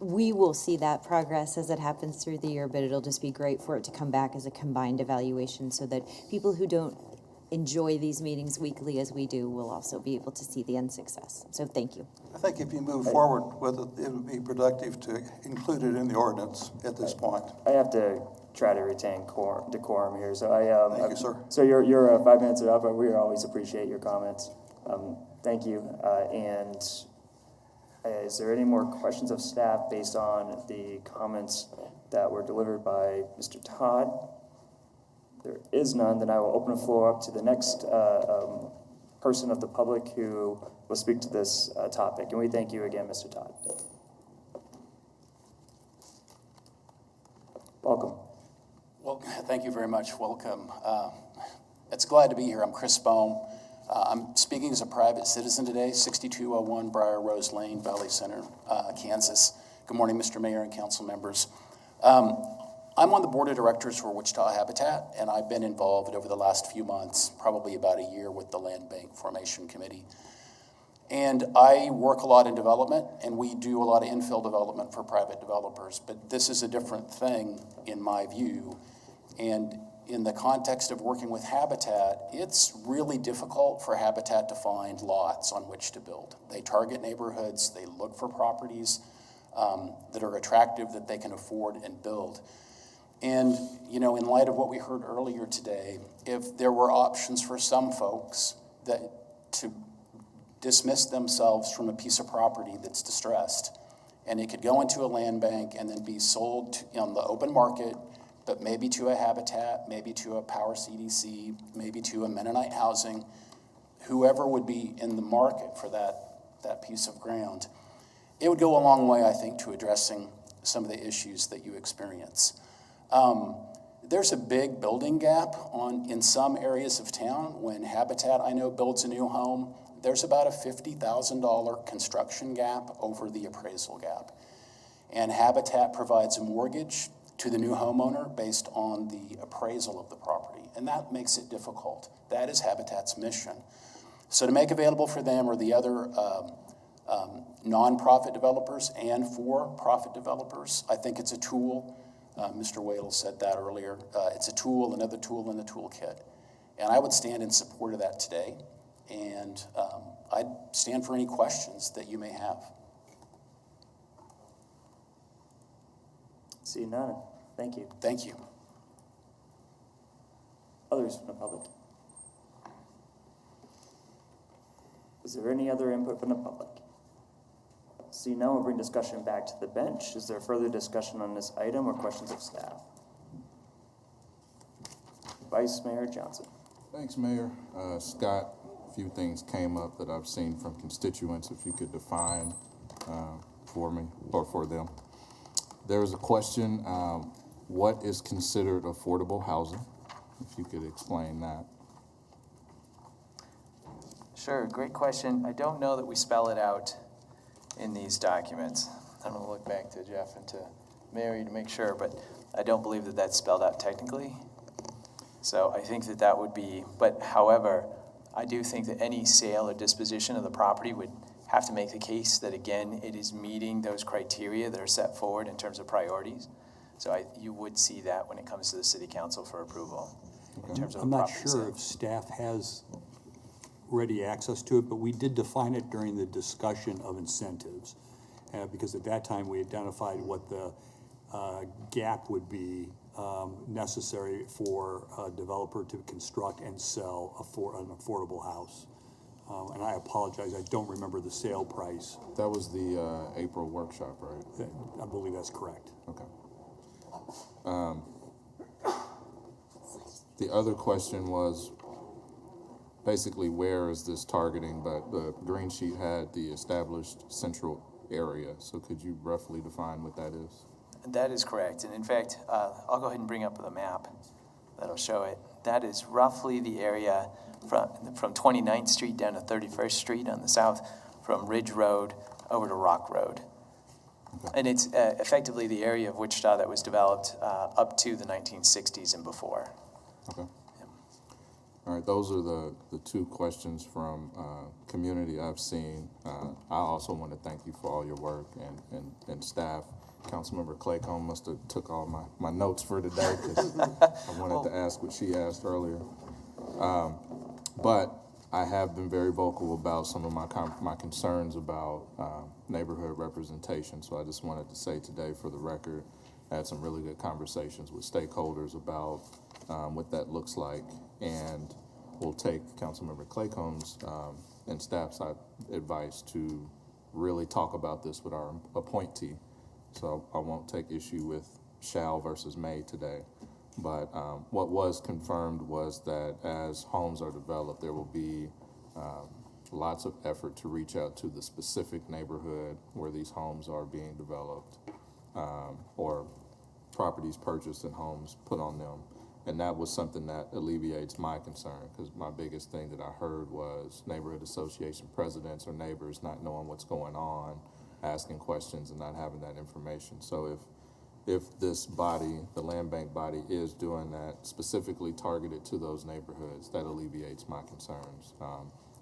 we will see that progress as it happens through the year, but it'll just be great for it to come back as a combined evaluation so that people who don't enjoy these meetings weekly as we do will also be able to see the end success. So thank you. I think if you move forward with it, it would be productive to include it in the ordinance at this point. I have to try to retain decorum here. So Thank you, sir. So you're 5 minutes up, but we always appreciate your comments. Thank you. And is there any more questions of staff based on the comments that were delivered by Mr. Todd? There is none. Then I will open the floor up to the next person of the public who will speak to this topic. And we thank you again, Mr. Todd. Welcome. Well, thank you very much. Welcome. It's glad to be here. I'm Chris Bohm. I'm speaking as a private citizen today, 6201 Briar Rose Lane, Valley Center, Kansas. Good morning, Mr. Mayor and council members. I'm on the board of directors for Wichita Habitat, and I've been involved over the last few months, probably about a year, with the Land Bank Formation Committee. And I work a lot in development, and we do a lot of infill development for private developers, but this is a different thing in my view. And in the context of working with Habitat, it's really difficult for Habitat to find lots on which to build. They target neighborhoods, they look for properties that are attractive, that they can afford and build. And, you know, in light of what we heard earlier today, if there were options for some folks to dismiss themselves from a piece of property that's distressed, and it could go into a land bank and then be sold on the open market, but maybe to a Habitat, maybe to a Power CDC, maybe to a Mennonite housing, whoever would be in the market for that piece of ground, it would go a long way, I think, to addressing some of the issues that you experience. There's a big building gap in some areas of town. When Habitat, I know, builds a new home, there's about a $50,000 construction gap over the appraisal gap. And Habitat provides a mortgage to the new homeowner based on the appraisal of the property. And that makes it difficult. That is Habitat's mission. So to make available for them or the other nonprofit developers and for-profit developers, I think it's a tool. Mr. Whale said that earlier. It's a tool, another tool in the toolkit. And I would stand in support of that today. And I'd stand for any questions that you may have. See none. Thank you. Thank you. Others from the public? Is there any other input from the public? See none, we'll bring discussion back to the bench. Is there further discussion on this item or questions of staff? Vice Mayor Johnson. Thanks, Mayor. Scott, a few things came up that I've seen from constituents, if you could define for me or for them. There was a question, what is considered affordable housing? If you could explain that. Sure, great question. I don't know that we spell it out in these documents. I'm going to look back to Jeff and to Mary to make sure, but I don't believe that that's spelled out technically. So I think that that would be, but however, I do think that any sale or disposition of the property would have to make the case that, again, it is meeting those criteria that are set forward in terms of priorities. So you would see that when it comes to the city council for approval. In terms of I'm not sure if staff has ready access to it, but we did define it during the discussion of incentives, because at that time we identified what the gap would be necessary for a developer to construct and sell an affordable house. And I apologize, I don't remember the sale price. That was the April workshop, right? I believe that's correct. Okay. The other question was basically where is this targeting, but the green sheet had the established central area. So could you roughly define what that is? That is correct. And in fact, I'll go ahead and bring up the map that'll show it. That is roughly the area from 29th Street down to 31st Street on the south, from Ridge Road over to Rock Road. Okay. And it's effectively the area of Wichita that was developed up to the 1960s and before. Okay. Yeah. All right, those are the two questions from community I've seen. I also want to thank you for all your work and staff. Councilmember Claycomb must have took all my notes for today because I wanted to ask what she asked earlier. But I have been very vocal about some of my concerns about neighborhood representation. So I just wanted to say today for the record, I had some really good conversations with stakeholders about what that looks like. And we'll take Councilmember Claycomb's and staff's advice to really talk about this with our appointee. So I won't take issue with shall versus may today. But what was confirmed was that as homes are developed, there will be lots of effort to reach out to the specific neighborhood where these homes are being developed or properties purchased and homes put on them. And that was something that alleviates my concern, because my biggest thing that I heard was neighborhood association presidents or neighbors not knowing what's going on, asking questions and not having that information. So if this body, the land bank body, is doing that specifically targeted to those neighborhoods, that alleviates my concerns.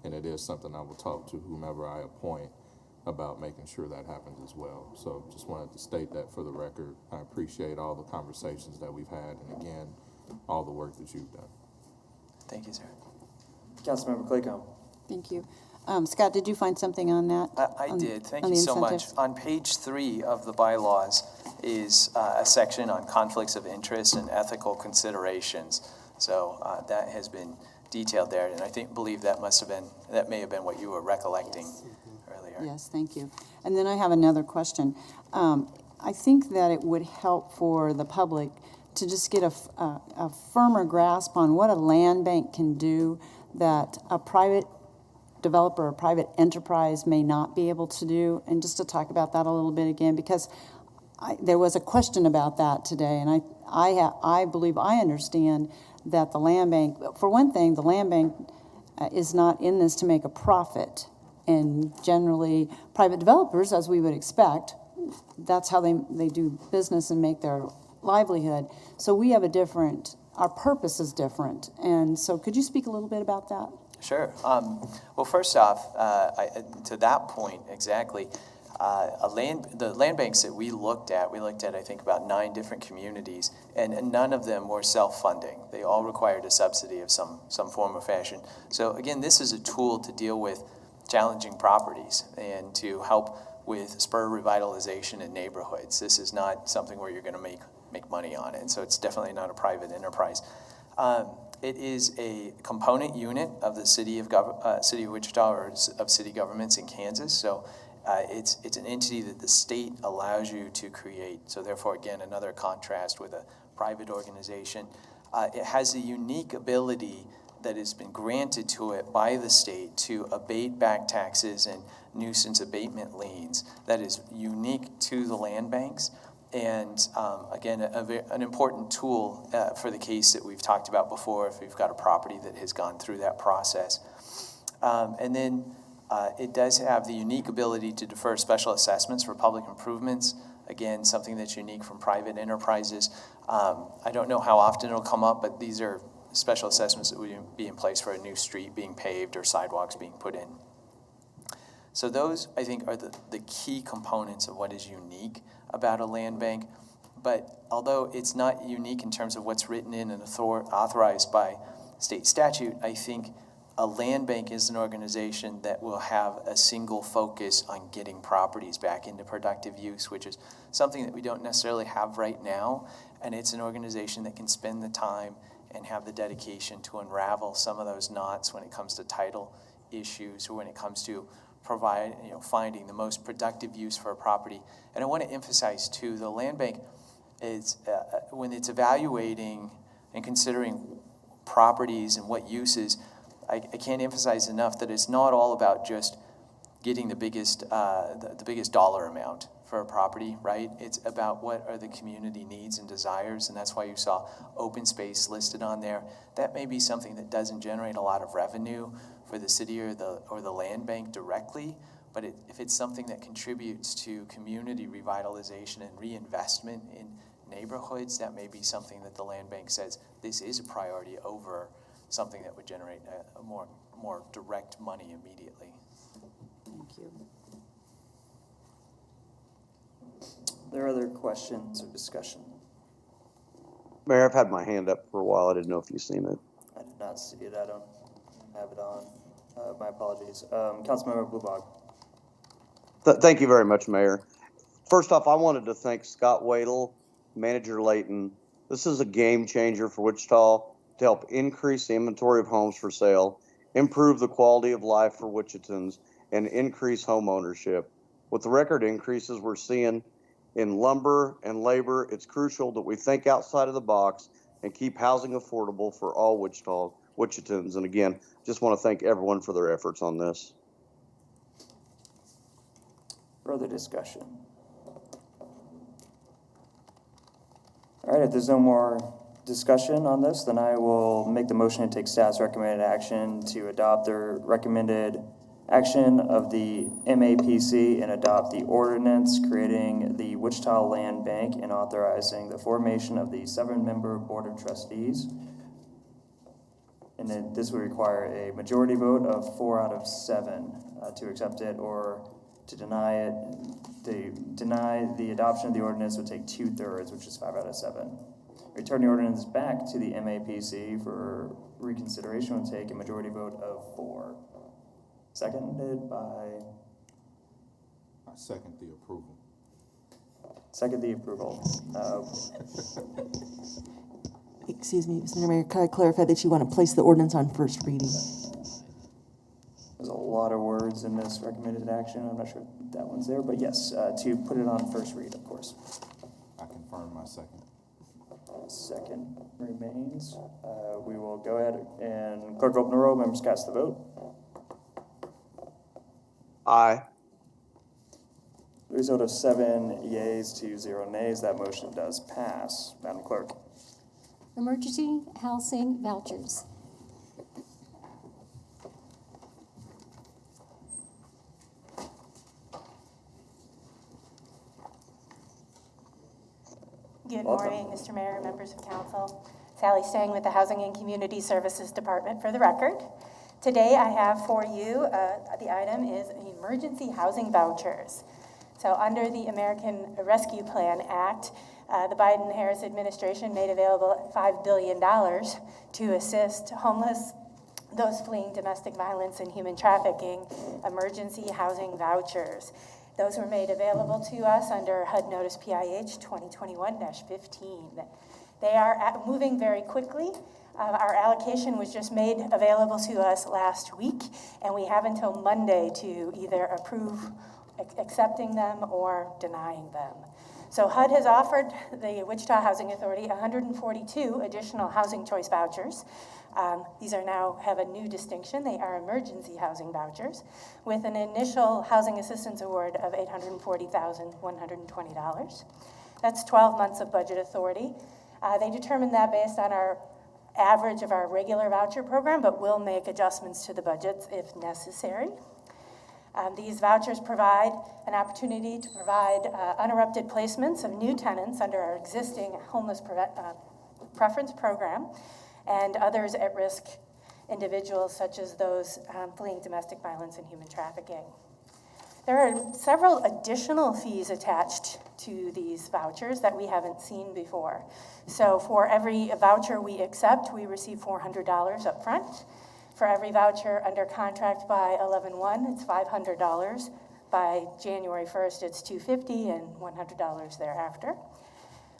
And it is something I will talk to whomever I appoint about making sure that happens as well. So just wanted to state that for the record. I appreciate all the conversations that we've had, and again, all the work that you've done. Thank you, sir. Councilmember Claycomb. Thank you. Scott, did you find something on that? I did. Thank you so much. On page 3 of the bylaws is a section on conflicts of interest and ethical considerations. So that has been detailed there, and I believe that may have been what you were recollecting earlier. Yes, thank you. And then I have another question. I think that it would help for the public to just get a firmer grasp on what a land bank can do that a private developer or private enterprise may not be able to do, and just to talk about that a little bit again, because there was a question about that today, and I believe I understand that the land bank, for one thing, the land bank is not in this to make a profit, and generally private developers, as we would expect, that's how they do business and make their livelihood. So we have our purpose is different, and so could you speak a little bit about that? Sure. Well, first off, to that point exactly, the land banks that we looked at, I think, about 9 different communities, and none of them were self-funding. They all required a subsidy of some form or fashion. So again, this is a tool to deal with challenging properties and to help with spur revitalization in neighborhoods. This is not something where you're going to make money on it, so it's definitely not a private enterprise. It is a component unit of the city of Wichita, or of city governments in Kansas. So it's an entity that the state allows you to create. So therefore, again, another contrast with a private organization. It has a unique ability that has been granted to it by the state to abate back taxes and nuisance abatement liens. That is unique to the land banks. And again, an important tool for the case that we've talked about before if we've got a property that has gone through that process. And then it does have the unique ability to defer special assessments for public improvements. Again, something that's unique from private enterprises. I don't know how often it'll come up, but these are special assessments that would be in place for a new street being paved or sidewalks being put in. So those, I think, are the key components of what is unique about a land bank. But although it's not unique in terms of what's written in and authorized by state statute, I think a land bank is an organization that will have a single focus on getting properties back into productive use, which is something that we don't necessarily have right now. And it's an organization that can spend the time and have the dedication to unravel some of those knots when it comes to title issues or when it comes to finding the most productive use for a property. And I want to emphasize too, the land bank is when it's evaluating and considering properties and what uses, I can't emphasize enough that it's not all about just getting the biggest dollar amount for a property, right? It's about what are the community needs and desires, and that's why you saw open space listed on there. That may be something that doesn't generate a lot of revenue for the city or the land bank directly, but if it's something that contributes to community revitalization and reinvestment in neighborhoods, that may be something that the land bank says this is a priority over something that would generate a more direct money immediately. Thank you. Are there other questions or discussion? Mayor, I've had my hand up for a while. I didn't know if you've seen it. I did not see it. I don't have it on. My apologies. Councilmember Blubog. Thank you very much, Mayor. First off, I wanted to thank Scott Wadle, Manager Layton. This is a game changer for Wichita to help increase the inventory of homes for sale, improve the quality of life for Wichitans, and increase home ownership. With the record increases we're seeing in lumber and labor, it's crucial that we think outside of the box and keep housing affordable for all Wichitans. And again, just want to thank everyone for their efforts on this. Further discussion? All right, if there's no more discussion on this, then I will make the motion to take staff's recommended action to adopt their recommended action of the MAPC and adopt the ordinance creating the Wichita Land Bank and authorizing the formation of the 7-member Board of Trustees And then this would require a majority vote of 4 out of 7 to accept it, or to deny it. To deny the adoption of the ordinance would take 2/3, which is 5 out of 7. Return the ordinance back to the MAPC for reconsideration would take a majority vote of 4. Seconded by... I second the approval. Second the approval. Excuse me, Mr. Mayor, could I clarify that you want to place the ordinance on first reading? There's a lot of words in this recommended action. I'm not sure if that one's there, but yes, to put it on first read, of course. I confirm my second. Second remains. We will go ahead and clerk open the roll. Members cast the vote. Aye. Result of 7 yeas to 0 nays. That motion does pass. Madam Clerk. Emergency housing vouchers. Good morning, Mr. Mayor, members of council. Sally Stang with the Housing and Community Services Department for the record. Today I have for you, the item is emergency housing vouchers. So under the American Rescue Plan Act, the Biden-Harris administration made available $5 billion to assist homeless, those fleeing domestic violence and human trafficking, emergency housing vouchers. Those were made available to us under HUD Notice PIH 2021-15. They are moving very quickly. Our allocation was just made available to us last week, and we have until Monday to either approve accepting them or denying them. So HUD has offered the Wichita Housing Authority 142 additional housing choice vouchers. These are now have a new distinction. They are emergency housing vouchers with an initial housing assistance award of $840,120. That's 12 months of budget authority. They determined that based on our average of our regular voucher program, but will make adjustments to the budgets if necessary. These vouchers provide an opportunity to provide uninterrupted placements of new tenants under our existing homeless preference program and others at risk individuals such as those fleeing domestic violence and human trafficking. There are several additional fees attached to these vouchers that we haven't seen before. So for every voucher we accept, we receive $400 up front. For every voucher under contract by 11/1, it's $500. By January 1st, it's $250 and $100 thereafter.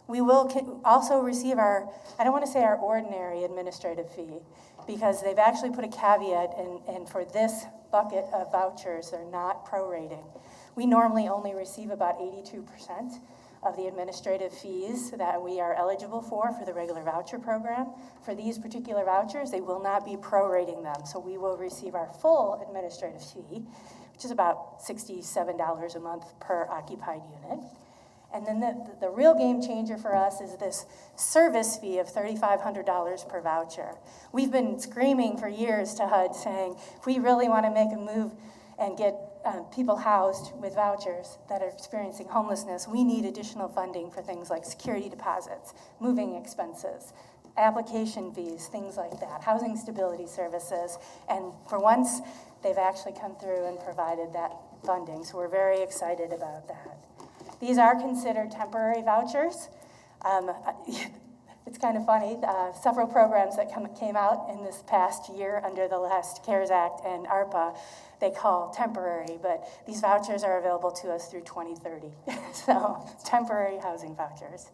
We will also receive our, I don't want to say our ordinary administrative fee, because they've actually put a caveat, and for this bucket of vouchers, they're not prorating. We normally only receive about 82% of the administrative fees that we are eligible for the regular voucher program. For these particular vouchers, they will not be prorating them, so we will receive our full administrative fee, which is about $67 a month per occupied unit. And then the real game changer for us is this service fee of $3,500 per voucher. We've been screaming for years to HUD saying, if we really want to make a move and get people housed with vouchers that are experiencing homelessness, we need additional funding for things like security deposits, moving expenses, application fees, things like that, housing stability services. And for once, they've actually come through and provided that funding. So we're very excited about that. These are considered temporary vouchers. It's kind of funny, several programs that came out in this past year under the last CARES Act and ARPA, they call temporary, but these vouchers are available to us through 2030. So temporary housing vouchers.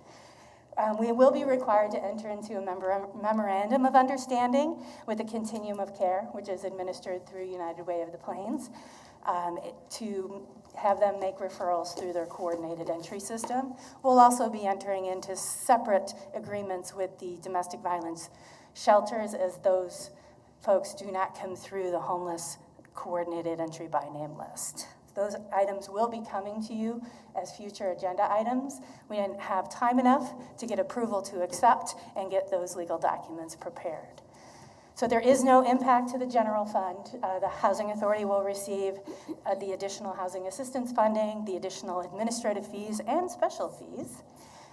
We will be required to enter into a memorandum of understanding with the Continuum of Care, which is administered through United Way of the Plains, to have them make referrals through their coordinated entry system. We'll also be entering into separate agreements with the domestic violence shelters as those folks do not come through the homeless coordinated entry by name list. Those items will be coming to you as future agenda items. We didn't have time enough to get approval to accept and get those legal documents prepared. So there is no impact to the general fund. The Housing Authority will receive the additional housing assistance funding, the additional administrative fees, and special fees.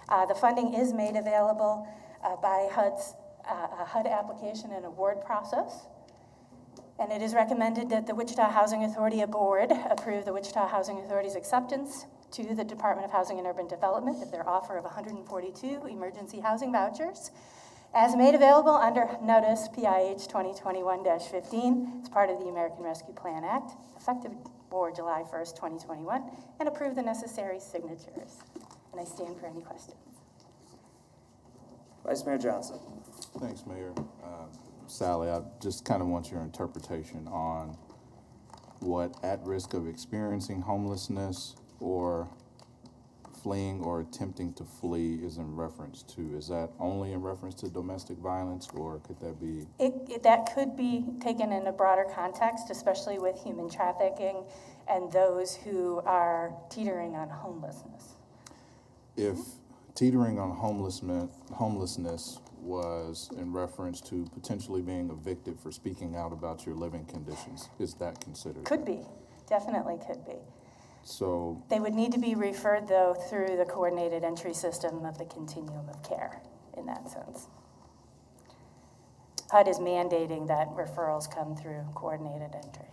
The funding is made available by HUD's a HUD application and award process. And it is recommended that the Wichita Housing Authority Board approve the Wichita Housing Authority's acceptance to the Department of Housing and Urban Development of their offer of 142 emergency housing vouchers as made available under notice PIH 2021-15 as part of the American Rescue Plan Act, effective for July 1st, 2021, and approve the necessary signatures. And I stand for any questions. Vice Mayor Johnson. Thanks, Mayor. Sally, I just kind of want your interpretation on what at risk of experiencing homelessness or fleeing or attempting to flee is in reference to. Is that only in reference to domestic violence, or could that be? That could be taken in a broader context, especially with human trafficking and those who are teetering on homelessness. If teetering on homelessness was in reference to potentially being evicted for speaking out about your living conditions, is that considered? Could be, definitely could be. So they would need to be referred, though, through the coordinated entry system of the continuum of care in that sense. HUD is mandating that referrals come through coordinated entry.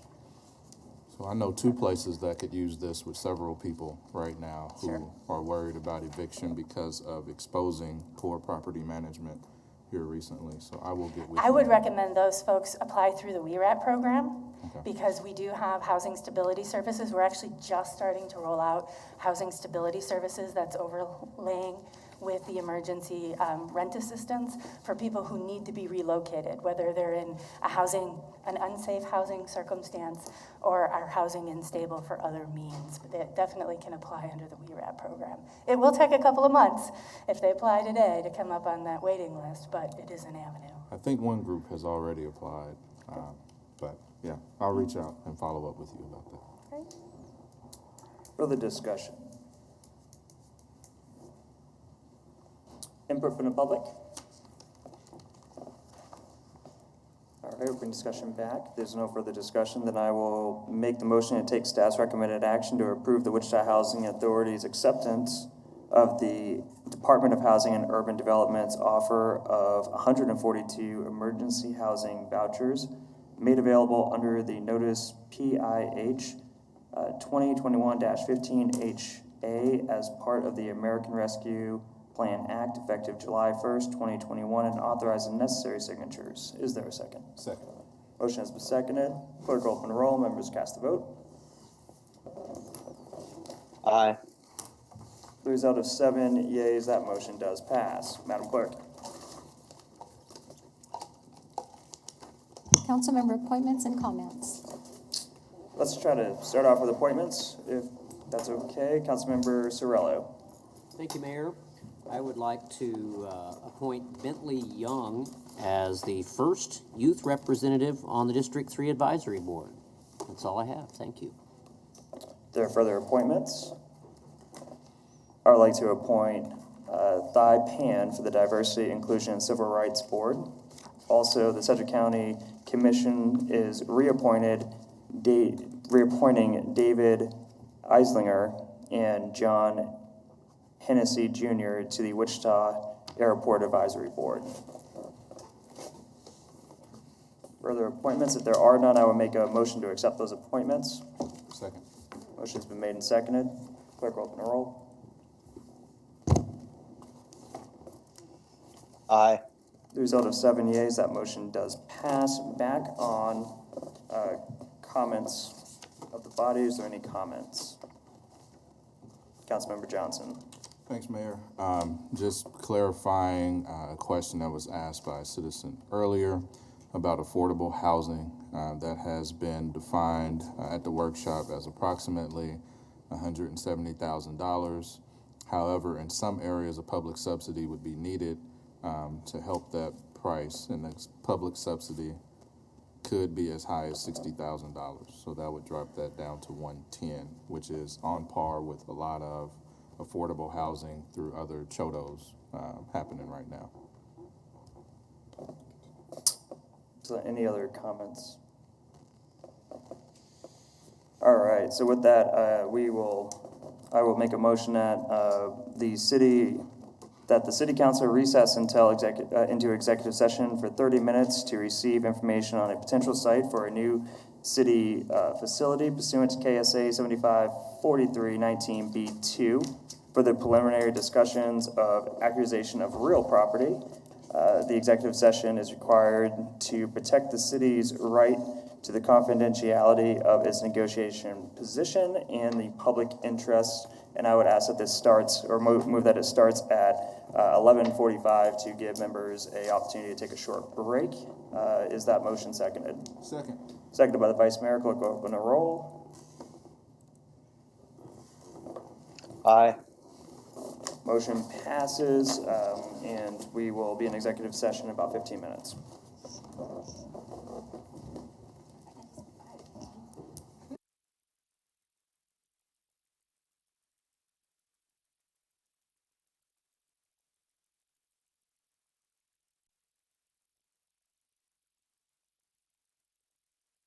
So I know two places that could use this with several people right now who are worried about eviction because of exposing poor property management here recently. So I will get with you. I would recommend those folks apply through the WERAT program because we do have housing stability services. We're actually just starting to roll out housing stability services that's overlaying with the emergency rent assistance for people who need to be relocated, whether they're in an unsafe housing circumstance or are housing unstable for other means. But they definitely can apply under the WERAT program. It will take a couple of months if they apply today to come up on that waiting list, but it is an avenue. I think one group has already applied, but yeah, I'll reach out and follow up with you about that. Okay. Further discussion. Input from the public? All right, we'll bring discussion back. If there's no further discussion, then I will make the motion to take staff's recommended action to approve the Wichita Housing Authority's acceptance of the Department of Housing and Urban Development's offer of 142 emergency housing vouchers made available under the notice PIH 2021-15HA as part of the American Rescue Plan Act, effective July 1st, 2021, and authorize the necessary signatures. Is there a second? Second. Motion has been seconded. Clerk will open the roll. Members cast the vote. Aye. The result of 7 yeas, that motion does pass. Madam Clerk. Councilmember appointments and comments. Let's try to start off with appointments, if that's okay. Councilmember Sorello. Thank you, Mayor. I would like to appoint Bentley Young as the first youth representative on the District 3 Advisory Board. That's all I have. Thank you. There are further appointments. I would like to appoint Thai Pan for the Diversity, Inclusion, and Civil Rights Board. Also, the Sedgwick County Commission is reappointing David Eislinger and John Hennessy Jr. to the Wichita Airport Advisory Board. Further appointments, if there are none, I will make a motion to accept those appointments. Second. Motion's been made and seconded. Clerk will open the roll. Aye. The result of 7 yeas, that motion does pass. Back on comments of the body. Is there any comments? Councilmember Johnson. Thanks, Mayor. Just clarifying a question that was asked by a citizen earlier about affordable housing that has been defined at the workshop as approximately $170,000. However, in some areas, a public subsidy would be needed to help that price, and the public subsidy could be as high as $60,000. So that would drop that down to 110, which is on par with a lot of affordable housing through other chodos happening right now. So any other comments? All right, so with that, I will make a motion that that the city council recess into executive session for 30 minutes to receive information on a potential site for a new city facility pursuant to KSA 754319B2 for the preliminary discussions of acquisition of real property. The executive session is required to protect the city's right to the confidentiality of its negotiation position and the public interest. And I would ask that this starts, or move that it starts at 11:45 to give members an opportunity to take a short break. Is that motion seconded? Second. Seconded by the Vice Mayor. Clerk will open the roll. Aye. Motion passes, and we will be in executive session in about 15 minutes.